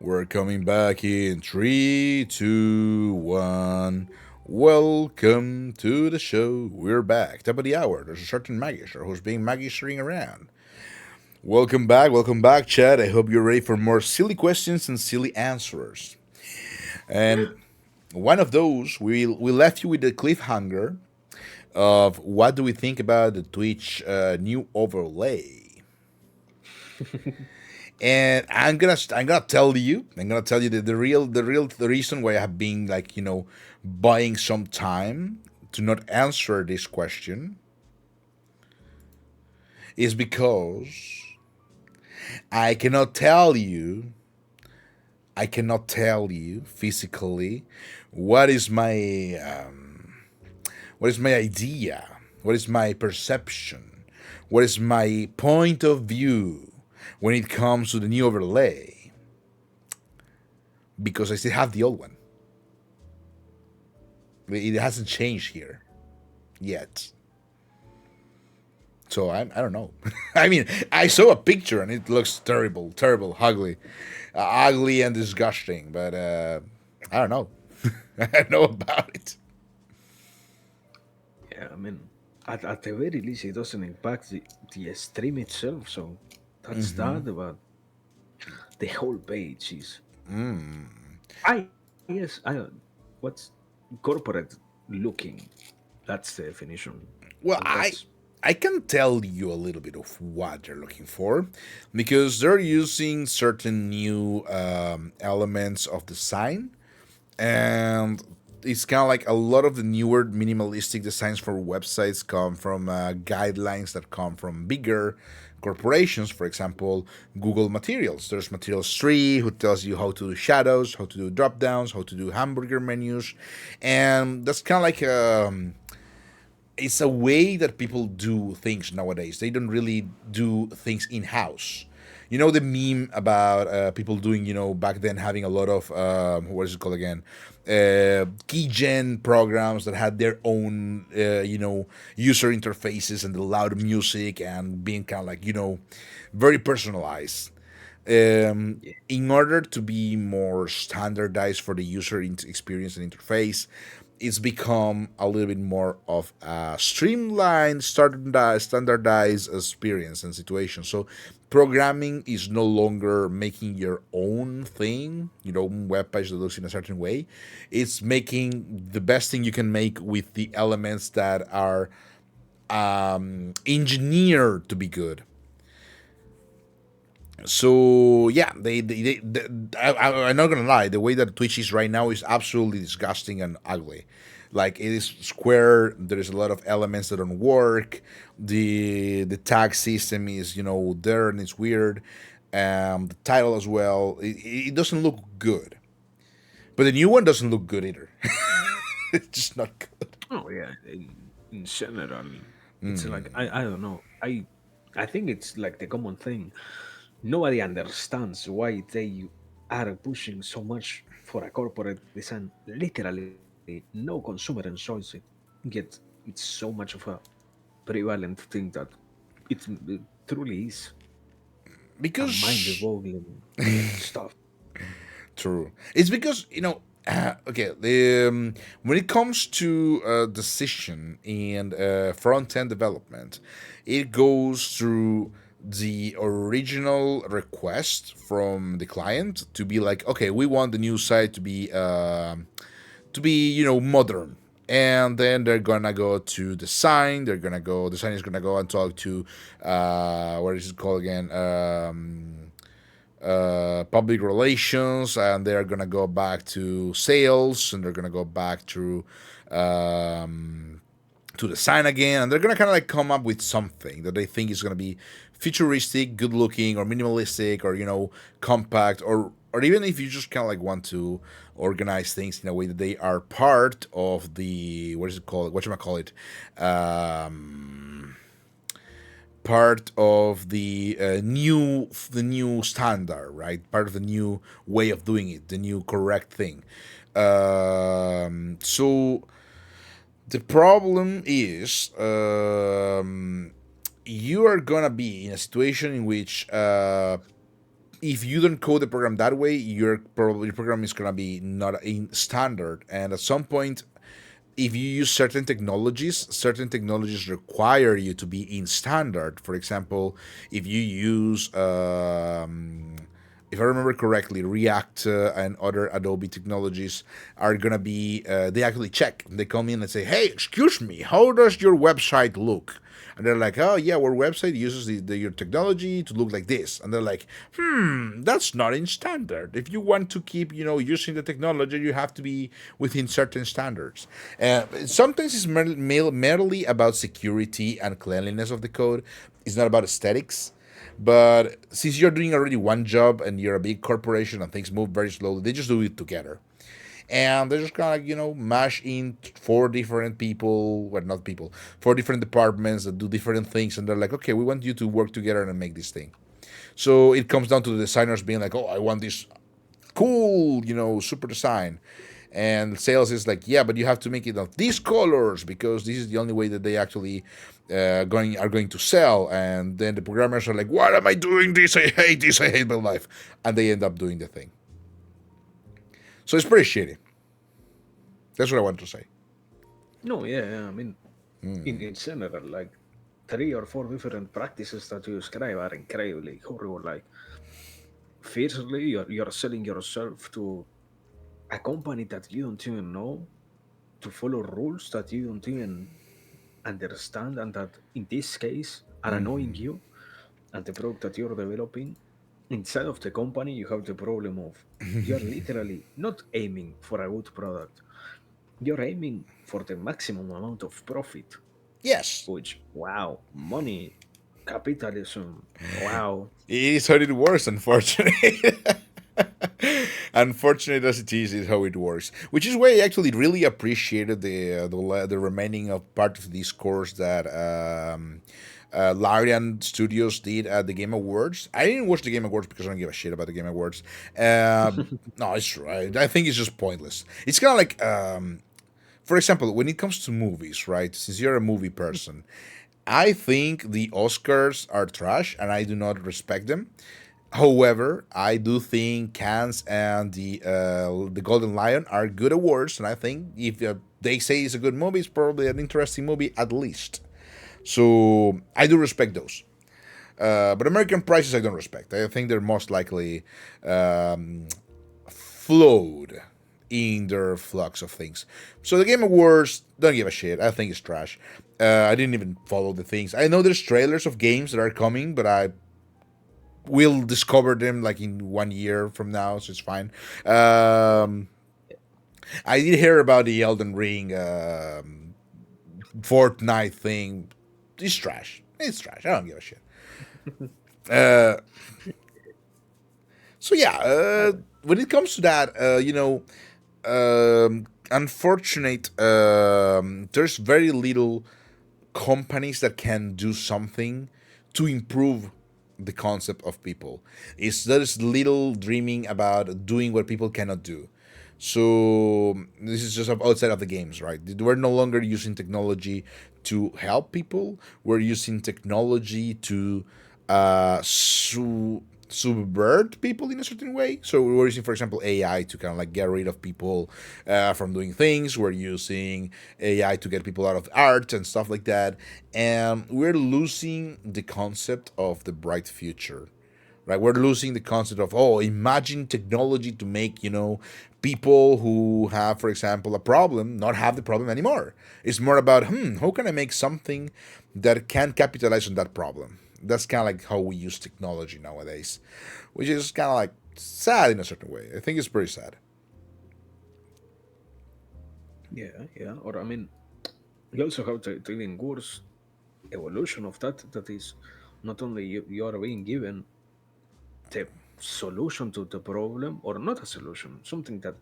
We're coming back in 3, 2, 1. Welcome to the show. We're back. Top of the hour. There's a certain Magister who's being Magistering around. Welcome back, Chad. I hope you're ready for more silly questions and silly answers. And one of those, we left you with the cliffhanger of what do we think about the Twitch new overlay. And I'm gonna tell you that the reason why I have been like buying some time to not answer this question is because I cannot tell you I cannot tell you physically what is my what is my idea, what is my perception, what is my point of view when it comes to the new overlay because I still have the old one. It hasn't changed here yet. So I don't know. I mean, I saw a picture and it looks terrible, terrible, ugly and disgusting. But I don't know. I don't know about it. Yeah, I mean, at the very least, it doesn't impact the stream itself. So that's that. But the whole page is. I yes. What's corporate looking? That's the definition. Well, I That's I can tell you a little bit of what they're looking for because they're using certain new elements of design, and it's kind of like a lot of the newer minimalistic designs for websites come from guidelines that come from bigger corporations. For example, Google Materials. There's Materials 3 who tells you how to do shadows, how to do drop downs, how to do hamburger menus, and that's kind of like it's a way that people do things nowadays. They don't really do things in house. You know the meme about people doing, back then having a lot of what is it called again? Keygen programs that had their own, user interfaces and the loud music and being kind of like, very personalized. In order to be more standardized for the user experience and interface, it's become a little bit more of a streamlined, standardized experience and situation. So, programming is no longer making your own thing, your own web page that looks in a certain way. It's making the best thing you can make with the elements that are engineered to be good. So yeah, I'm not gonna lie. The way that Twitch is right now is absolutely disgusting and ugly. Like it is square. There is a lot of elements that don't work. The tag system is there and it's weird. The title as well. It doesn't look good. But the new one doesn't look good either. It's just not good. oh yeah. In general, it's like I don't know. I think it's like the common thing. Nobody understands why they are pushing so much for a corporate design. Literally, no consumer enjoys it. Yet it's so much of a prevalent thing that it truly is a Because mind-boggling stuff. true. It's because okay. When it comes to decision and front end development, it goes through the original request from the client to be like, okay, we want the new site to be modern. And then they're gonna go to design. Design is gonna go and talk to what is it called again? Public relations, and they're gonna go back to sales, and they're gonna go back to design again, and they're gonna kind of like come up with something that they think is gonna be futuristic, good looking, or minimalistic, or compact, or even if you just kind of like want to organize things in a way that they are part of the what is it called? What should I call it? Part of the new standard, right? Part of the new way of doing it, the new correct thing. So the problem is you are gonna be in a situation in which if you don't code the program that way, your program is gonna be not in standard. And at some point, if you use certain technologies require you to be in standard. For example, if you use, if I remember correctly, React and other Adobe technologies are gonna be, they actually check. They come in and say, "Hey, excuse me, how does your website look?" And they're like, "Oh yeah, our website uses your technology to look like this." And they're like, that's not in standard. If you want to keep, using the technology, you have to be within certain standards. Sometimes it's merely about security and cleanliness of the code. It's not about aesthetics. But since you're doing already one job and you're a big corporation and things move very slowly, they just do it together. And they're just kind of like, mash in four different people, well, not people, four different departments that do different things. And they're like, okay, we want you to work together and make this thing. So it comes down to the designers being like, oh, I want this cool, super design. And sales is like, yeah, but you have to make it of these colors because this is the only way that they actually are going to sell. And then the programmers are like, what am I doing this? I hate this. I hate my life. And they end up doing the thing. So it's pretty shitty. That's what I want to say. No, yeah, I mean, in general, like 3 or 4 different practices that you describe are incredibly horrible. Like, firstly, you're selling yourself to a company that you don't even know, to follow rules that you don't even understand, and that in this case are annoying you, and the product that you're developing. Inside of the company, you have the problem of you're literally not aiming for a good product, you're aiming for the maximum amount of profit. Yes, Which, wow, money, capitalism, wow. it is how it works, unfortunately. Unfortunate as it is how it works. Which is why I actually really appreciated the remaining of part of this course that Larian Studios did at the Game Awards. I didn't watch the Game Awards because I don't give a shit about the Game Awards. No, it's true. I think it's just pointless. It's kind of like, for example, when it comes to movies, right? Since you're a movie person, I think the Oscars are trash and I do not respect them. However, I do think Cannes and the Golden Lion are good awards, and I think if they say it's a good movie, it's probably an interesting movie at least. So I do respect those. But American Prices I don't respect. I think they're most likely flawed in their flux of things. So the Game Awards, don't give a shit. I think it's trash. I didn't even follow the things. I know there's trailers of games that are coming, but I will discover them like in 1 year from now, so it's fine. I did hear about the Elden Ring Fortnite thing. It's trash. It's trash. I don't give a shit. Uh, so yeah, when it comes to that, unfortunate. There's very little companies that can do something to improve the concept of people. There's little dreaming about doing what people cannot do. So this is just outside of the games, right? We're no longer using technology to help people. We're using technology to subvert people in a certain way. So we're using, for example, AI to kind of like get rid of people from doing things. We're using AI to get people out of art and stuff like that. And we're losing the concept of the bright future, right? We're losing the concept of, oh, imagine technology to make, people who have, for example, a problem not have the problem anymore. It's more about, how can I make something that can capitalize on that problem? That's kind of like how we use technology nowadays, which is kind of like sad in a certain way. I think it's pretty sad. Yeah, yeah. Or I mean, you also have the even worse evolution of that. That is, not only you are being given the solution to the problem, or not a solution, something that,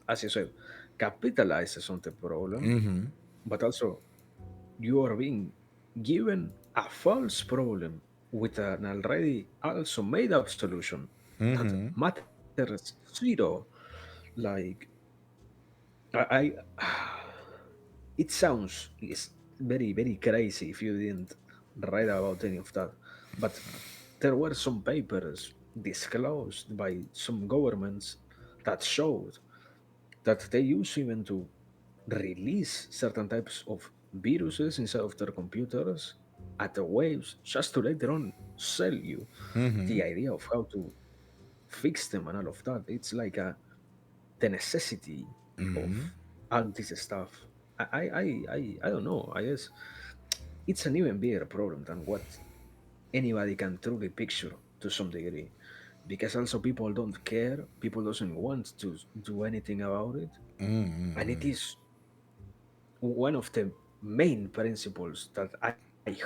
as you said, capitalizes on the problem, but also you are being given a false problem with an already also made up solution that matters zero. Like, I it sounds is very very crazy if you didn't write about any of that, but there were some papers disclosed by some governments that showed that they use even to release certain types of viruses inside of their computers at the waves just to later on sell you the idea of how to fix them and all of that. It's like the necessity of all this stuff. I don't know. I guess it's an even bigger problem than what anybody can truly picture to some degree, because also people don't care, people doesn't want to do anything about it, and it is one of the main principles that I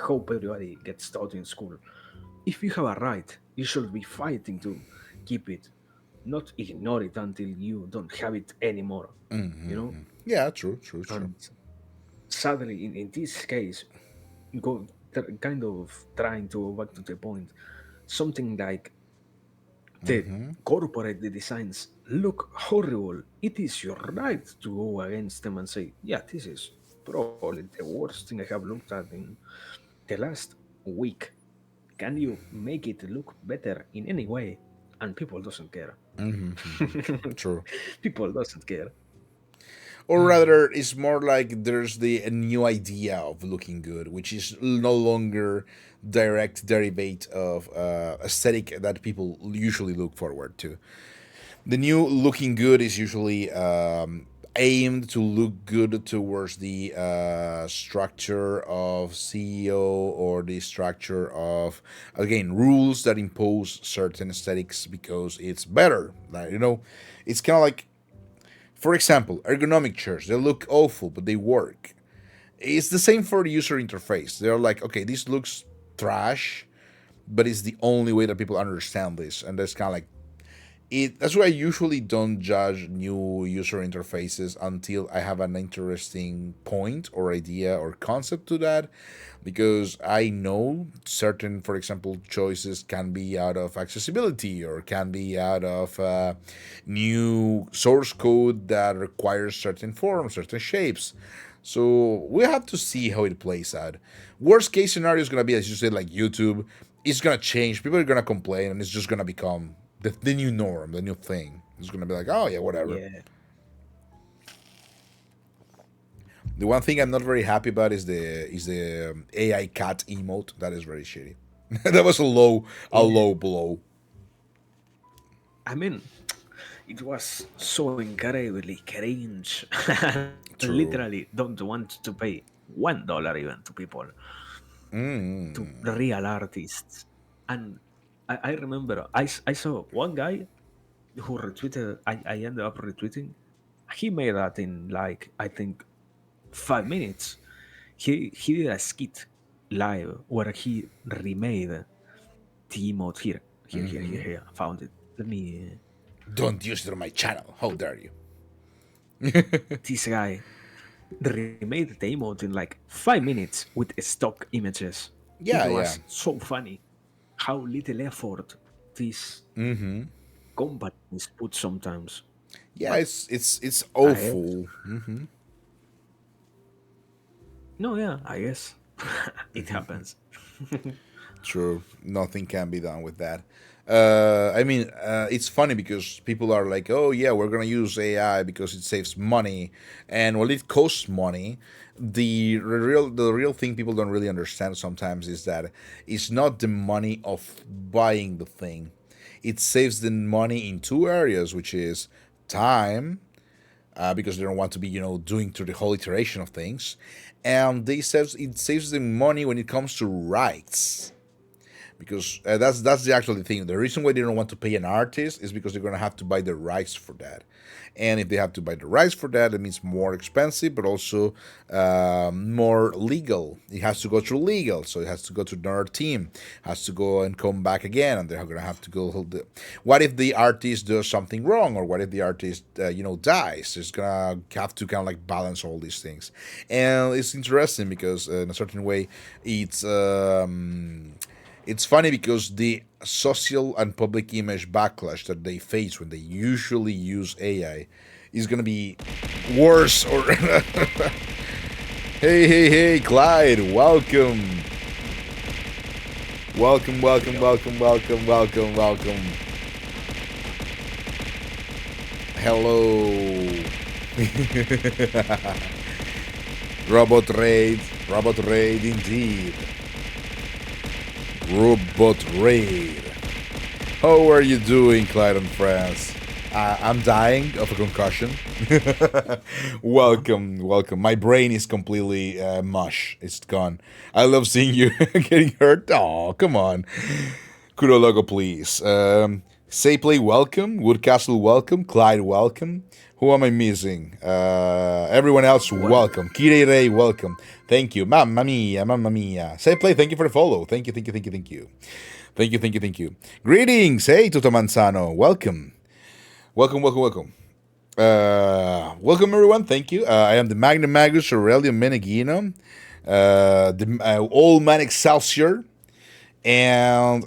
hope everybody gets taught in school. If you have a right, you should be fighting to keep it, not ignore it until you don't have it anymore, you know? Yeah, true, true, true. And sadly, in this case, kind of trying to go back to the point, something like the corporate designs look horrible. It is your right to go against them and say, yeah, this is probably the worst thing I have looked at in the last week. Can you make it look better in any way? And people doesn't care. True. People doesn't care. Or rather, it's more like there's the a new idea of looking good, which is no longer direct derivate of aesthetic that people usually look forward to. The new looking good is usually aimed to look good towards the structure of CEO or the structure of, again, rules that impose certain aesthetics because it's better. Like, it's kind of like, for example, ergonomic chairs. They look awful, but they work. It's the same for the user interface. They're like, okay, this looks trash, but it's the only way that people understand this, and that's kind of like it. That's why I usually don't judge new user interfaces until I have an interesting point or idea or concept to that, because I know certain, for example, choices can be out of accessibility or can be out of new source code that requires certain forms, certain shapes. So we have to see how it plays out. Worst case scenario is gonna be, as you said, like YouTube. It's gonna change. People are gonna complain, and it's just gonna become the new norm, the new thing. It's gonna be like, oh yeah, whatever. Yeah. The one thing I'm not very happy about is the AI cat emote. That is very shitty. That was a Yeah. low blow. I mean, it was so incredibly cringe. True. Literally don't want to pay $1 even to people, to real artists. And I remember I saw one guy who retweeted. I ended up retweeting. He made that in like I think 5 minutes. He did a skit live where he remade the emote here. Here. I found it. Let me. Don't use it on my channel. How dare you? This guy remade the emote in like 5 minutes with stock images. It Yeah, yeah, was so funny how little effort these companies put sometimes. yeah. But It's I guess, awful. no, yeah, I guess it happens. True. Nothing can be done with that. I mean, it's funny because people are like, "Oh yeah, we're gonna use AI because it saves money," and while it costs money, the real thing people don't really understand sometimes is that it's not the money of buying the thing. It saves the money in two areas, which is time, because they don't want to be, doing through the whole iteration of things, and it saves them money when it comes to rights, because that's the actual thing. The reason why they don't want to pay an artist is because they're gonna have to buy the rights for that, and if they have to buy the rights for that, it means more expensive, but also more legal. It has to go through legal, so it has to go to another team, has to go and come back again, and they're gonna have to go. What if the artist does something wrong, or what if the artist dies? It's gonna have to kind of like balance all these things, and it's interesting because in a certain way, it's funny because the social and public image backlash that they face when they usually use AI is gonna be worse. Or hey, Clyde, welcome. Welcome, welcome, Yo, welcome, welcome, welcome, welcome. Hello. Robot raid indeed. Robot raid. How are you doing, Clyde and France? I'm dying of a concussion. uh-huh. Welcome, welcome. My brain is completely mush. It's gone. I love seeing you getting hurt. Oh, come on. Kuro logo, please. Sayplay, welcome. Woodcastle, welcome. Clyde, welcome. Who am I missing? Everyone else, What? welcome. Kirei, welcome. Thank you. Mamma mia, mamma mia. Sayplay, thank you for the follow. Thank you, thank you, thank you, thank you. Thank you, thank you, thank you. Greetings. Hey, Toto Manzano. Welcome. Welcome, welcome, welcome. Welcome, everyone. Thank you. I am the Magnum Magus Aurelio Menegino, the Old Man Excelsior, and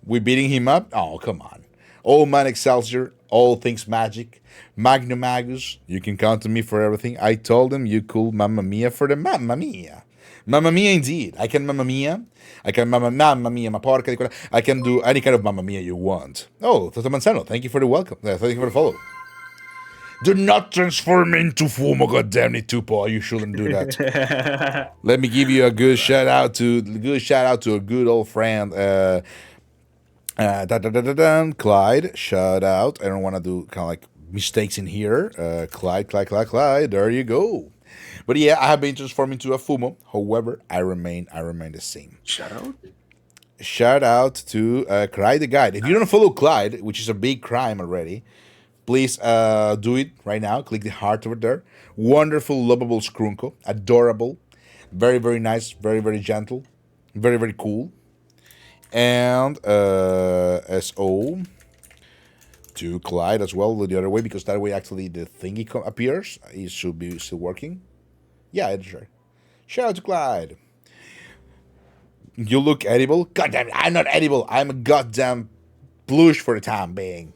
we're beating him up. Oh, come on. Old Man Excelsior, all things magic. Magnum Magus, you can count on me for everything. I told him you cool Mamma Mia for the Mamma Mia. Mamma Mia indeed. I can Mamma Mia. I can Mamma Mia, ma porca di quella. I can do any kind of Mamma Mia you want. Oh, Toto Manzano, thank you for the welcome. Thank you for the follow. Do not transform into Fumo, goddamn it, Tupo. You shouldn't do that. Let me give you a good shout out to a good old friend, Clyde. Shout out. I don't want to do kind of like mistakes in here. Clyde. There you go. But yeah, I have been transformed into a Fumo. However, I remain the same. Shout out. Shout out to Clyde the Guide. If you don't follow Clyde, which is a big crime already, please do it right now. Click the heart over there. Wonderful, lovable Skrunko. Adorable. Very, very nice. Very, very gentle. Very, very cool. And SO to Clyde as well the other way, because that way actually the thingy appears. It should be still working. Yeah, it's sure. Shout out to Clyde. You look edible. God damn it, I'm not edible. I'm a goddamn blush for the time being.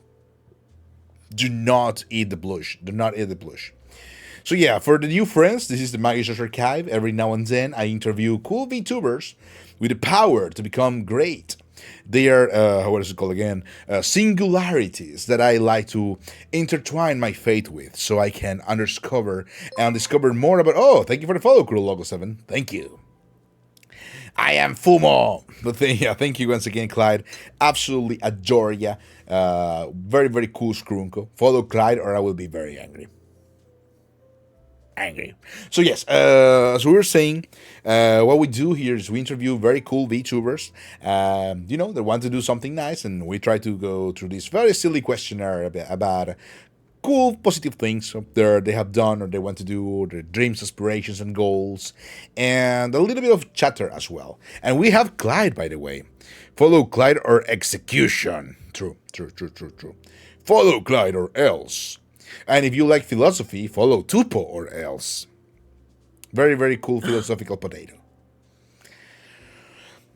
Do not eat the blush. Do not eat the blush. So yeah, for the new friends, this is the Magister Archive. Every now and then, I interview cool VTubers with the power to become great. They are, what is it called again? Singularities that I like to intertwine my faith with, so I can undiscover and discover more about. Oh, thank you for the follow, Cruel Logo 7. Thank you. I am Fumo. But yeah, thank you once again, Clyde. Absolutely adore ya. Very, very cool Skrunko. Follow Clyde or I will be very angry. So yes, as we were saying, what we do here is we interview very cool VTubers, that want to do something nice, and we try to go through this very silly questionnaire about cool, positive things they have done or they want to do, or their dreams, aspirations, and goals, and a little bit of chatter as well. And we have Clyde, by the way. Follow Clyde or execution. True. Follow Clyde or else. And if you like philosophy, follow Tupo or else. Very, very cool philosophical potato.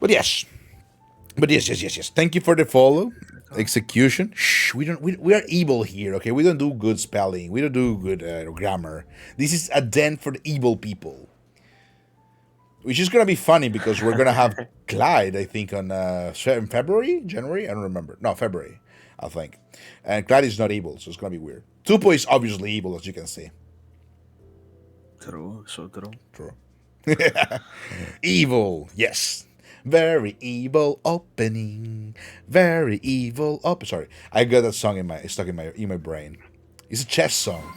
Yes. Yes. Thank you for the follow. Execution. Shh, we are evil here, okay? We don't do good spelling. We don't do good grammar. This is a den for the evil people. Which is gonna be funny because we're gonna have Clyde, I think, on February, January. I don't remember. No, February, I think. And Clyde is not evil, so it's gonna be weird. Tupo is obviously evil, as you can see. True, so true. True. Evil, yes. Very evil opening. Very evil Sorry, I got that song stuck in my brain. It's a chess song.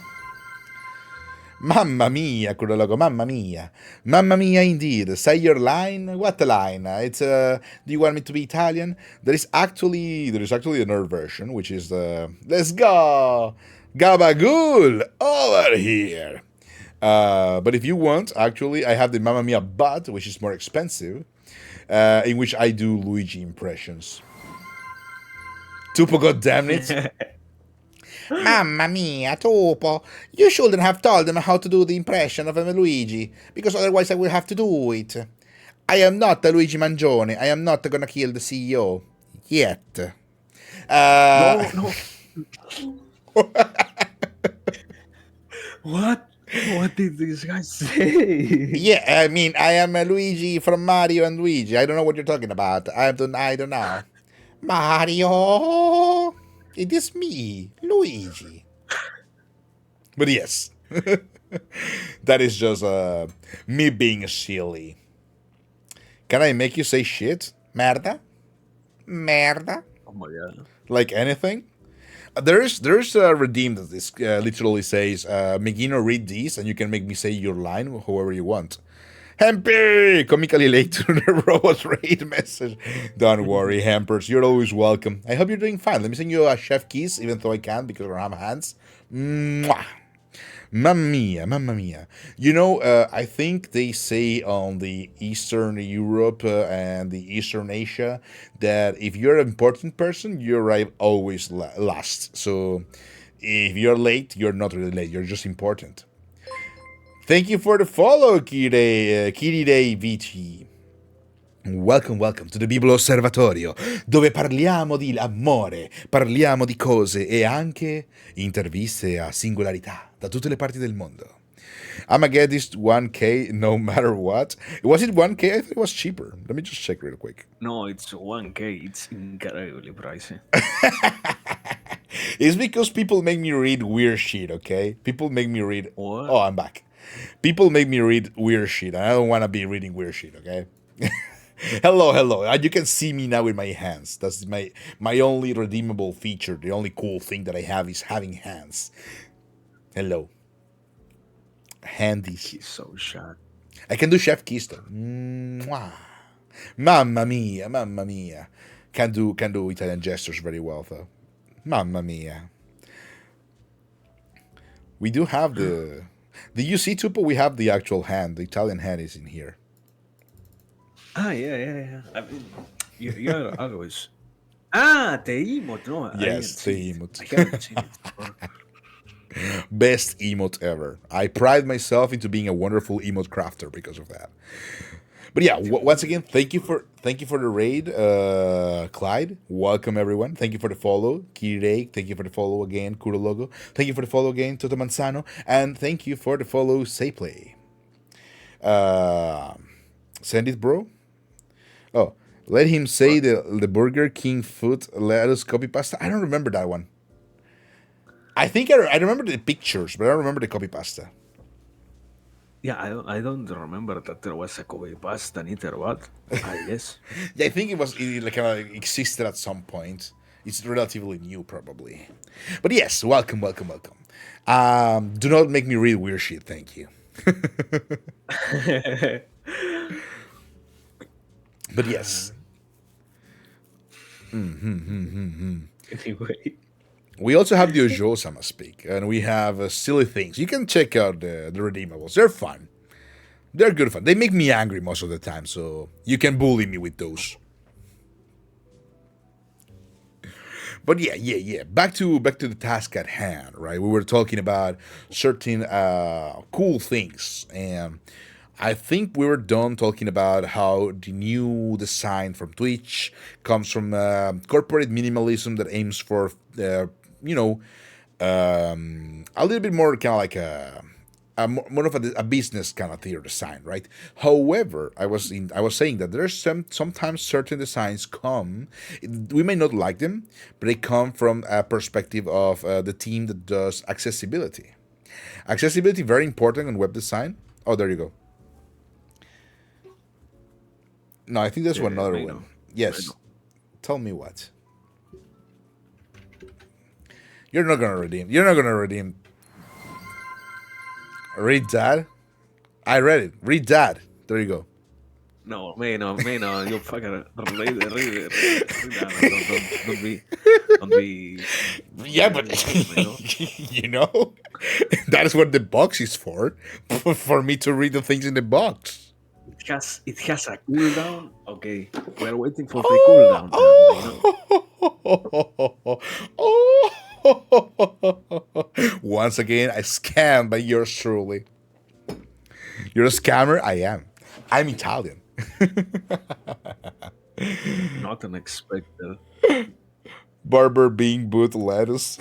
Mamma mia, Kurologo, mamma mia. Mamma mia indeed. Say your line. What line? It's do you want me to be Italian? There is actually another version, which is the let's go. Gabagool over here. But if you want, actually, I have the Mamma Mia But, which is more expensive, in which I do Luigi impressions. Tupo, goddammit it. Mamma mia, Topo, you shouldn't have told them how to do the impression of a Luigi, because otherwise I will have to do it. I am not a Luigi Mangione. I am not gonna kill the CEO. Yet. Uh, No. What? What did this guy say? Yeah, I mean, I am Luigi from Mario and Luigi. I don't know what you're talking about. I don't know. Mario, it is me, Luigi. But yes, that is just me being silly. Can I make you say shit? Merda? Merda? Oh my god. Like anything? There's a redeem that this literally says, Megino, read these and you can make me say your line however you want. Hemper! Comically late to the robot raid message. Don't worry, Hampers. You're always welcome. I hope you're doing fine. Let me send you a chef kiss, even though I can't because I don't have hands. Mwah! Mamma mia, mamma mia. I think they say on the Eastern Europe and the Eastern Asia that if you're an important person, you arrive always last. So if you're late, you're not really late. You're just important. Thank you for the follow, Kiride VT. Welcome, welcome to the Bibblo Osservatorio, dove parliamo di amore, parliamo di cose e anche interviste a singolarità da tutte le parti del mondo. I'ma get this 1K no matter what. Was it 1K? I thought it was cheaper. Let me just check real quick. No, it's 1K. It's incredibly pricey. It's because people make me read weird shit, okay? People make me read. What? Oh, I'm back. People make me read weird shit, and I don't want to be reading weird shit, okay? Hello, hello. You can see me now with my hands. That's my only redeemable feature. The only cool thing that I have is having hands. Hello. Handies. He's so shy. I can do chef kiss though. Mwah. Mamma mia, mamma mia. Can do Italian gestures very well though. Mamma mia. We do have the. Did you see Tupo? We have the actual hand. The Italian hand is in here. Ah, yeah, yeah, yeah. I mean, you're always. The emote. No, I didn't Yes, see the it. emote. I haven't seen it before. Best emote ever. I pride myself into being a wonderful emote crafter because of that. But yeah, once again, thank you for the raid, Clyde. Welcome everyone. Thank you for the follow, Kirei. Thank you for the follow again, Kuro Logo. Thank you for the follow again, Toto Manzano, and thank you for the follow, Sayplay. Uh, Send it, bro. Oh, let him say What? the Burger King food lettuce copy pasta. I don't remember that one. I think I remember the pictures, but I don't remember the copy pasta. Yeah, I don't remember that there was a Kobe pasta neither. What? I guess. Yeah, I think it like kind of existed at some point. It's relatively new, probably. But yes, welcome, welcome, welcome. Do not make me read weird shit. Thank you. But yes, Anyway. we also have the Ojo Sama Speak, and we have silly things. You can check out the redeemables. They're fun. They're good fun. They make me angry most of the time, so you can bully me with those. But yeah. Back to the task at hand, right? We were talking about certain cool things, and I think we were done talking about how the new design from Twitch comes from corporate minimalism that aims for, you know, a little bit more kind of like more of a business kind of theater design, right? However, I was saying that there's sometimes certain designs come, we may not like them, but they come from a perspective of the team that does accessibility. Accessibility very important in web design. Oh, there you go. No, I think there's one another I one. know. I Yes. know. Tell me what. You're not gonna redeem. You're not gonna redeem. Read that. I read it. Read that. There you go. No, no, you fucker. Read that. Don't be Yeah, but disrespecting me, no? that's what the box is for me to read the things in the box. It has a cooldown. Okay, we're waiting for the Oh, cooldown time. oh, oh. Once again, I scammed by yours truly. You're a scammer? I am. I'm Italian. Not unexpected. Barber being boot lettuce.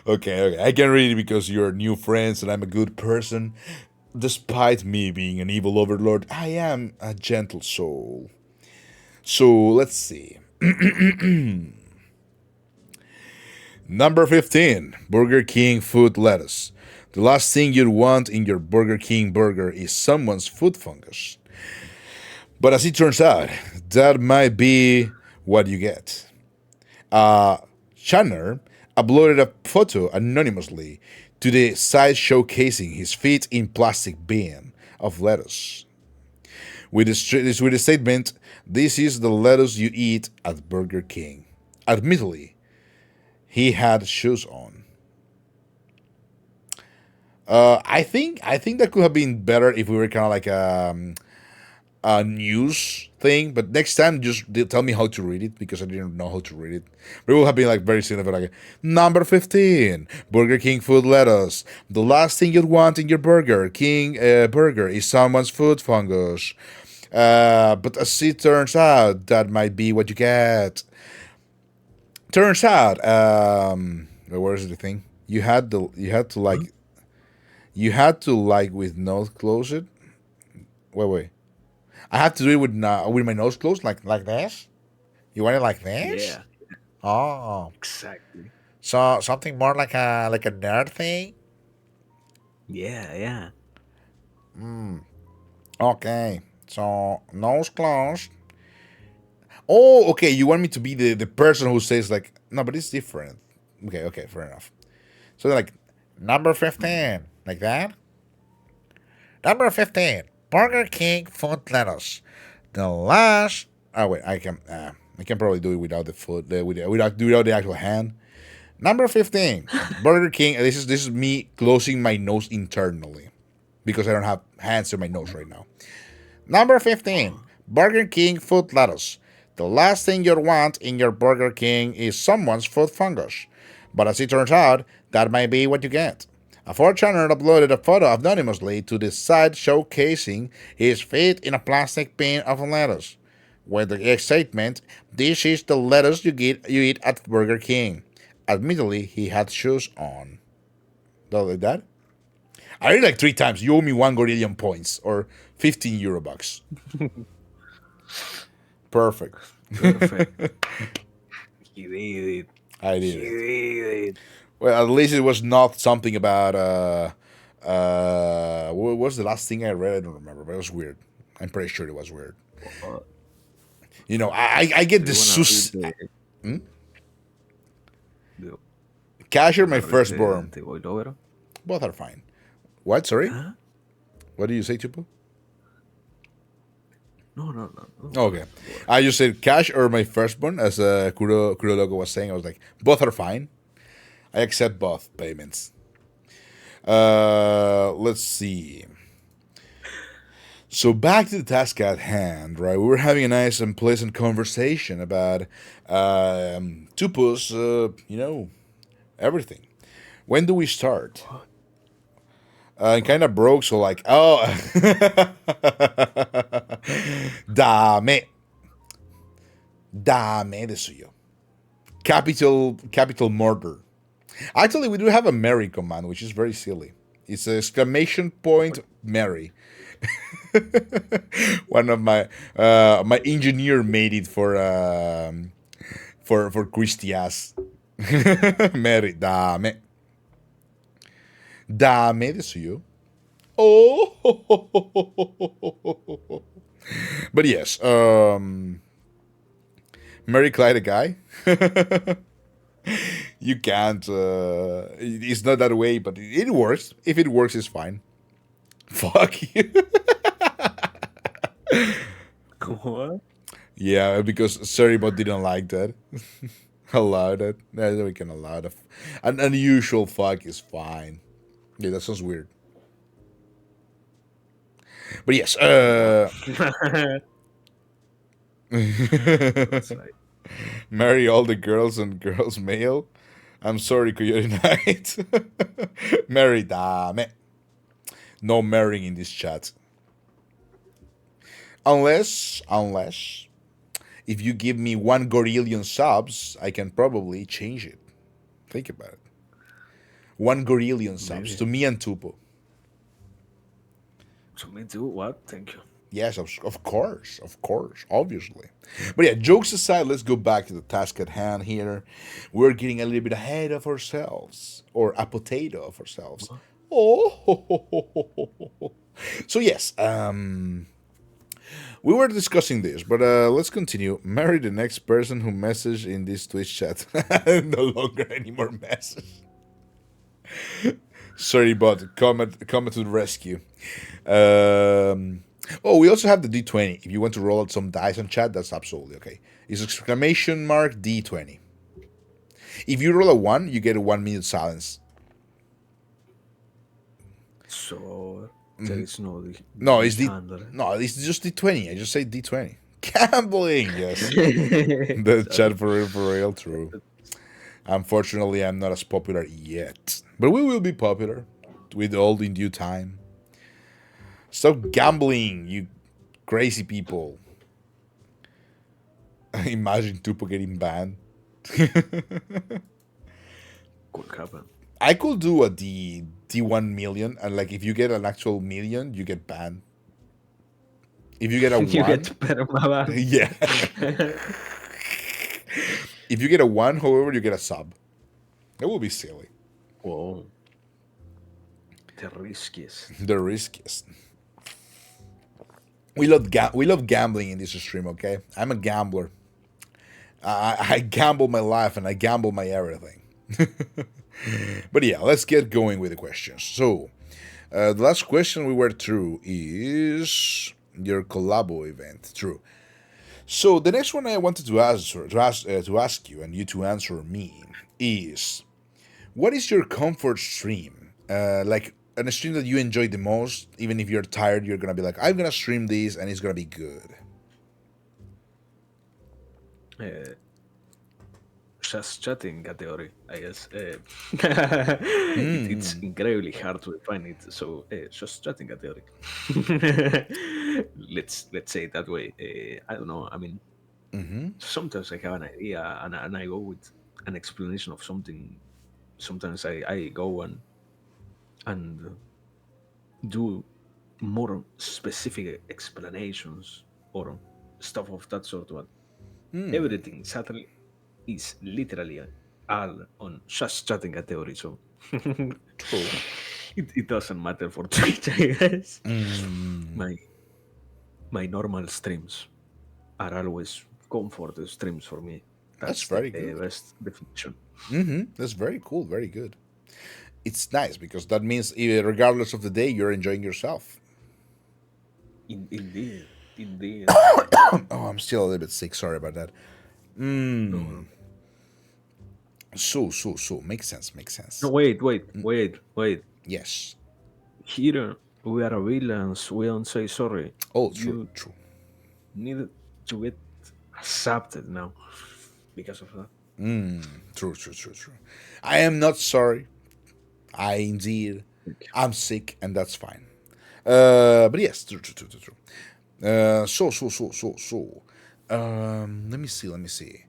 Okay. I can read it because you're new friends and I'm a good person. Despite me being an evil overlord, I am a gentle soul. So let's see. Number 15, Burger King food lettuce. The last thing you'd want in your Burger King burger is someone's food fungus. But as it turns out, that might be what you get. Chandler uploaded a photo anonymously to the site showcasing his feet in plastic bin of lettuce. With the statement, "This is the lettuce you eat at Burger King." Admittedly, he had shoes on. I think that could have been better if we were kind of like a news thing. But next time, just tell me how to read it because I didn't know how to read it. But it will have been like very significant. Like number 15, Burger King food lettuce. The last thing you'd want in your Burger King burger is someone's food fungus. But as it turns out, that might be what you get. Turns out, where is the thing? You had to like with nose closed. Wait. I have to do it with my nose closed, like this. You want it like this? Yeah, Oh, exactly. so something more like a nerd thing. Yeah, yeah. Okay, so nose closed. Oh, okay. You want me to be the person who says like, no, but it's different. Okay, fair enough. So they're like number Mm. 15, like that. Number 15, Burger King food lettuce. The last. Oh wait, I can probably do it without the foot, without the actual hand. Number 15, Burger King. This is me closing my nose internally because I don't have hands in my nose right now. Number 15, Burger King food lettuce. The last thing you'd want in your Burger King is someone's food fungus. But as it turns out, that might be what you get. A 4chaner uploaded a photo anonymously to the site showcasing his feet in a plastic bin of lettuce. With the statement, "This is the lettuce you eat at Burger King." Admittedly, he had shoes on. Don't like that? I read like 3 times. You owe me 1 gorillion points or 15 euro bucks. Perfect. Perfect. He did it. I He did it. did it. Well, at least it was not something about what was the last thing I read? I don't remember, but it was weird. I'm pretty sure it was weird. Uh, I get do the you wanna read sus. the do Cash or you my wanna read firstborn. the voiceover? Both are fine. What? Sorry. Huh? What do you say, Tupo? No, no, no, no Okay. worries, no I worries. just said cash or my firstborn, as Kuro Logo was saying. I was like, both are fine. I accept both payments. Let's see. So back to the task at hand, right? We were having a nice and pleasant conversation about Tupo's, everything. When do we start? What? Kind of broke, so like, oh, dame, dame de suyo. Capital murder. Actually, we do have a Mary command, which is very silly. It's an exclamation point Mary. One of my engineer made it for Christias. Mary, dame de suyo. Oh, but yes, Mary Clyde a guy. You can't. It's not that way, but it works. If it works, it's fine. Fuck you. What? Yeah, because Seribot didn't like that. Allow that. No, we can allow that. An unusual fuck is fine. Yeah, that sounds weird. But yes, What? That's like marry all the girls and girls male. I'm sorry, Coyote Night. Marry, dame. No marrying in this chat. Unless, if you give me 1 gorillion subs, I can probably change it. Think about it. 1 gorillion subs Maybe. to me and Tupo. So me too. What? Thank you. Yes, of course, obviously. But yeah, jokes aside, let's go back to the task at hand here. We're getting a little bit ahead of ourselves, or a potato of ourselves. What? Oh, so yes, we were discussing this, but let's continue. Marry the next person who messaged in this Twitch chat. No longer any more messages. Sorry, but comment to the rescue. Oh, we also have the D20. If you want to roll out some dice on chat, that's absolutely okay. It's exclamation mark D20. If you roll a 1, you get a 1 minute silence. So there is no No, D100. no, it's just D20. I just say D20. Gambling, yes. The Sorry. chat for real, true. Unfortunately, I'm not as popular yet, but we will be popular with all in due time. Stop gambling, you crazy people. Imagine Tupo getting banned. Could happen. I could do a D1 million, and like if you get an actual million, you get banned. If you get a You get 1, permaban. yeah. If you get a 1, however, you get a sub. That would be silly. Whoa. The riskiest. The riskiest. We love gambling in this stream. Okay, I'm a gambler. I gamble my life and I gamble my everything. But yeah, let's get going with the questions. So, the last question we were through is your collabo event. True. So the next one I wanted to ask you and you to answer me is, what is your comfort stream? Like a stream that you enjoy the most, even if you're tired, you're gonna be like, I'm gonna stream this and it's gonna be good. Uh, just chatting category, I guess. It's incredibly hard to define it. So just chatting category. Let's say it that way. I don't know. I mean, sometimes I have an idea and I go with an explanation of something. Sometimes I go and do more specific explanations or stuff of that sort. But everything sadly is literally all on just chatting category. So True. it doesn't matter for Twitch, I guess. My my normal streams are always comfort streams for me. That's That's the very good. best definition. That's very cool. Very good. It's nice because that means regardless of the day, you're enjoying yourself. Indeed, indeed. Oh, I'm still a little bit sick. Sorry about that. No, So makes sense. Makes no, sense. wait. Yes. Here we are villains. We don't say sorry. Oh, true. You True. need to get accepted now because of that. True. I am not sorry. I indeed. Thank I'm sick, and that's fine. But yes, true. So. Let me see. Let me see.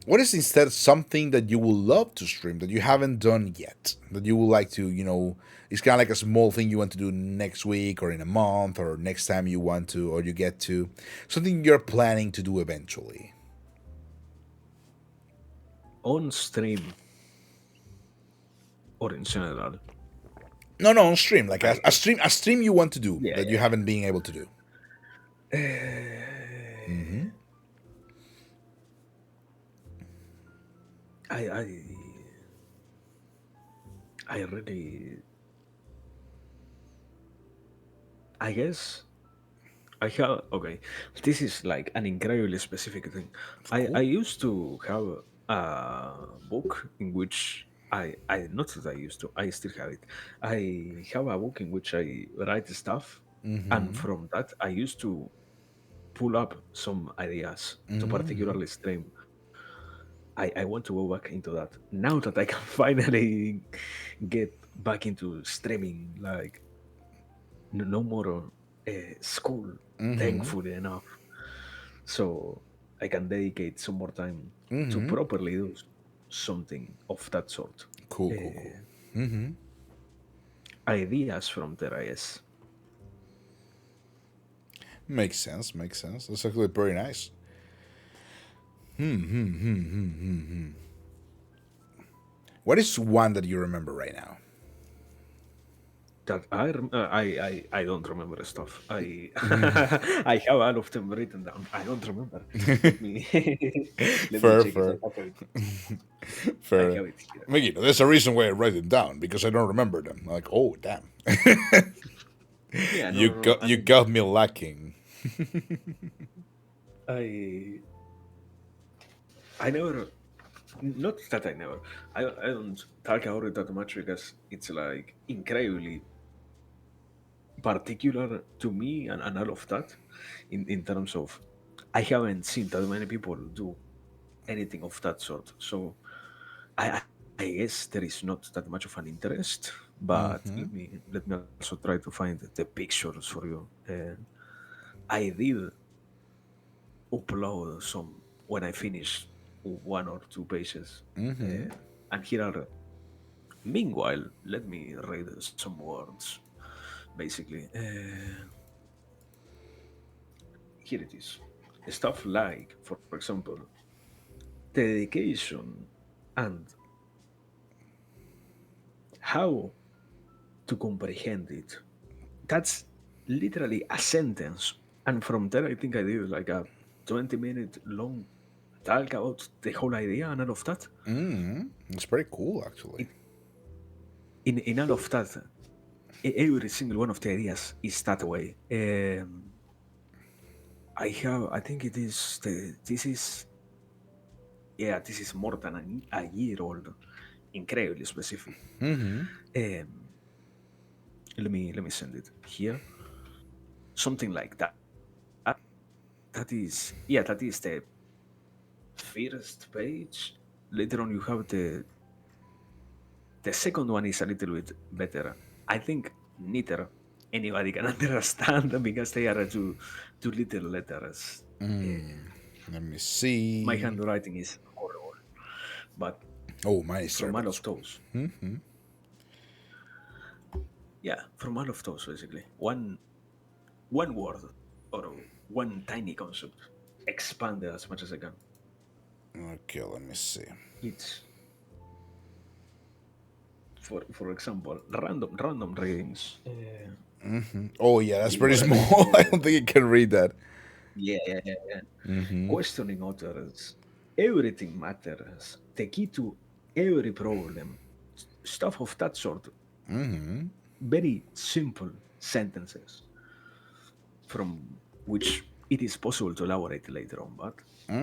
What is instead something that you would love to stream that you haven't done yet? That you would like to, it's kind of like a small thing you want to do next week or in a month or next time you want to or you get to. Something you're planning to do eventually. on stream or in general. No, on stream. Like I a stream you want to do Yeah, that you haven't been able to do. yeah. I I I really I guess I have okay. This is like an incredibly specific thing. I Cool. used to have a book in which I not that I used to, I still have it. I have a book in which I write stuff, and from that I used to pull up some ideas to particularly stream. I want to go back into that now that I can finally get back into streaming. Like no more school, thankfully enough, so I can dedicate some more time to properly do something of that sort. Cool. Uh, ideas from there, I guess. Makes sense. Makes sense. That's actually pretty nice. What is one that you remember right now? That I don't remember stuff. I I have all of them written down. I don't remember. Let me let me Fair, check it. fair, I fair. have it here. I mean, there's a reason why I write them down because I don't remember them. Like, oh damn, Yeah, no, you no, no. got I you mean, got me lacking. I I never. Not that I never. I don't talk about it that much because it's like incredibly particular to me and all of that. In terms of, I haven't seen that many people do anything of that sort. So I I guess there is not that much of an interest. But let me also try to find the pictures for you. I did upload some when I finished one or two pages, and here are. Meanwhile, let me read some words. Basically, here it is. Stuff like, for example, dedication and how to comprehend it. That's literally a sentence. And from there, I think I did like a 20-minute long talk about the whole idea and all of that. It's pretty cool, actually. It, in all of that, every single one of the ideas is that way. I think it is, this is, yeah, this is more than a year old, incredibly specific. Um, let me send it here. Something like that. That is, yeah, that is the first page. Later on, you have the second one is a little bit better. I think neither anybody can understand because they are two little letters. Let me My see. handwriting is horrible, but Oh, mine is from terrible all as of well. those, yeah, from all of those, basically, one word or one tiny concept expanded as much as I can. Okay, let me see. It's, for example, random readings. Oh yeah, that's pretty Meanwhile, I small. I did, don't think I can read that. yeah, yeah, yeah, yeah. Questioning others. Everything matters. The key to every problem. Stuff of that sort. Very simple sentences from which it is possible to elaborate later on, but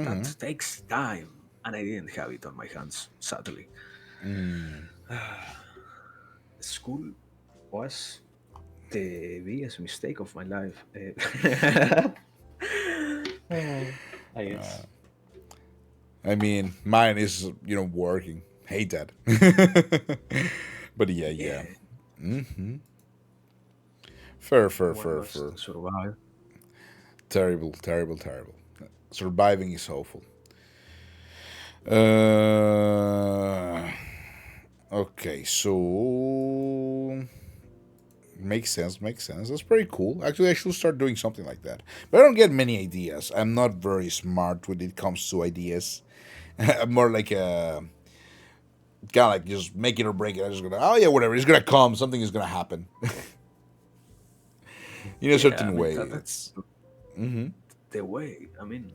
that takes time, and I didn't have it on my hands, sadly. School was the biggest mistake of my life. I guess. I mean, mine is working. Hate that. But yeah, yeah. Yeah, Fair, fair, one fair, must fair. survive. Terrible, terrible, terrible. Surviving is awful. Uh, okay, so makes sense, makes sense. That's pretty cool. Actually, I should start doing something like that. But I don't get many ideas. I'm not very smart when it comes to ideas. I'm more like a kind of like just make it or break it. I'm just gonna, oh yeah, whatever. It's gonna come. Something is gonna happen. In a Yeah, I certain mean way. that's It's the way. I mean,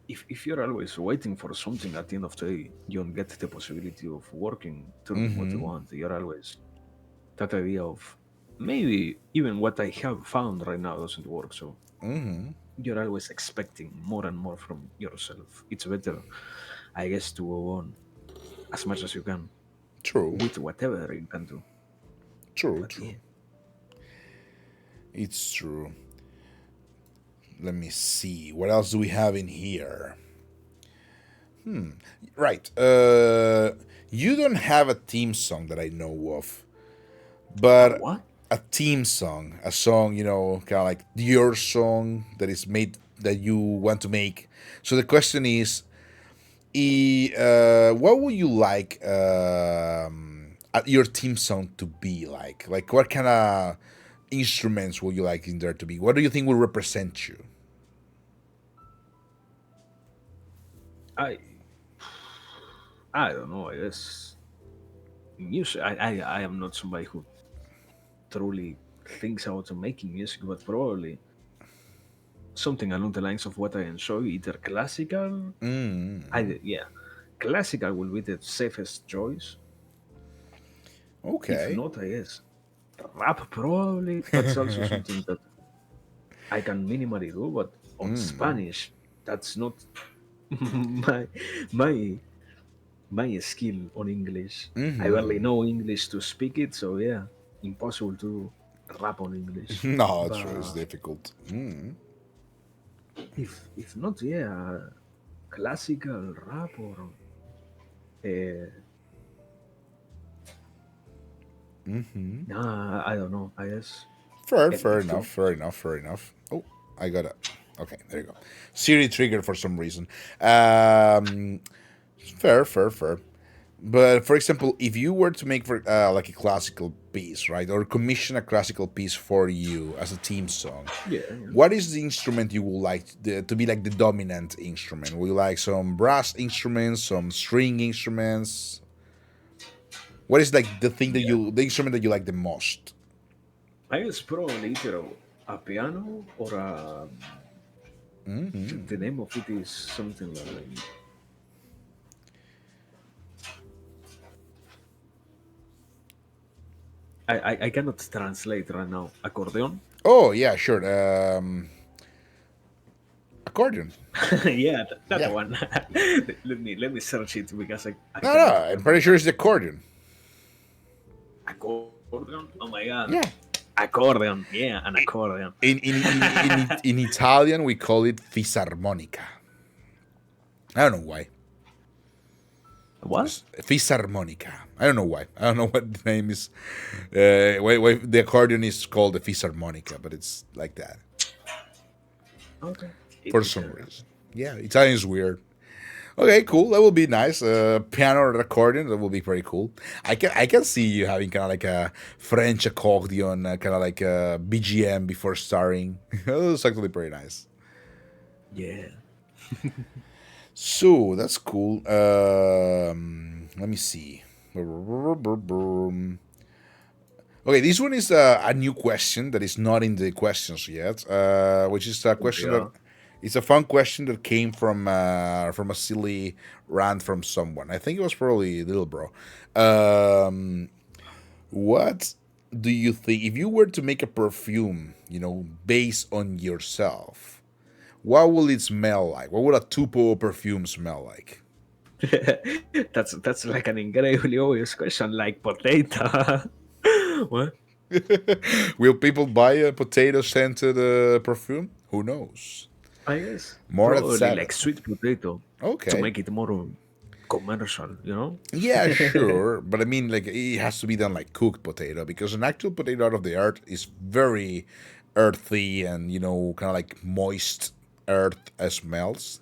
if you're always waiting for something at the end of the day, you don't get the possibility of working through what you want. You're always that idea of maybe even what I have found right now doesn't work. So you're always expecting more and more from yourself. It's better, I guess, to go on as much as you can true, with whatever you can do. true, But true. yeah, It's true. Let me see. What else do we have in here? Right. You don't have a theme song that I know of, but what? a theme song, a song, kind of like your song that is made that you want to make. So the question is, what would you like your theme song to be like? Like, what kind of instruments would you like in there to be? What do you think will represent you? I I don't know. I guess music. I am not somebody who truly thinks about making music, but probably something along the lines of what I enjoy, either classical. Mm, Yeah, classical will be the safest choice. If okay. not, I guess rap probably. That's also something that I can minimally do, but on Spanish, that's not my my my skill on English. I barely know English to speak it, so yeah, impossible to rap on English. No, it's true. It's But difficult. Mm. if not, yeah, classical rap or uh, nah, I don't know. I guess Fair if enough. to Fair enough. Fair enough. Oh, I got it. Okay, there you go. Siri triggered for some reason. Um, fair. But for example, if you were to make for like a classical piece, right, or commission a classical piece for you as a theme song, yeah, yeah. what is the instrument you would like to be like the dominant instrument? Would you like some brass instruments, some string instruments? What is like Yeah. the instrument that you like the most? I guess probably either a piano or the name of it is something like I cannot translate right now. Accordion. Oh yeah, sure. Accordion. Yeah, that Yeah. one. Let me search it because I No, cannot I'm pretty sure it's the accordion. accordion. Oh my god, Yeah. accordion. Yeah, an accordion. In Italian, we call it fisarmonica. I don't know why. What? Fisarmonica. I don't know why. I don't know what the name is. Why the accordion is called the fisarmonica, but it's like that Okay. for some reason. Yeah, Italian is weird. Okay, cool. That will be nice. Piano or accordion. That will be pretty cool. I can see you having kind of like a French accordion, kind of like a BGM before starring. That's actually pretty nice. Yeah. So that's cool. Let me see. Okay, this one is a new question that is not in the questions yet, which is a Okay. question that it's a fun question that came from a silly rant from someone. I think it was probably Little Bro. Um, what do you think if you were to make a perfume, based on yourself? What will it smell like? What would a Tupo perfume smell like? That's like an incredibly obvious question, like potato. What? Will people buy a potato scented perfume? Who knows? I guess More at probably 7. like sweet potato to Okay. make it more commercial, you know? Yeah, sure. But I mean, like, it has to be done like cooked potato because an actual potato out of the earth is very earthy and, kind of like moist earth smells.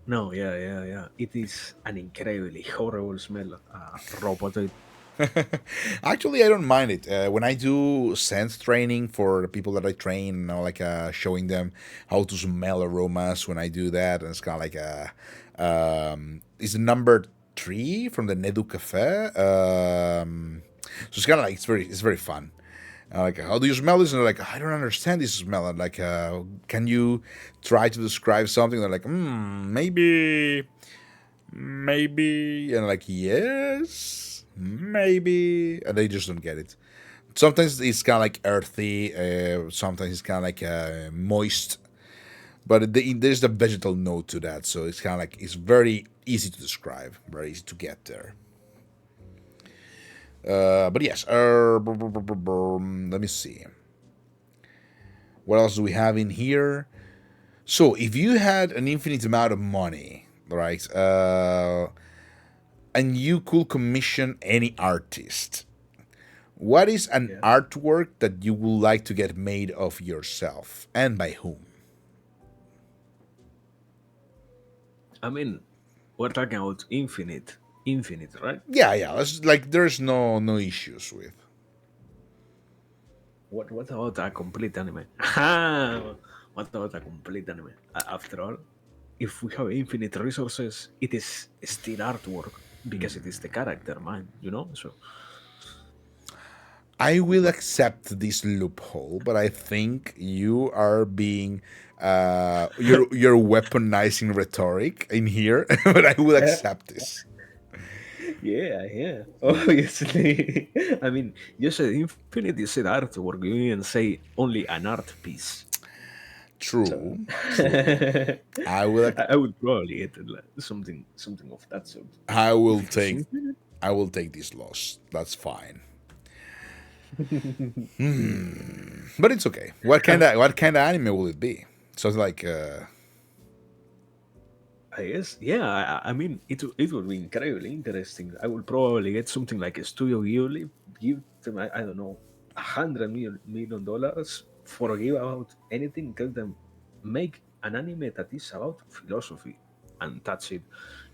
No, yeah. It is an incredibly horrible smell. Raw potato. Actually, I don't mind it. When I do scent training for the people that I train, showing them how to smell aromas when I do that, and it's kind of like it's number 3 from the Nedu Cafe. So it's kind of like it's very fun. Like, how do you smell this? And they're like, I don't understand this smell. And like, can you try to describe something? They're like, maybe, and like, yes, maybe, and they just don't get it. Sometimes it's kind of like earthy, sometimes it's kind of like moist, but there's the vegetal note to that, so it's kind of like it's very easy to describe, very easy to get there. But yes, let me see. What else do we have in here? So, if you had an infinite amount of money, right, and you could commission any artist, what is an Yeah. artwork that you would like to get made of yourself, and by whom? I mean, we're talking about infinite. infinite, right? Yeah, yeah. It's like there's no issues with. What about a complete anime? Ah, what about a complete anime? After all, if we have infinite resources, it is still artwork because it is the character, man. So I will what? accept this loophole, but I think you are being you're weaponizing rhetoric in here, but I will accept this. Yeah, yeah. Obviously, I mean, you said infinite, you said artwork. You didn't say only an art piece. So True, true. I, I will I would probably get something of that sort. I If will it was take infinite. I will take this loss. That's fine. But it's okay. What kind of anime will it be? So it's like I guess, yeah. I mean, it would be incredibly interesting. I would probably get something like a Studio Ghibli, give them, I don't know, $100 million, forgive about anything, tell them make an anime that is about philosophy, and that's it.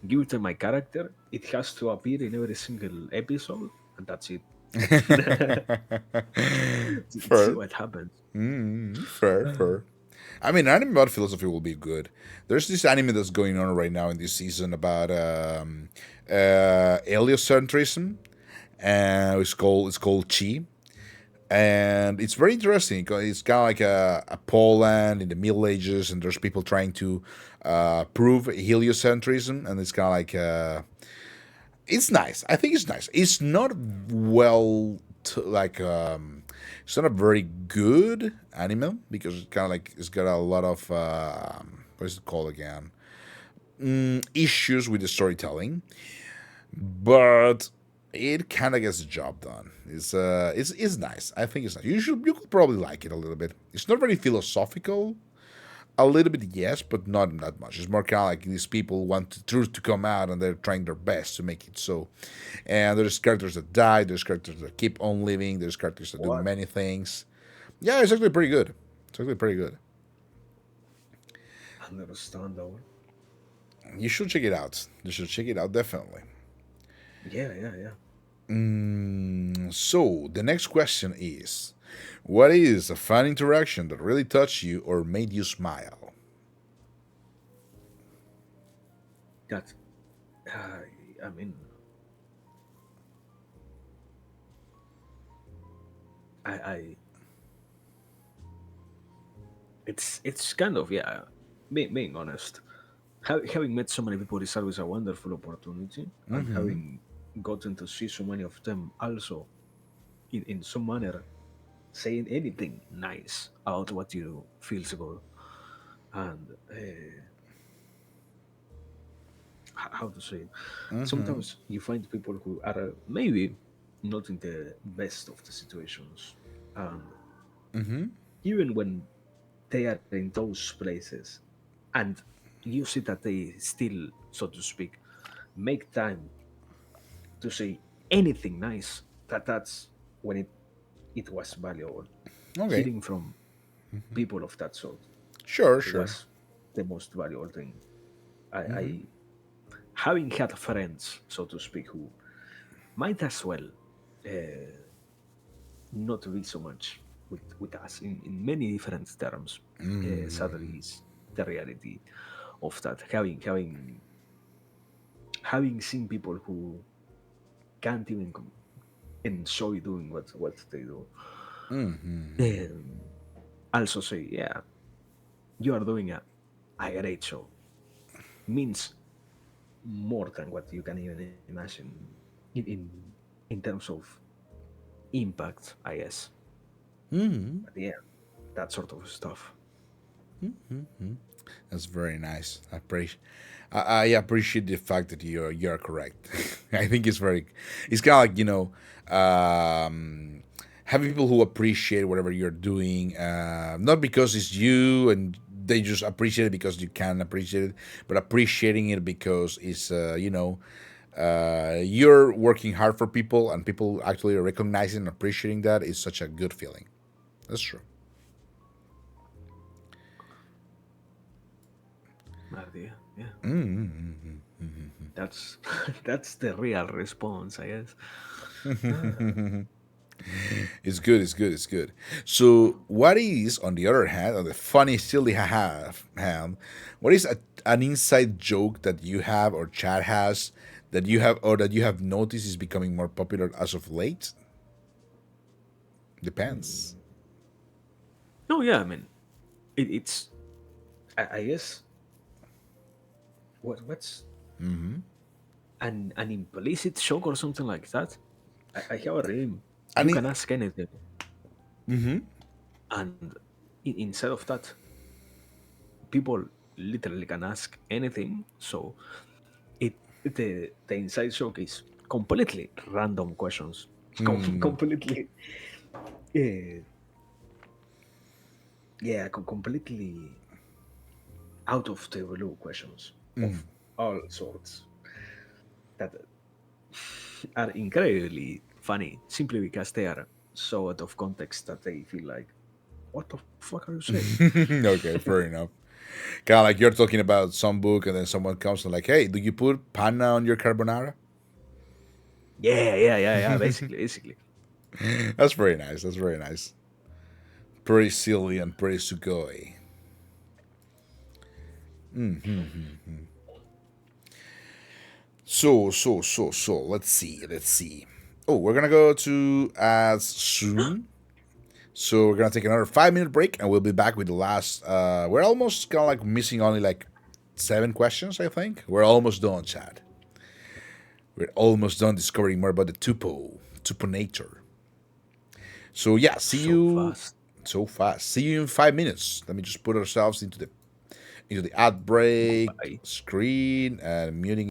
Give them my character. It has to appear in every single episode, and that's it. See fair. what happens. Fair, fair. I mean, anime about philosophy will be good. There's this anime that's going on right now in this season about heliocentrism, and it's called Chi, and it's very interesting. It's kind of like a Poland in the Middle Ages, and there's people trying to prove heliocentrism, and it's kind of like it's nice. I think it's nice. It's not well like it's not a very good anime because it's kind of like it's got a lot of what is it called again, issues with the storytelling, but it kind of gets the job done. It's nice. I think it's nice. You could probably like it a little bit. It's not very philosophical. A little bit, yes, but not that much. It's more kind of like these people want the truth to come out, and they're trying their best to make it so. And there's characters that die. There's characters that keep on living. There's characters that do What? many things. Yeah, it's actually pretty good. It's actually pretty good. Understandable. You should check it out. You should check it out definitely. Yeah, yeah, yeah. So the next question is, what is a fun interaction that really touched you or made you smile? That uh, I mean, I it's kind of, yeah. Being honest, having met so many people is always a wonderful opportunity, and having gotten to see so many of them also in some manner saying anything nice about what you feels good, and how to say it. Sometimes you find people who are maybe not in the best of the situations, and even when they are in those places, and you see that they still, so to speak, make time to say anything nice, that's when it was valuable. Okay, Hearing from people of that sort, sure, it sure. was the most valuable thing. I having had friends, so to speak, who might as well uh, not be so much with us in many different terms. Sadly, is the reality of that. Having seen people who can't even enjoy doing what they do, um, also say, yeah, you are doing a great show, means more than what you can even imagine in terms of impact, I guess. But yeah, that sort of stuff. That's very nice. I appreciate the fact that you're correct. I think it's kind of like having people who appreciate whatever you're doing, not because it's you and they just appreciate it because you can appreciate it, but appreciating it because it's you're working hard for people and people actually recognizing and appreciating that is such a good feeling. That's true. dear. Yeah, Mm-hmm. that's that's the real response, I guess. Ah, It's good. It's good. It's good. So, what is, on the other hand, on the funny, silly hand, what is an inside joke that you have or Chad has that you have or that you have noticed is becoming more popular as of late? Depends. hmm. No, yeah, I mean, it's I guess what's an implicit shock or something like that. I have a dream. And You it, can ask anything, and instead of that, people literally can ask anything. So the inside joke is completely random questions, completely, uh, yeah, completely out of the blue questions of all sorts that are incredibly funny simply because they are so out of context that they feel like, what the fuck are you saying? okay, fair enough. Kind of like you're talking about some book, and then someone comes and like, "Hey, do you put panna on your carbonara?" Yeah. Basically. That's very nice. That's very nice. Pretty silly and pretty sugoi. So. Let's see. Let's see. Oh, we're gonna go to as soon. So we're gonna take another 5 minute break, and we'll be back with the last. We're almost kind of like missing only like 7 questions. I think we're almost done, Chad. We're almost done discovering more about the Tupo nature. So yeah, see So you fast. so fast. See you in 5 minutes. Let me just put ourselves into the ad break Bye. screen and muting.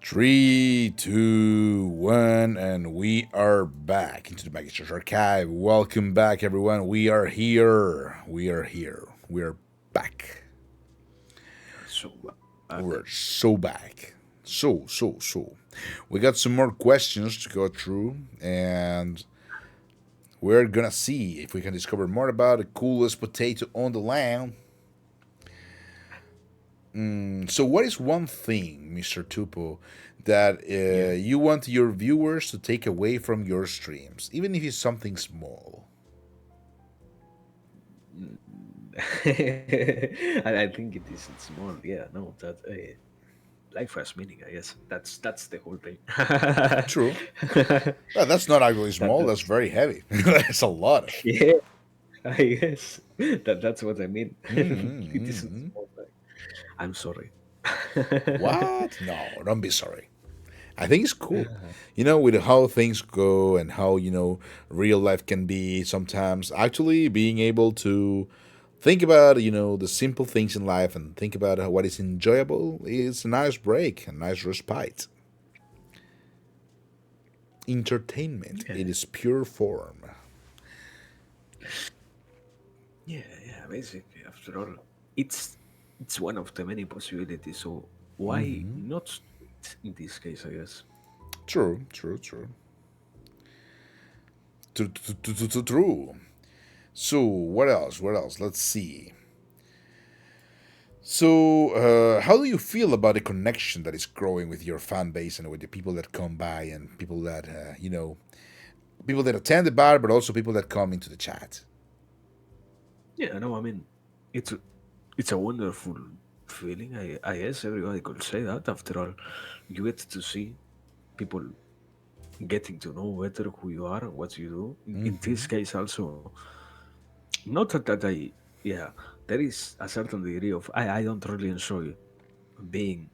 Three, two, one, and we are back into the Magister's archive. Welcome back, everyone. We are here. We are here. We are back. So back. We're so back. So. We got some more questions to go through, and we're gonna see if we can discover more about the coolest potato on the land. So, what is one thing, Mr. Tupo, that Yeah. you want your viewers to take away from your streams, even if it's something small? I think it is. It's more. Yeah. No. That life has meaning. I guess that's the whole thing. True. That's not actually small. That's That's very heavy. That's a lot. yeah. I guess that's what I mean. It isn't Mm-hmm. small. I'm sorry. What? No, don't be sorry. I think it's cool. With how things go and how, real life can be sometimes. Actually, being able to think about, the simple things in life and think about what is enjoyable is a nice break, a nice respite. Entertainment, Yeah. it is pure form. Yeah. Basically, after all, it's it's one of the many possibilities. So why not in this case? I guess. True. True. So, what else? What else? Let's see. So, how do you feel about the connection that is growing with your fan base and with the people that come by and people that, people that attend the bar, but also people that come into the chat? Yeah. No. I mean, it's it's a wonderful feeling. I guess everybody could say that. After all, you get to see people getting to know better who you are and what you do. In this case, also, not that yeah, there is a certain degree of I don't really enjoy being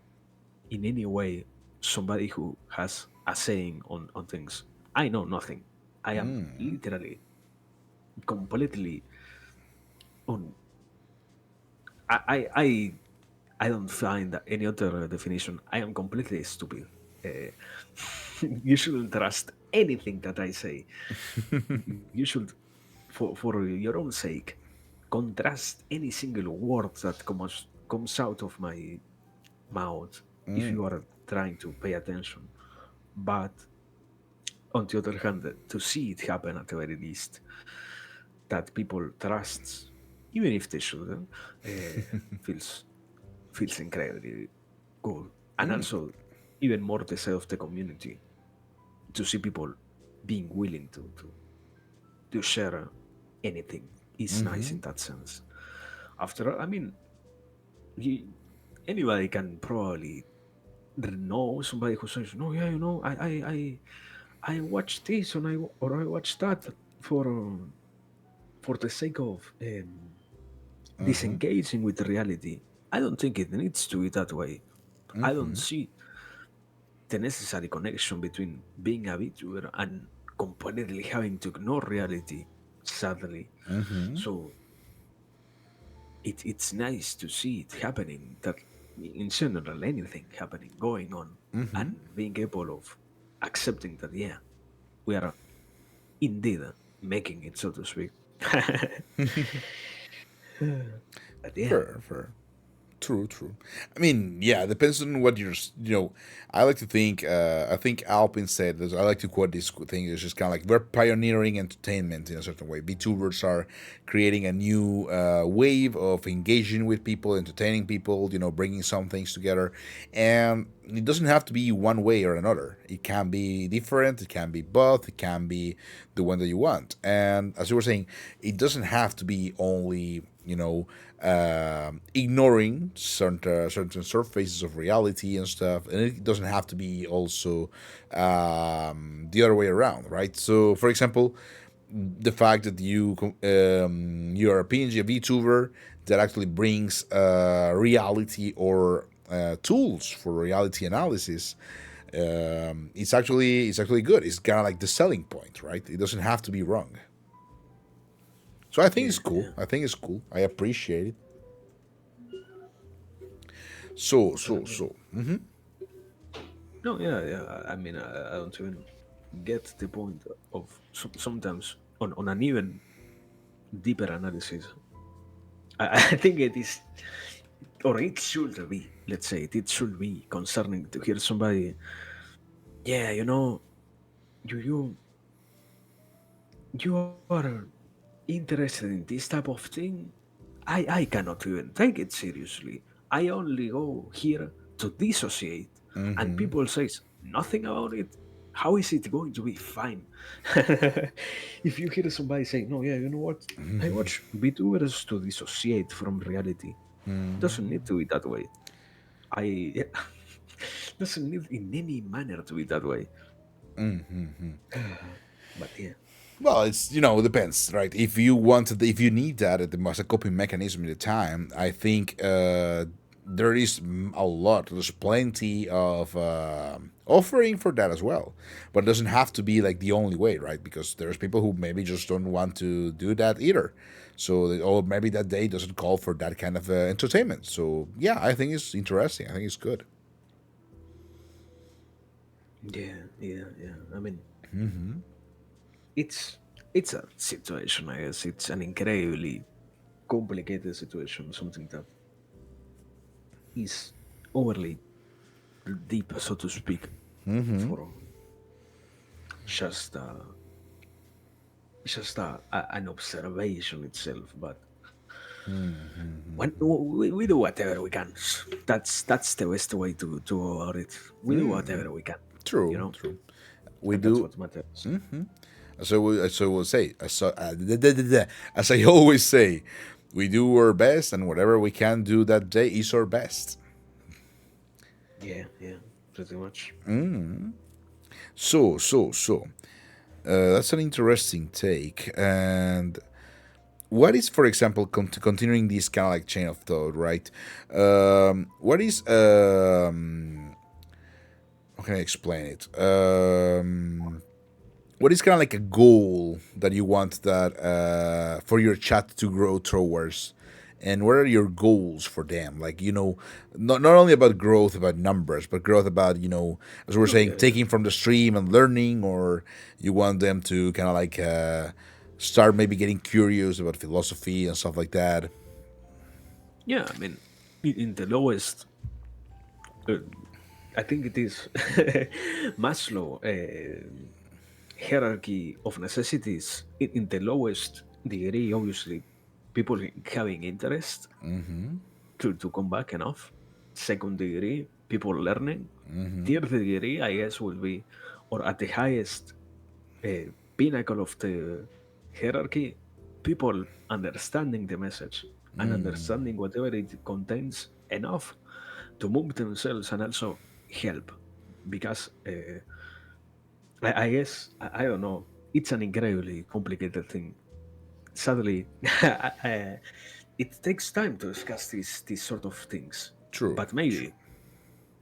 in any way somebody who has a saying on things. I know nothing. I am literally completely on. I don't find any other definition. I am completely stupid. Uh, you shouldn't trust anything that I say. You should, for your own sake, contrast any single word that comes out of my mouth if you are trying to pay attention. But on the other hand, to see it happen at the very least, that people trust, even if they shouldn't, feels feels incredibly cool. And also, even more the side of the community, to see people being willing to share anything is nice in that sense. After all, I mean, you, anybody can probably know somebody who says, "No, yeah, I watched this and or I watched that for the sake of disengaging with reality." I don't think it needs to be that way. I don't see the necessary connection between being a VTuber and completely having to ignore reality, sadly. So it's nice to see it happening, that in general, anything happening, going on, and being able of accepting that, yeah, we are indeed making it, so to speak. But yeah. Fair. True. I mean, yeah, depends on what I like to think. I think Alpin said this. I like to quote this thing. It's just kind of like we're pioneering entertainment in a certain way. VTubers are creating a new wave of engaging with people, entertaining people. Bringing some things together, and it doesn't have to be one way or another. It can be different. It can be both. It can be the one that you want. And as you were saying, it doesn't have to be only ignoring certain surfaces of reality and stuff, and it doesn't have to be also the other way around, right? So, for example, the fact that you're a PNG a VTuber that actually brings reality or tools for reality analysis. It's actually good. It's kind of like the selling point, right? It doesn't have to be wrong. So I think it's Yeah, cool. yeah. I think it's cool. I appreciate it. So, But I so, mean, so. No, yeah, yeah. I mean, I don't even get the point of sometimes on an even deeper analysis. I think it is, or it should be. Let's say it should be concerning to hear somebody. Yeah, you are interested in this type of thing. I cannot even take it seriously. I only go here to dissociate, and Mm-hmm. people says nothing about it. How is it going to be fine? If you hear somebody say, "No, yeah, you know what? I watch VTubers to dissociate from reality." Doesn't need to be that way. I doesn't need in any manner to be that way. But yeah, Well, it's depends, right? If you want if you need that as a coping mechanism at the time, I think there is a lot. There's plenty of offering for that as well, but it doesn't have to be like the only way, right? Because there's people who maybe just don't want to do that either. So, or maybe that day doesn't call for that kind of entertainment. So, yeah, I think it's interesting. I think it's good. yeah, yeah, yeah. I mean, it's it's a situation. I guess it's an incredibly complicated situation. Something that is overly deep, so to speak, for just an observation itself. But we do whatever we can. That's the best way to go about it. We do whatever we can. You True, know, true. We and that's do. what matters. So we'll say, as I always say, we do our best, and whatever we can do that day is our best. Yeah, yeah, pretty much. So, that's an interesting take. And what is, for example, continuing this kind of like chain of thought, right? What is how can I explain it? What is kind of like a goal that you want that for your chat to grow towards, and what are your goals for them? Like, not only about growth about numbers, but growth about, as we're No, saying, yeah, yeah. taking from the stream and learning, or you want them to kind of like start maybe getting curious about philosophy and stuff like that. Yeah, I mean, in the lowest, uh, I think it is Maslow hierarchy of necessities. In the lowest degree, obviously, people having interest to come back enough. Second degree, people learning. Third degree, I guess, will be, or at the highest pinnacle of the hierarchy, people understanding the message and understanding whatever it contains enough to move themselves and also help. Because I guess, I don't know, it's an incredibly complicated thing. Sadly, it takes time to discuss these sort of things. True, But true. maybe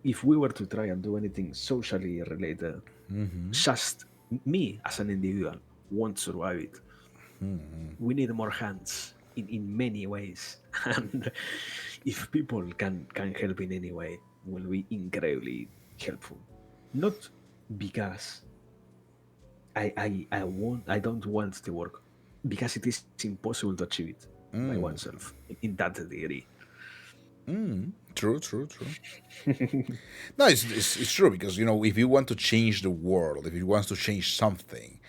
if we were to try and do anything socially related, just me as an individual won't survive it. We need more hands in many ways. And if people can help in any way, will be incredibly helpful. Not because I don't want the work, because it is impossible to achieve it by oneself in that degree. True, true, true. No, it's true because if you want to change the world, if you want to change something,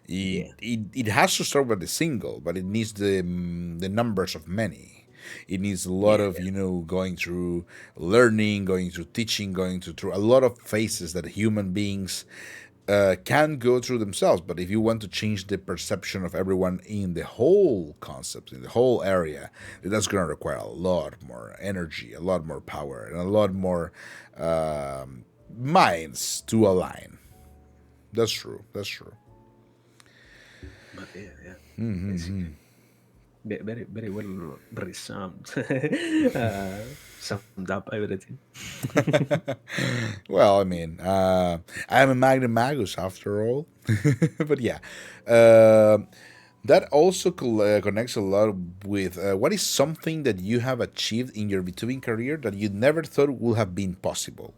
Yeah. it has to start with a single, but it needs the numbers of many. It needs a lot Yeah, of going through learning, going through teaching, going through a lot of phases that human beings can go through themselves. But if you want to change the perception of everyone in the whole concept, in the whole area, that's going to require a lot more energy, a lot more power, and a lot more minds to align. That's true. That's true. but yeah, yeah. Basically, very, very well resumed. Summed up everything. Well, I mean, I'm a Magnum Magus after all. But yeah, uh, that also connects a lot with what is something that you have achieved in your VTubing career that you never thought would have been possible.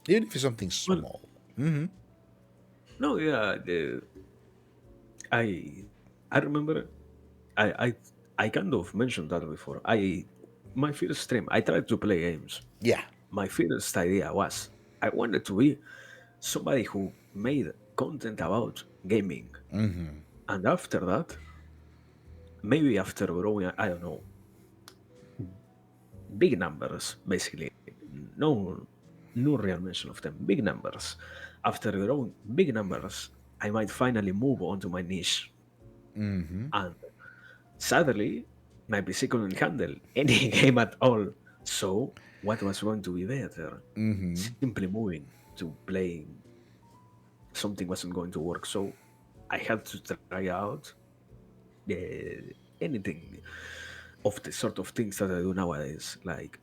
even if it's something Well, small. Mm-hmm. no, yeah, I I remember I I I kind of mentioned that before. My first stream, I tried to play games. Yeah. My first idea was I wanted to be somebody who made content about gaming. And after that, maybe after growing, I don't know, big numbers, basically. No, no real mention of them. Big numbers. After growing big numbers, I might finally move on to my niche. And sadly, my PC couldn't handle any game at all. So, what was going to be better? Simply moving to playing something wasn't going to work. So, I had to try out anything of the sort of things that I do nowadays, like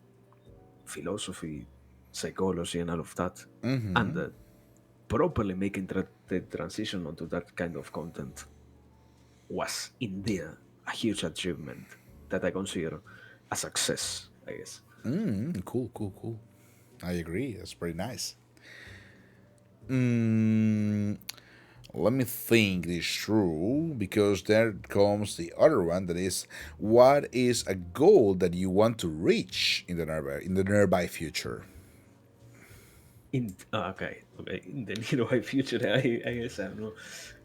philosophy, psychology, and all of that, and properly making the transition onto that kind of content was indeed a huge achievement that I consider a success, I guess. Cool, cool, cool. I agree. That's pretty nice. Mm, let me think this through because there comes the other one that is what is a goal that you want to reach in the nearby future? Okay. In the nearby future, I guess I don't know.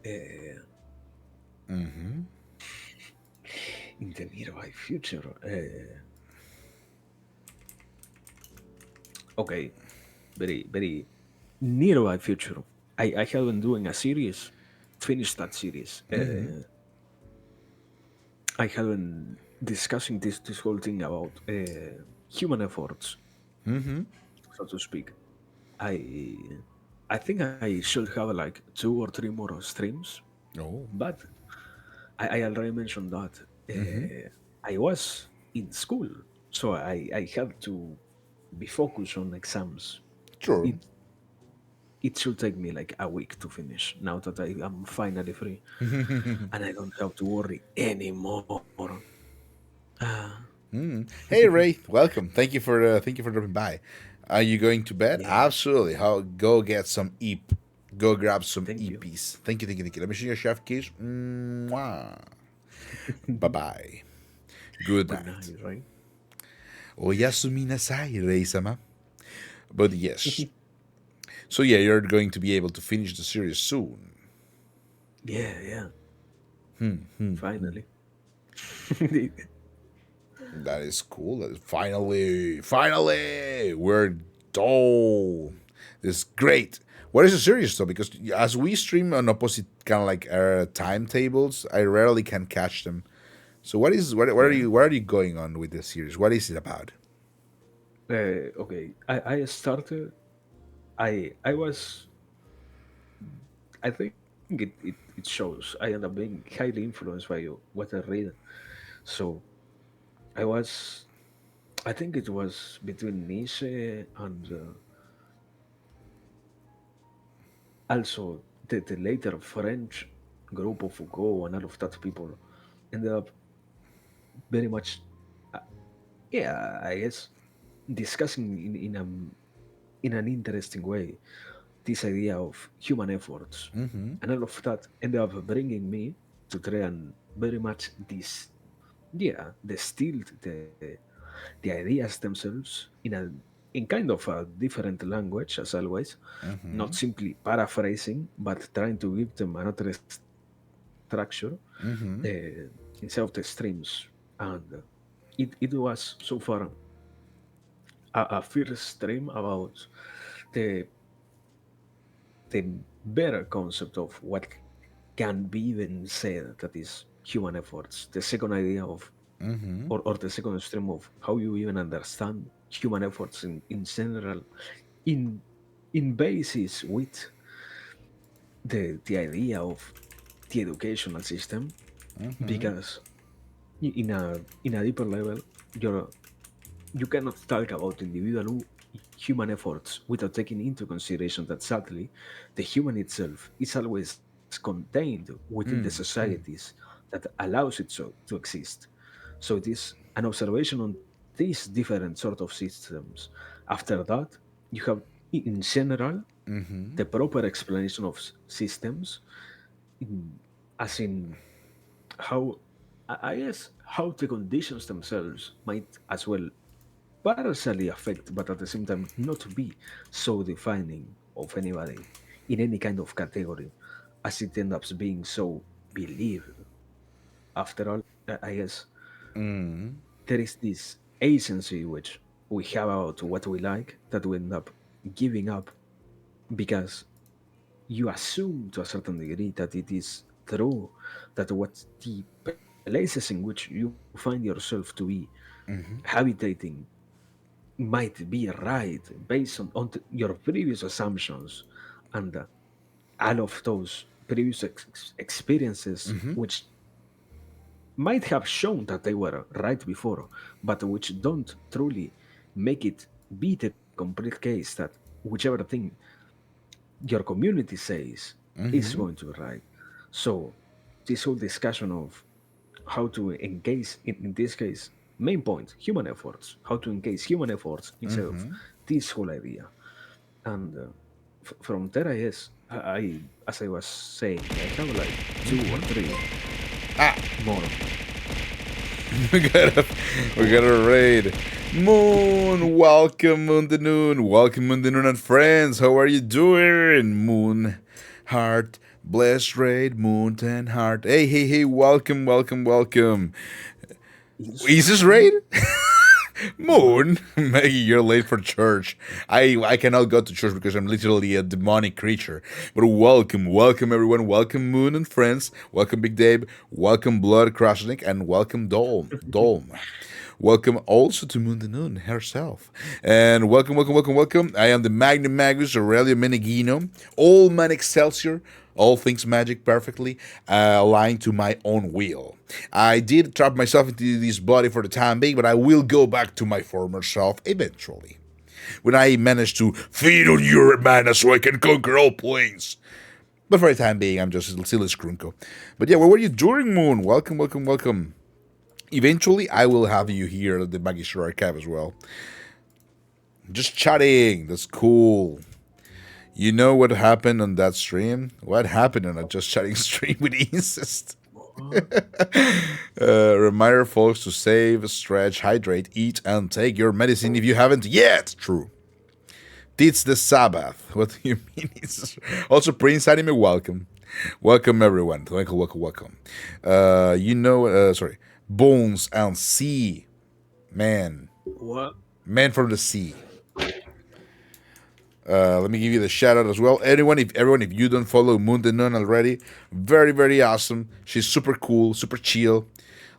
Uh, in the nearby future, okay, very nearby future. I have been doing a series, finished that series. I have been discussing this whole thing about human efforts, so to speak. I I think I should have like 2 or 3 more streams, Oh. but I already mentioned that I was in school, so I had to be focused on exams. Sure. It it should take me like a week to finish now that I am finally free and I don't have to worry anymore. Ah, Hey Ray, welcome. Thank you for dropping by. Are you going to bed? yeah, Absolutely. How go get some eep. Go grab some thank you. eepies. Thank you, thank you, thank you. Let me show you your chef keys. Mwah. Bye bye. Good Good night. night, right? Oyasumi nasai, Rei-sama. But yes. So yeah, you're going to be able to finish the series soon. Yeah, yeah. Finally. That is cool. That is finally, we're done. This is great. What is the series though? Because as we stream on opposite kind of like timetables, I rarely can catch them. So Yeah. what are you going on with this series? What is it about? Okay. I started. I was. I think it shows. I end up being highly influenced by what I read. So I was. I think it was between Nietzsche and also the later French group of Foucault and all of that people ended up very much, uh, yeah, I guess, discussing in an interesting way this idea of human efforts. And all of that ended up bringing me to try and very much distill the ideas themselves in kind of a different language as always, not simply paraphrasing, but trying to give them another structure instead of the streams. And it was so far a first stream about the the better concept of what can be even said that is human efforts. The second idea of or the second stream of how you even understand human efforts in general in in basis with the idea of the educational system, because in a deeper level you're you cannot talk about individual human efforts without taking into consideration that sadly the human itself is always contained within the societies that allows it to exist. So it is an observation on these different sort of systems. After that, you have in general, the proper explanation of systems, as in how, I guess, how the conditions themselves might as well partially affect, but at the same time not be so defining of anybody in any kind of category as it ends up being so believed. After all, I guess there is this agency which we have about what we like that we end up giving up because you assume to a certain degree that it is true, that what the places in which you find yourself to be habitating might be right based on your previous assumptions and all of those previous experiences which might have shown that they were right before, but which don't truly make it be the complete case that whichever thing your community says is going to be right. So this whole discussion of how to engage in this case, main point, human efforts, how to engage human efforts instead of this whole idea. And from there, I guess, as I was saying, I have like two or three Ah, more. we gotta, we gotta raid. Moon, welcome Moon the Noon. Welcome Moon the Noon and friends. How are you doing? Moon, heart, blessed raid, Moon and heart. Hey, hey, hey, welcome, welcome, welcome. Is this raid? What? Moon, Maggie, you're late for church. I cannot go to church because I'm literally a demonic creature. But welcome, welcome everyone. Welcome Moon and friends. Welcome Big Dave. Welcome Blood Crashnik and welcome Dolm. Welcome also to Moon the Noon herself. And welcome, welcome, welcome, welcome. I am the Magnum Magus Aurelio Menegino. All man Excelsior. All things magic perfectly aligned to my own will. I did trap myself into this body for the time being, but I will go back to my former self eventually. When I manage to feed on your mana so I can conquer all planes. But for the time being, I'm just still a scrunko. But yeah, what were you doing, Moon? Welcome, welcome, welcome. Eventually, I will have you here at the Magister Archive as well. Just chatting. That's cool. You know what happened on that stream? What happened on a Just Chatting stream with Incest? What? Reminder, folks, to save, stretch, hydrate, eat, and take your medicine if you haven't yet. True. It's the Sabbath. What do you mean? Also, Prince Anime, welcome. Welcome, everyone. Welcome, welcome, welcome. Sorry. Bones and Sea. Man. What? Man from the sea. Let me give you the shout out as well. Everyone, if you don't follow Moon the Nun already, very, very awesome. She's super cool, super chill.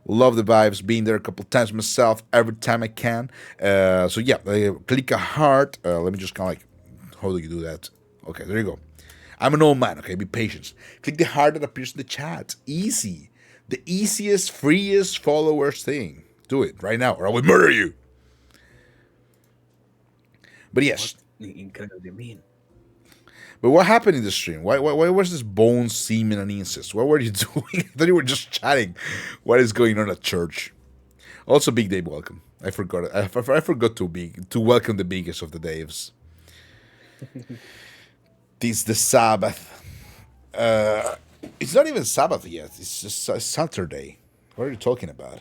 Love the vibes. Being there a couple times myself, every time I can. So yeah, click a heart. Let me just kind of like, how do you do that? Okay, there you go. I'm an old man. Okay, be patient. Click the heart that appears in the chat. Easy, the easiest, freest followers thing. Do it right now, or I will murder you. But yes, What? Incredibly mean. but what happened in the stream? Why was this bones, semen, and incest? What were you doing? I thought you were just chatting. What is going on at church? Also, Big Dave, welcome. I forgot. I forgot to welcome the biggest of the Daves. This the Sabbath. It's not even Sabbath yet. It's just Saturday. What are you talking about?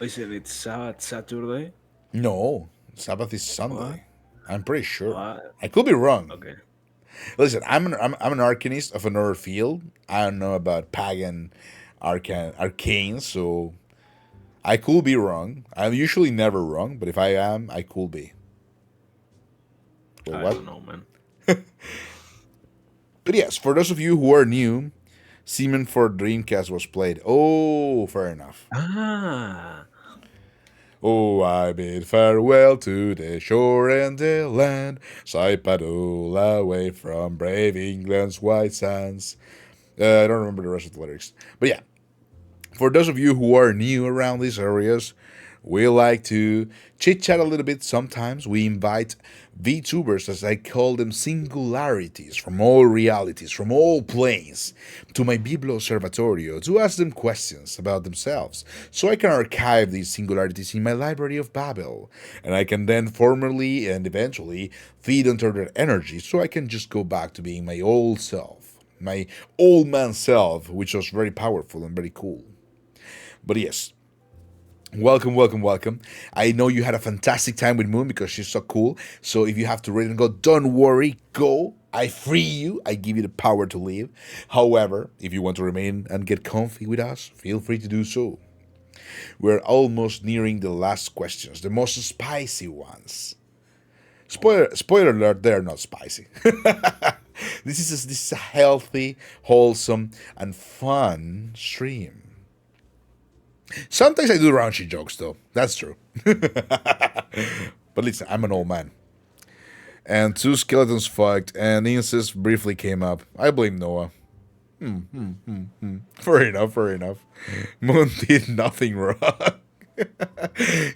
Is it Saturday? No, Sabbath is What? Sunday. I'm pretty sure. What? I could be wrong. Okay. Listen, I'm an arcanist of another field. I don't know about pagan arcane, so I could be wrong. I'm usually never wrong, but if I am, I could be. Wait, I what? don't know, man. But yes, for those of you who are new, Seaman for Dreamcast was played. Oh, fair enough. Ah. Oh, I bid farewell to the shore and the land, sigh paddle away from brave England's white sands. I don't remember the rest of the lyrics. But yeah, for those of you who are new around these areas, We like to chit chat a little bit sometimes. We invite VTubers, as I call them, singularities from all realities, from all planes, to my Biblo Observatorio to ask them questions about themselves, so I can archive these singularities in my library of Babel, and I can then formally and eventually feed into their energy, so I can just go back to being my old self, my old man self, which was very powerful and very cool. But yes, welcome, welcome, welcome. I know you had a fantastic time with Moon because she's so cool. So if you have to read and go, don't worry, go. I free you. I give you the power to leave. However, if you want to remain and get comfy with us, feel free to do so. We're almost nearing the last questions, the most spicy ones. Spoiler alert, they're not spicy. This is a healthy, wholesome, and fun stream. Sometimes I do raunchy jokes, though. That's true. But listen, I'm an old man. And two skeletons fucked, and incest briefly came up. I blame Noah. Fair enough, fair enough. Moon did nothing wrong.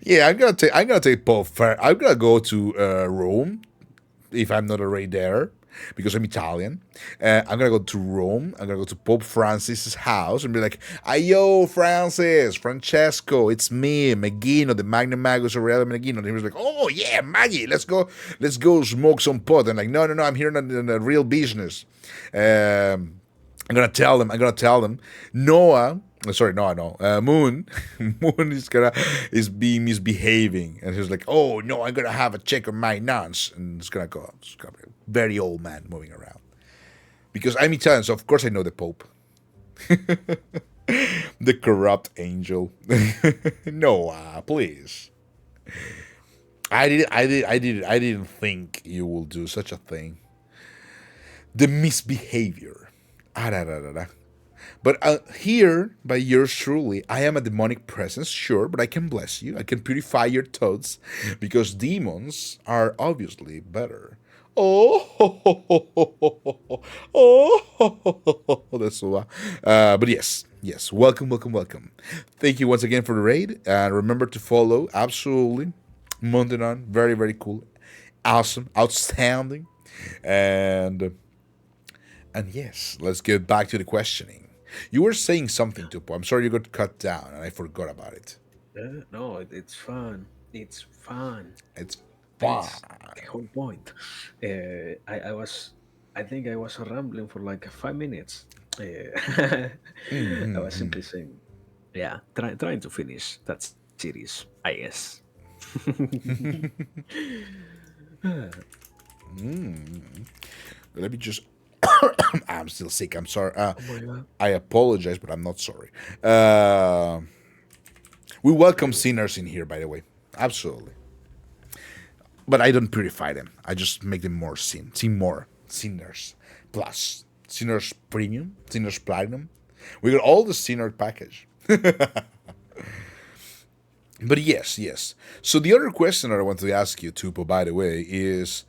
Yeah, I'm gonna take both. I'm gonna go to Rome if I'm not already there, because I'm Italian. I'm gonna go to Rome. I'm gonna go to Pope Francis's house and be like, "Ayo, Francis, Francesco, it's me, Megino, the Magnum Magus Aurelio Megino." And he was like, "Oh yeah, Maggie, let's go smoke some pot." And like, no, no, no, I'm here in a real business. Um, I'm gonna tell them. I'm gonna tell them. Noah. Sorry, Noah. No. Moon. Moon is being misbehaving, and he's like, "Oh no, I'm gonna have a check on my nuns," and it's gonna be a very old man moving around. Because I'm Italian, so of course I know the Pope, the corrupt angel. Noah, please. I didn't think you will do such a thing. The misbehavior. Ah, da, da, da, da. But here, by yours truly, I am a demonic presence, sure, but I can bless you. I can purify your thoughts, because demons are obviously better. Oh, oh, that's so. But yes, yes. Welcome, welcome, welcome. Thank you once again for the raid, and remember to follow. Absolutely, Mondanon, very, very cool, awesome, outstanding, and yes, let's get back to the questioning. You were saying something, Tupo. I'm sorry you got cut down and I forgot about it. No, it's fun. It's fun. It's fun. That's the whole point. I think I was rambling for like 5 minutes. I was simply saying, yeah, trying to finish that series, I guess. Let me just. I'm still sick. I'm sorry. Oh my god. I apologize, but I'm not sorry. We welcome sinners in here, by the way. Absolutely. But I don't purify them. I just make them more sin more sinners plus sinners premium, sinners platinum. We got all the sinner package. But yes, yes. So the other question that I want to ask you, Tupo, by the way, is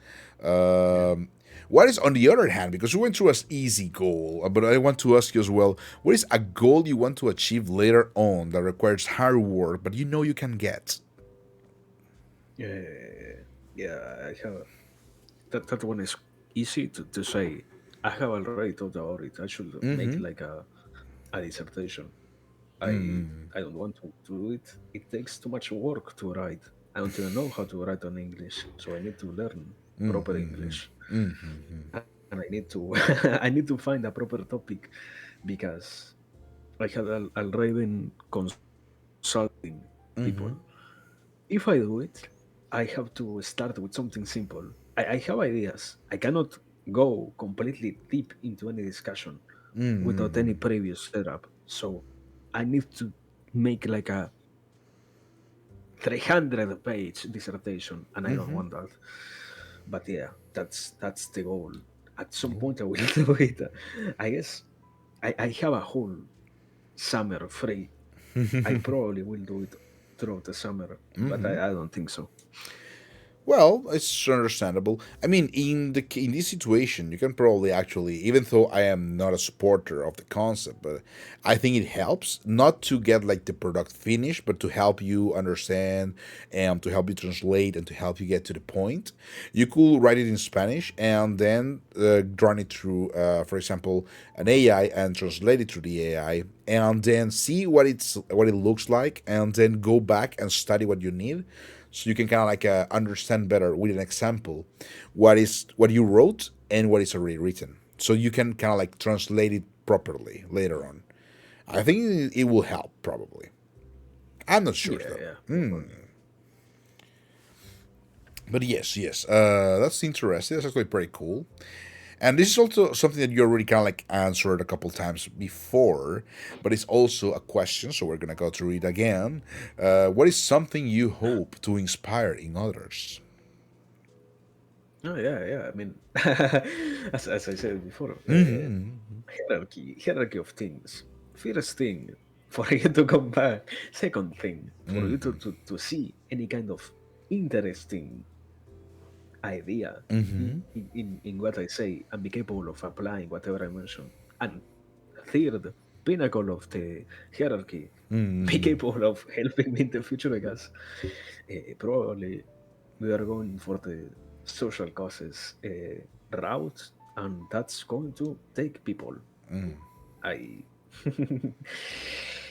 what is on the other hand? Because we went through an easy goal, but I want to ask you as well. What is a goal you want to achieve later on that requires hard work, but you know you can get? Yeah, I have that one is easy to say. I have already thought about it. I should make like a dissertation. I don't want to do it. It takes too much work to write. I don't even know how to write on English, so I need to learn proper English, and I need to I need to find a proper topic, because I had already been consulting people. If I do it, I have to start with something simple. I have ideas. I cannot go completely deep into any discussion without any previous setup. So I need to make like a 300-page dissertation, and I don't want that. But yeah, that's the goal. At some point, I will do it. I guess I have a whole summer free. I probably will do it throughout the summer, but I don't think so. Well, it's understandable. I mean, in this situation, you can probably actually, even though I am not a supporter of the concept, but I think it helps not to get like the product finished, but to help you understand and to help you translate and to help you get to the point. You could write it in Spanish and then run it through, for example, an AI and translate it through the AI, and then see what it looks like, and then go back and study what you need so you can kind of like understand better with an example what you wrote and what is already written, so you can kind of like translate it properly later on. I think it will help probably. I'm not sure Yeah, though. yeah, probably. But yes, that's interesting. That's actually pretty cool. And this is also something that you already kind of like answered a couple times before, but it's also a question, so we're gonna go through it again. What is something you hope to inspire in others? Oh yeah, yeah. I mean, as I said before, hierarchy of things. First thing, for you to come back. Second thing, for you to see any kind of interesting idea in what I say and be capable of applying whatever I mention. And third, pinnacle of the hierarchy, be capable of helping me in the future, I guess. Probably we are going for the social causes route, and that's going to take people. I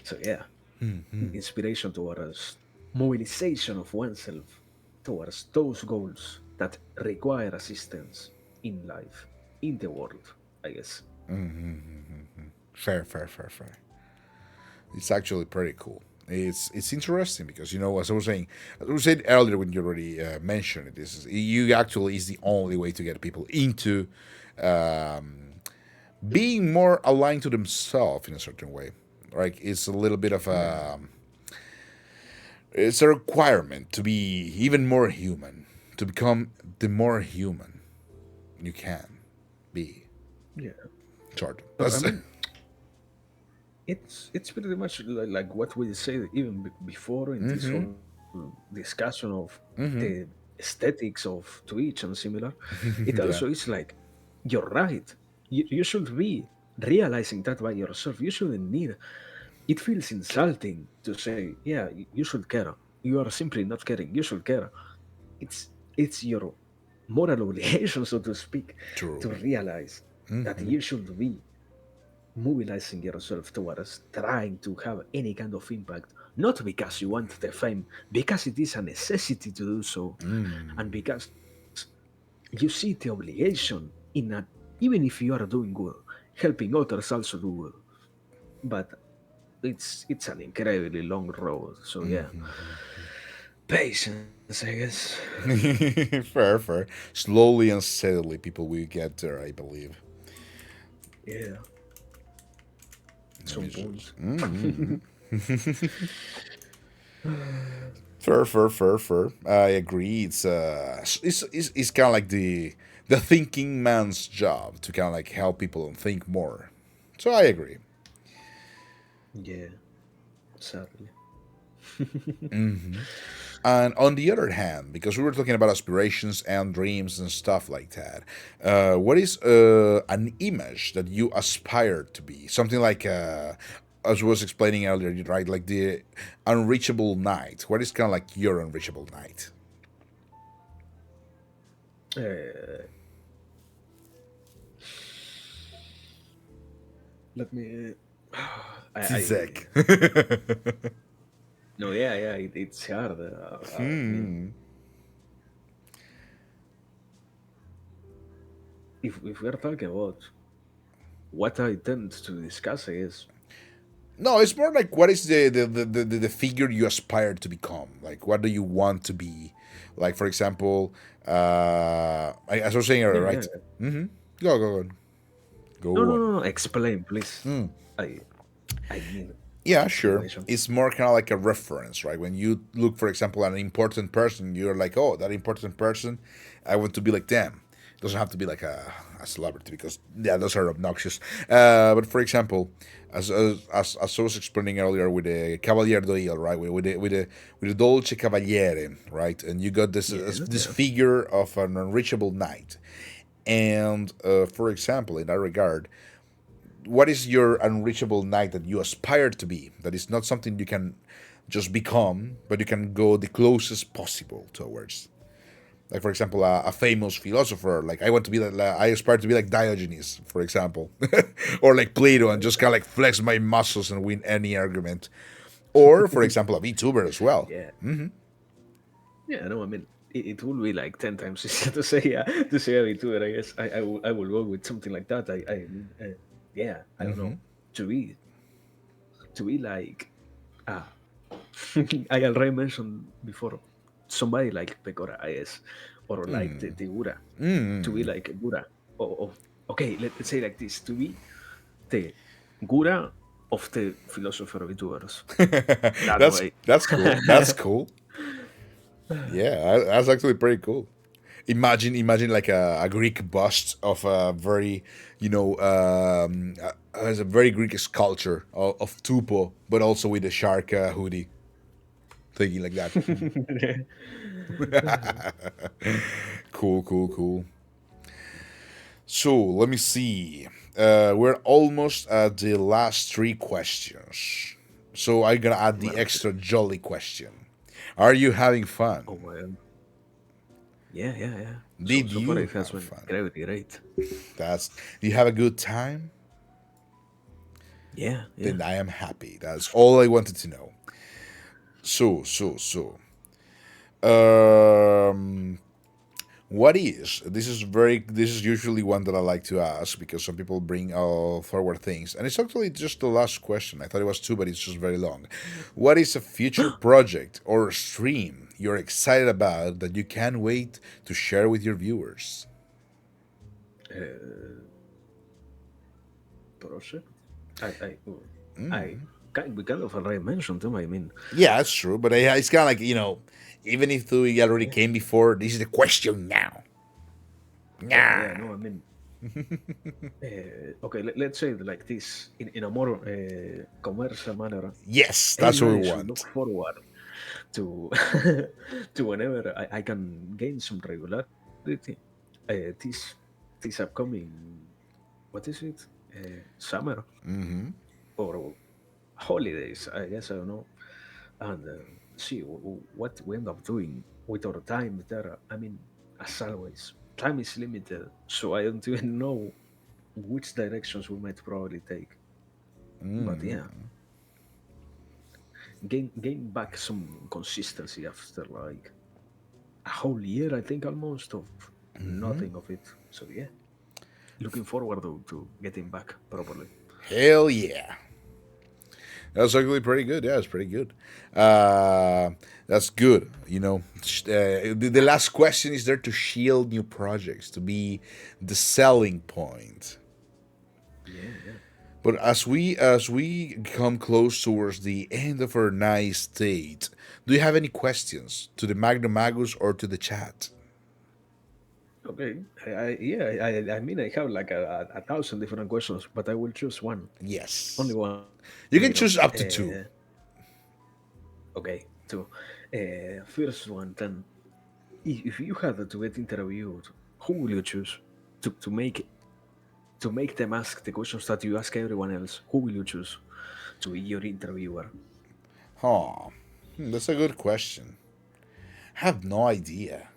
so yeah, inspiration towards mobilization of oneself towards those goals that require assistance in life, in the world, I guess. Fair. It's actually pretty cool. It's interesting because as I was saying, as I was saying earlier when you already mentioned it, this is you actually is the only way to get people into being more aligned to themselves in a certain way. Right? It's a little bit of Yeah, a it's a requirement to be even more human, to become the more human you can be. yeah. Short. I That's mean, it's pretty much like what we said even before in this whole discussion of the aesthetics of Twitch and similar. It yeah. also is like you're right. You should be realizing that by yourself. You shouldn't need. It feels insulting to say, yeah, you should care. You are simply not caring. You should care. It's your moral obligation, so to speak, True. to realize that you should be mobilizing yourself towards trying to have any kind of impact, not because you want the fame, because it is a necessity to do so, and because you see the obligation in that, even if you are doing good, helping others also do good. But it's an incredibly long road, so yeah, patience, I guess. Fair. Slowly and steadily, people will get there, I believe. Yeah, at Let me some just. point. Fair. I agree. It's kind of like the thinking man's job to kind of like help people and think more. So I agree. Yeah, sadly. And on the other hand, because we were talking about aspirations and dreams and stuff like that, what is an image that you aspire to be? Something like, as I was explaining earlier, right? Like the unreachable knight. What is kind of like your unreachable knight? Uh, Let me. I Zizek. no, yeah, yeah, it's hard. I mean, if we're talking about what I tend to discuss is, No, it's more like what is the figure you aspire to become? Like, what do you want to be? Like, for example, as I was saying earlier, yeah, yeah. right? Go No, go no, on. no, no. Explain, please. I I need Yeah, sure. explanation. It's more kind of like a reference, right? When you look, for example, at an important person, you're like, oh, that important person, I want to be like them. Doesn't have to be like a celebrity because yeah, those are obnoxious. But for example, as I was explaining earlier with the Cavalier d'Oil, right? With the Dolce Cavaliere, right? And you got Yeah, this yeah. figure of an unreachable knight. And for example, in that regard, what is your unreachable knight that you aspire to be? That is not something you can just become, but you can go the closest possible towards. Like for example, a famous philosopher. Like I want to be like I aspire to be like Diogenes, for example, or like Plato, and just kind of like flex my muscles and win any argument. Or for example, a VTuber as well. Yeah. Yeah, no, I mean, it will be like 10 times easier to say a VTuber, I guess. I will go with something like that. I mean, yeah, I don't know. To be, to be like, ah, I already mentioned before, somebody like Pecora, I guess, or like the Gura, to be like a Gura. Okay, let's say like this, to be the Gura of the philosopher VTubers. That way. That's cool. That's cool. Yeah, that's actually pretty cool. Imagine like a Greek bust of a very, as a very Greek sculpture of Tupo, but also with a shark hoodie, thinking like that. Cool, cool, cool. So let me see. We're almost at the last three questions. So I'm gonna add the Well, extra jolly question. Are you having oh, fun? well. Yeah, yeah, yeah. So Did so far you it has have been fun? great, great. That's. Do you have a good time? Yeah, yeah. Then I am happy. That's all I wanted to know. So. Um, what is this is usually one that I like to ask because some people bring forward things, and it's actually just the last question. I thought it was two, but it's just very long. What is a future project or stream you're excited about that you can't wait to share with your viewers? Uh, project. I we kind of already mentioned them. I mean, Yeah, that's true, but it's kind of like even if we already yeah, came before, this is the question now. yeah, Yeah. yeah. No, I mean, okay. Let's say it like this in a more commercial manner. Yes, that's what we Everybody should look want. forward to to whenever I can gain some regularity. This upcoming, what is it? Summer or holidays, I guess. I don't know. And see what we end up doing with our time there. I mean, as always, time is limited, so I don't even know which directions we might probably take. But yeah, gain back some consistency after like a whole year, I think, almost of nothing of it. So yeah, looking forward to getting back properly. Hell yeah. That's actually pretty good. Yeah, it's pretty good. That's good. The last question is there to shield new projects, to be the selling point. Yeah, yeah. But as we come close towards the end of our nice date, do you have any questions to the Magnum Magus or to the chat? Okay. Yeah. I mean, I have like a thousand different questions, but I will choose one. Only Yes. one. You can choose up to two. Okay. Two. First one. Then, if you had to get interviewed, who will you choose to make them ask the questions that you ask everyone else? Who will you choose to be your interviewer? Huh. That's a good question. I have no idea.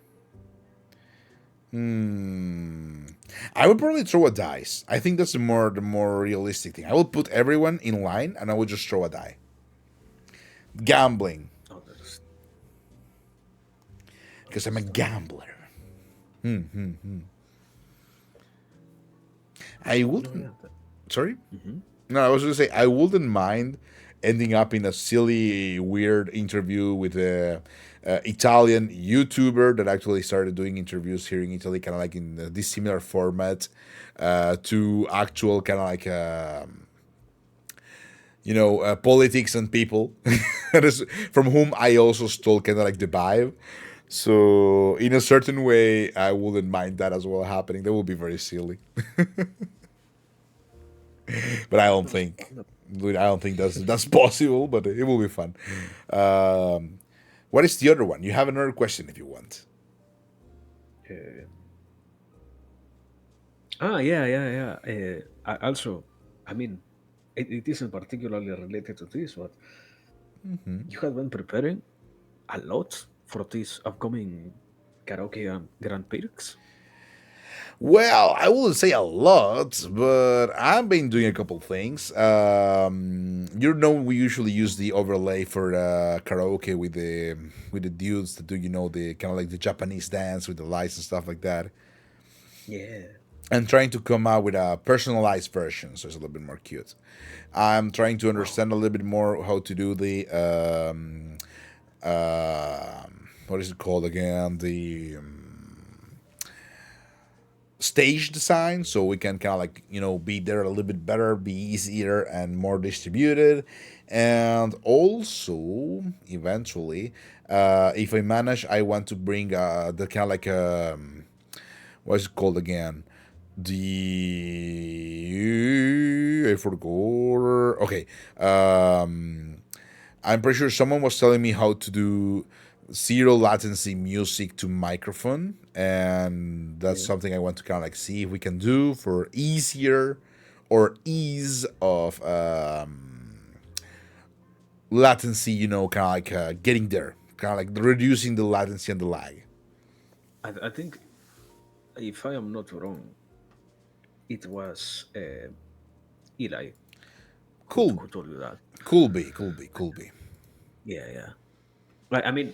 I would probably throw a dice. I think that's the more realistic thing. I will put everyone in line and I will just throw a die. Gambling. Oh, that's Because I'm a gambler. I no, wouldn't. yeah. Sorry? Mhm. No, I was going to say, I wouldn't mind ending up in a silly, weird interview with a Italian YouTuber that actually started doing interviews here in Italy, kind of like in this similar format to actual kind of like politics and people, from whom I also stole kind of like the vibe. So in a certain way, I wouldn't mind that as well happening. That would be very silly, but I don't think that's possible. But it will be fun. Um, what is the other one? You have another question if you want. Uh, yeah. Also, I mean, it isn't particularly related to this, but you have been preparing a lot for this upcoming karaoke and Grand Prix. Well, I wouldn't say a lot, but I've been doing a couple things. You know, we usually use the overlay for karaoke with the dudes that do the kind of like the Japanese dance with the lights and stuff like that. Yeah. And trying to come out with a personalized version, so it's a little bit more cute. I'm trying to Wow. understand a little bit more how to do the what is it called again? The stage design, so we can kind of like be there a little bit better, be easier and more distributed. And also eventually, if I manage, I want to bring the kind of like what's it called again, the I forgot. Okay, I'm pretty sure someone was telling me how to do zero latency music to microphone, and that's Yeah. something I want to kind of like see if we can do for easier or ease of latency. Kind of like getting there, kind of like reducing the latency and the lag. I think, if I am not wrong, it was Eli Cool, who told you that. cool be. Yeah. I mean,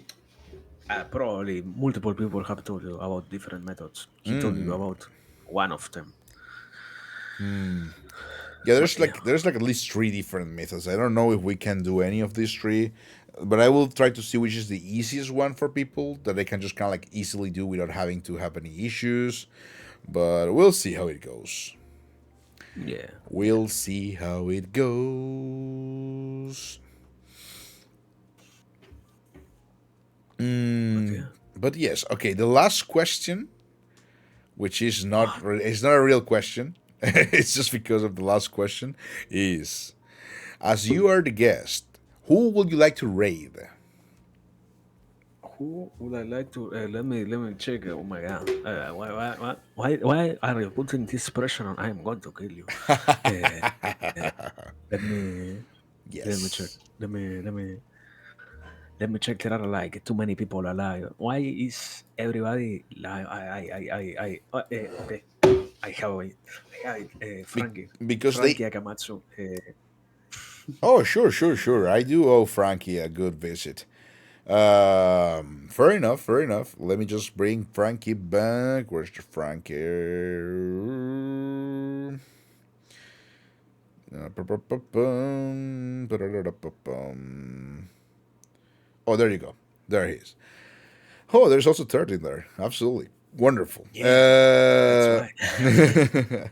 probably multiple people have told you about different methods. He told you about one of them. Yeah, But there's yeah, like at least three different methods. I don't know if we can do any of these three, but I will try to see which is the easiest one for people that they can just kind of like easily do without having to have any issues. But we'll see how it goes. yeah. We'll see how it goes. But yeah. But yes, okay. The last question, which is not What? it's not a real question. It's just because of the last question is, as you are the guest, who would you like to raid? Who would I like to? Let me check. Oh my god! Why are you putting this pressure on? I am going to kill you. Uh, let me let me check. Yes. Let me check. There are like too many people alive. Why is everybody like? Okay. I have it. I have it. Be- Frankie. because Frankie they. Akamatsu. Oh, sure. I do owe Frankie a good visit. Fair enough, fair enough. Let me just bring Frankie back. Where's the Frankie? Oh, there you go. There he is. Oh, there's also 13 there. Absolutely. Wonderful. Yeah, that's right.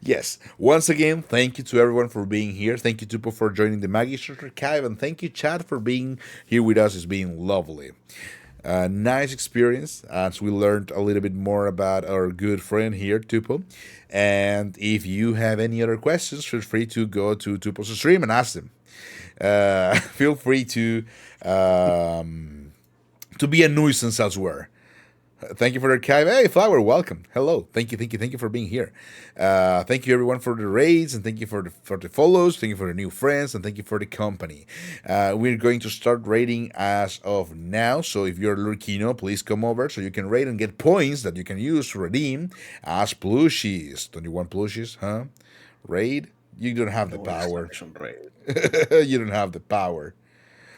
Yes. Once again, thank you to everyone for being here. Thank you, Tupo, for joining the Magister archive. And thank you, Chad, for being here with us. It's been lovely. Nice experience as we learned a little bit more about our good friend here, Tupo. And if you have any other questions, feel free to go to Tupo's stream and ask them. Feel free to be a nuisance elsewhere. Thank you for the archive. Hey, Flower, welcome. Hello. Thank you for being here. Thank you everyone for the raids, and thank you for the follows. Thank you for the new friends, and thank you for the company. We're going to start raiding as of now. So if you're Lurkino, please come over so you can raid and get points that you can use to redeem as plushies. Don't you want plushies, huh? Raid? You don't have the No power. exclamation rate. You don't have the power.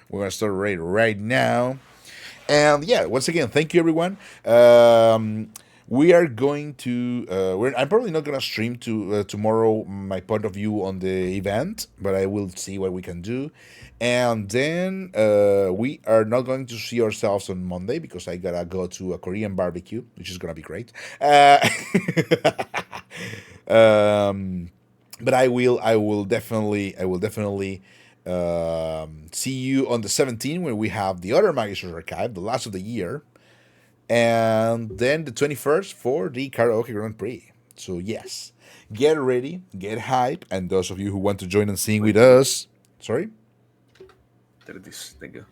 We're gonna start raid right now. And yeah, once again, thank you everyone. We are going to. I'm probably not gonna stream tomorrow my point of view on the event, but I will see what we can do. And then we are not going to see ourselves on Monday because I gotta go to a Korean barbecue, which is gonna be great. Um, but I will definitely See you on the 17th when we have the other Magister archive, the last of the year, and then the 21st for the Karaoke Grand Prix. So yes, get ready, get hype, and those of you who want to join and sing with Wait, wait. us, sorry. There it is. Thank you.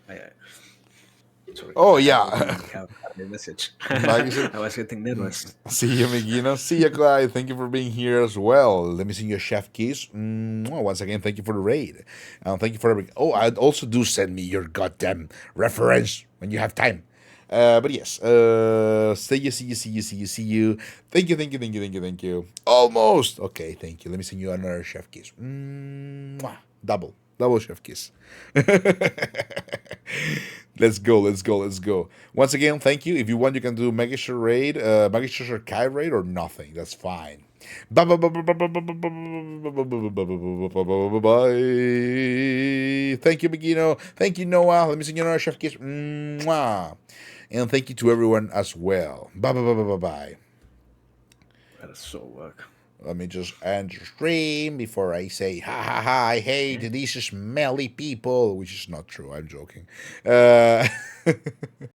Sorry, Oh I yeah, already have the message. Magister. I was getting nervous. See you, Megino. See you, Clyde. Thank you for being here as well. Let me send you a chef kiss. Once again, thank you for the raid. And thank you for everything. Oh, I'd also do send me your goddamn reference when you have time. But yes, see you. Thank you, thank you, thank you, thank you, thank you. Almost. Okay, thank you. Let me send you another chef kiss. Double chef kiss. Let's go, let's go, let's go. Once again, thank you. If you want, you can do Magister raid, Magister archive raid, or nothing. That's fine. Bye bye bye bye bye bye bye bye bye bye bye. Thank you, Begino. Thank you, Noah. Let me sing you another chef kiss. Mwah. And thank you to everyone as well. Bye bye bye bye bye bye. That's so work. Let me just end the stream before I say, ha ha ha, I hate Okay. these smelly people, which is not true. I'm joking.